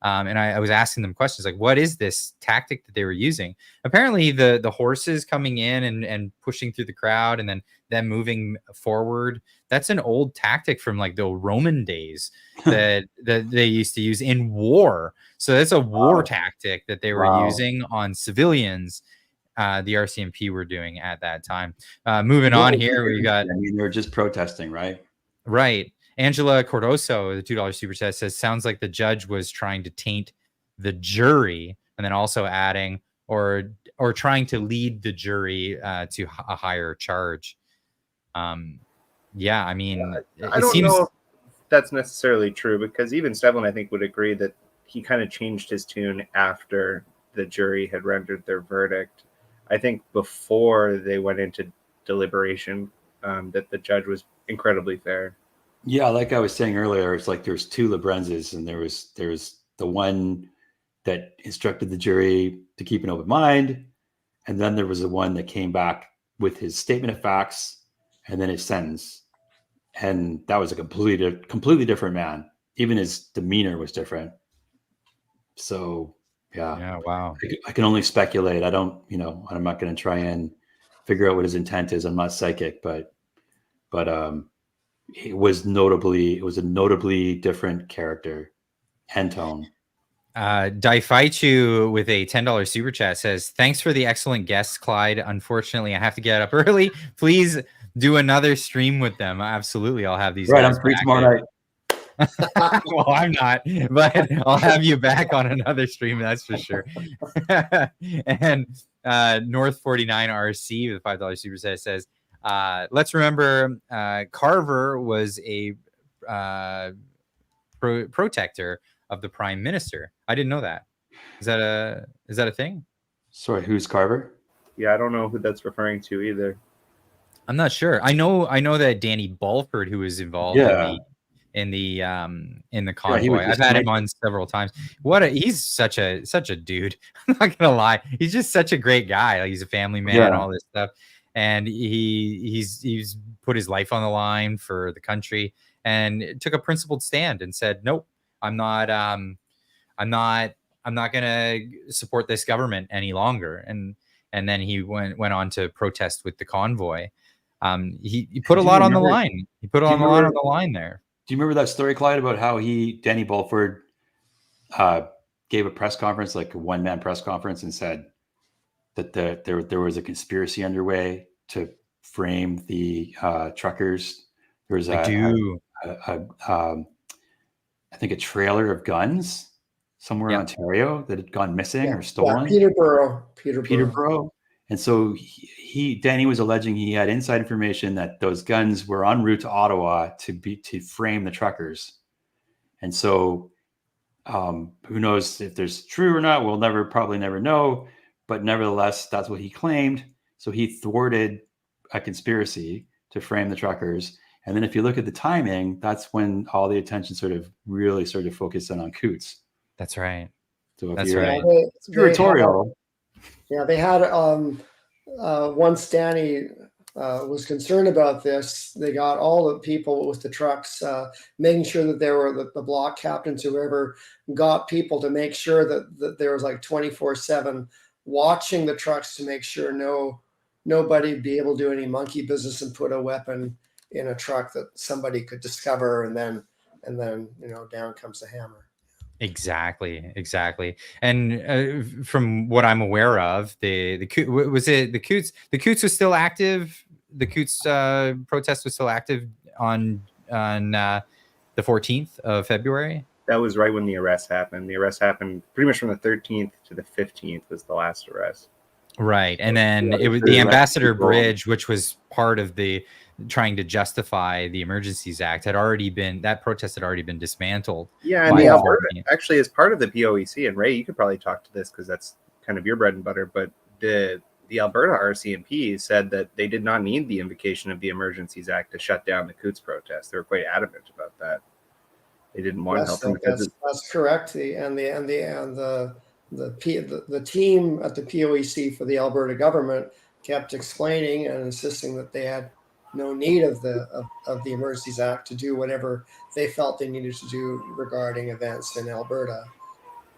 And I was asking them questions like, what is this tactic that they were using? Apparently the horses coming in and pushing through the crowd and then them moving forward, that's an old tactic from like the Roman days that they used to use in war. So that's a war tactic that they were using on civilians. The RCMP were doing at that time. Moving on here, we got. I mean, they were just protesting, right? Right. Angela Cordoso, the $2 super chat, says, sounds like the judge was trying to taint the jury, and then also adding or trying to lead the jury to a higher charge. Yeah, I mean, I don't know if that's necessarily true, because even Stevlin, I think, would agree that he kind of changed his tune after the jury had rendered their verdict. I think before they went into deliberation, that the judge was incredibly fair. Yeah, like I was saying earlier, it's like there's two Lebrenzes, and there's the one that instructed the jury to keep an open mind, and then there was the one that came back with his statement of facts and then his sentence, and that was a completely different man. Even his demeanor was different. So yeah, wow. I can only speculate. I don't, I'm not going to try and figure out what his intent is. I'm not psychic, but it was a notably different character and tone. Daifaichu with a $10 super chat says, thanks for the excellent guests, Clyde. Unfortunately, I have to get up early. Please do another stream with them. Absolutely. I'll have these. Right. I'm free tomorrow night. Well, I'm not, but I'll have you back on another stream. That's for sure. And North 49 RC with $5 super chat says, let's remember Carver was a protector of the prime minister. I didn't know that. Is that a thing? Sorry, who's Carver? Yeah, I don't know who that's referring to either. I'm not sure. I know that Danny Balford, who was involved in the convoy. I've had him on several times. He's such a dude. I'm not gonna lie. He's just such a great guy. Like, he's a family man and all this stuff. And he's put his life on the line for the country. and took a principled stand and said, nope, I'm not going to support this government any longer. And then he went on to protest with the convoy. He put a lot on the line. He put a lot on the line there. Do you remember that story, Clyde, about how Danny Bulford gave a press conference, like a one-man press conference, and said that there was a conspiracy underway to frame the truckers? There was I think a trailer of guns somewhere in Ontario that had gone missing or stolen. Peterborough. And so Danny was alleging he had inside information that those guns were en route to Ottawa to frame the truckers. And so who knows if there's true or not? We'll probably never know. But nevertheless, that's what he claimed. So he thwarted a conspiracy to frame the truckers. And then if you look at the timing, that's when all the attention really started to focus in on Coutts. That's right. So that's right. Curatorial. They had once Danny was concerned about this, they got all the people with the trucks, making sure that there were the block captains, whoever got people to make sure that there was like 24/7 watching the trucks to make sure nobody would be able to do any monkey business and put a weapon in a truck that somebody could discover, and then down comes the hammer. Exactly. And from what I'm aware of, the Coutts was still active. The Coutts protest was still active on the 14th of February. That was right when the arrest happened. The arrest happened pretty much from the 13th to the 15th was the last arrest. Right. And then it was the Ambassador Bridge, which was part of the trying to justify the Emergencies Act, that protest had already been dismantled. Yeah, and the Alberta actually is part of the POEC. And Ray, you could probably talk to this because that's kind of your bread and butter. But the Alberta RCMP said that they did not need the invocation of the Emergencies Act to shut down the Coutts protest. They were quite adamant about that. They didn't want to help them. That's correct. The team at the POEC for the Alberta government kept explaining and insisting that they had no need of the Emergencies Act to do whatever they felt they needed to do regarding events in Alberta.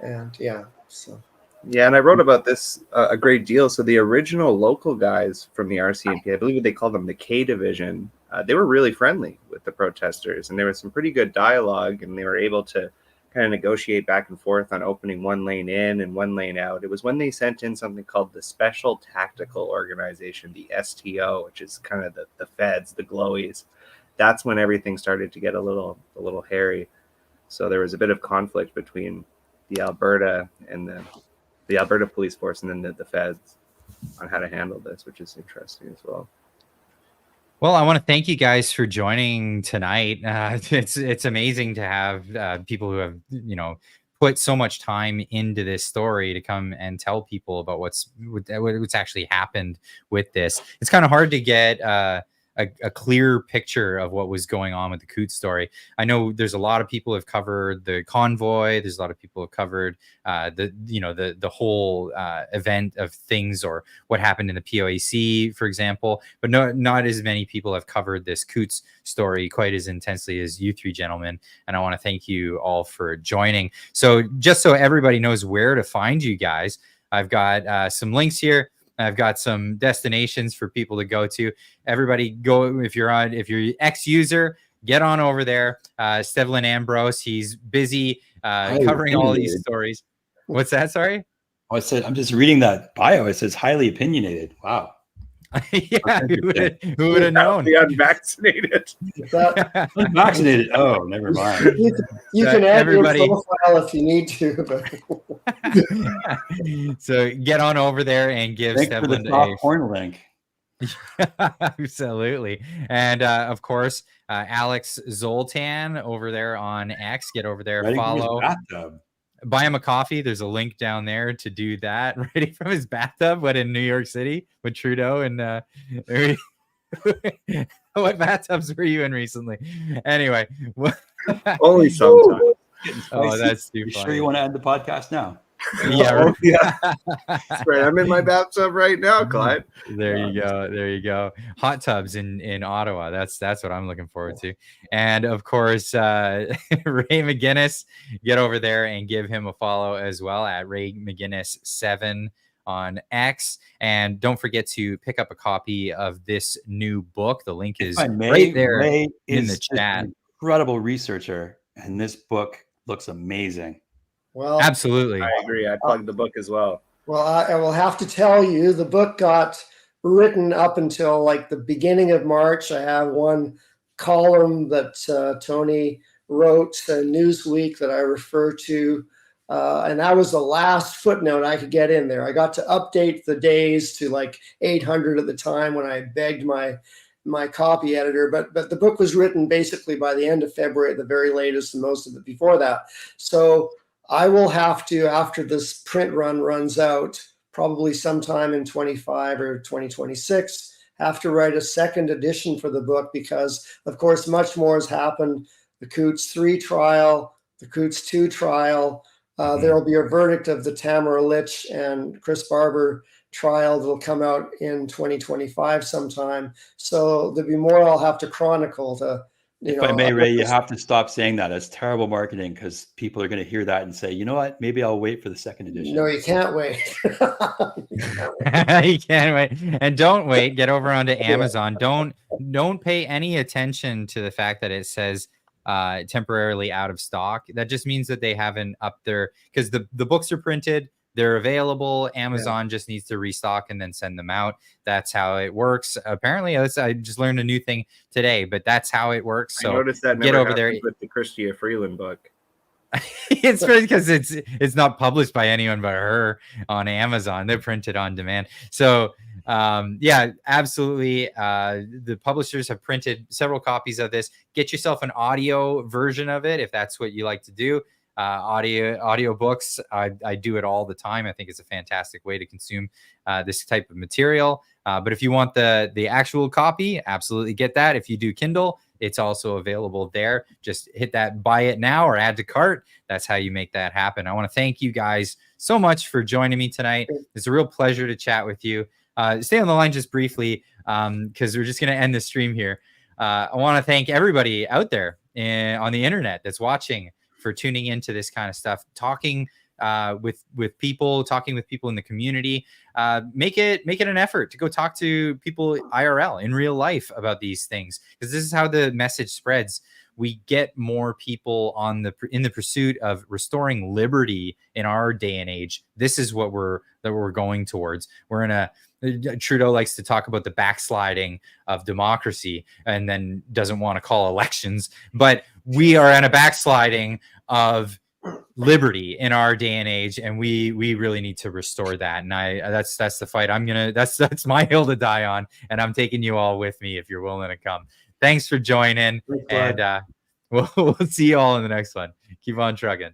And and I wrote about this a great deal. So the original local guys from the RCMP, I believe they called them the K Division, they were really friendly with the protesters, and there was some pretty good dialogue, and they were able to kind of negotiate back and forth on opening one lane in and one lane out. It was when they sent in something called the Special Tactical Organization, the STO, which is kind of the feds, the glowies. That's when everything started to get a little hairy. So there was a bit of conflict between the Alberta and the Alberta Police Force and then the feds on how to handle this, which is interesting as well. Well, I want to thank you guys for joining tonight. It's amazing to have people who have, put so much time into this story to come and tell people about what's actually happened with this. It's kind of hard to get a clear picture of what was going on with the Coutts story. I know there's a lot of people who have covered the convoy. There's a lot of people who have covered the whole event of things, or what happened in the POAC, for example. But not as many people have covered this Coutts story quite as intensely as you three gentlemen. And I want to thank you all for joining. So just so everybody knows where to find you guys, I've got some links here. I've got some destinations for people to go to. Everybody go, if you're ex-user, get on over there. Stevlin Ambrose, he's busy covering all these stories. What's that? Sorry? Oh, I said, I'm just reading that bio. It says highly opinionated. Wow. Yeah, who would have known? The unvaccinated. Unvaccinated. Oh, never mind. You can add everybody your profile if you need to. So get on over there and give Stevlin a porn link. Absolutely. And of course, Alex Zoltan over there on X. Get over there, follow. Buy him a coffee. There's a link down there to do that. Ready from his bathtub. What, in New York City with Trudeau? And what bathtubs were you in recently? Anyway, only sometimes. Oh, that's too funny. Sure you want to end the podcast now? Yeah, That's right. I'm in my bathtub right now, Clyde. There you go. There you go. Hot tubs in Ottawa. That's what I'm looking forward to. And of course, Ray McGinnis, get over there and give him a follow as well at Ray McGinnis 7 on X. And don't forget to pick up a copy of this new book. The link is right there Ray in is the chat. an incredible researcher, and this book looks amazing. Well, absolutely. I agree. I plugged the book as well. Well, I will have to tell you, the book got written up until like the beginning of March. I have one column that Tony wrote in Newsweek that I refer to, and that was the last footnote I could get in there. I got to update the days to like 800 at the time when I begged my copy editor, but the book was written basically by the end of February at the very latest, and most of it before that. So I will have to, after this print run runs out, probably sometime in 25 or 2026, have to write a second edition for the book because, of course, much more has happened. The Coots 3 trial, the Coots 2 trial. There will be a verdict of the Tamara Litch and Chris Barber trial that will come out in 2025 sometime. So there'll be more I'll have to chronicle to. If I may, Ray, you have to stop saying that. It's terrible marketing because people are going to hear that and say, you know what, maybe I'll wait for the second edition. No, you can't wait. You can't wait. And don't wait. Get over onto Amazon. Don't pay any attention to the fact that it says temporarily out of stock. That just means that they haven't upped their, because the books are printed. They're available. Amazon just needs to restock and then send them out. That's how it works. Apparently, I just learned a new thing today, but that's how it works. So I noticed that get over there with the Chrystia Freeland book. It's because it's not published by anyone but her on Amazon. They're printed on demand. So yeah, absolutely. The publishers have printed several copies of this. Get yourself an audio version of it if that's what you like to do. Audio books. I do it all the time. I think it's a fantastic way to consume this type of material. But if you want the actual copy, absolutely get that. If you do Kindle, it's also available there. Just hit that buy it now or add to cart. That's how you make that happen. I want to thank you guys so much for joining me tonight. It's a real pleasure to chat with you. Stay on the line just briefly because we're just going to end the stream here. I want to thank everybody out there on the internet that's watching for tuning into this kind of stuff, talking with people, talking with people in the community. Make it an effort to go talk to people IRL in real life about these things, because this is how the message spreads. We get more people in the pursuit of restoring liberty in our day and age. This is what we're going towards. We're in a Trudeau likes to talk about the backsliding of democracy and then doesn't want to call elections, but we are in a backsliding of liberty in our day and age, and we really need to restore that. And that's the fight that's my hill to die on, and I'm taking you all with me if you're willing to come. Thanks for joining, and we'll see you all in the next one. Keep on trucking.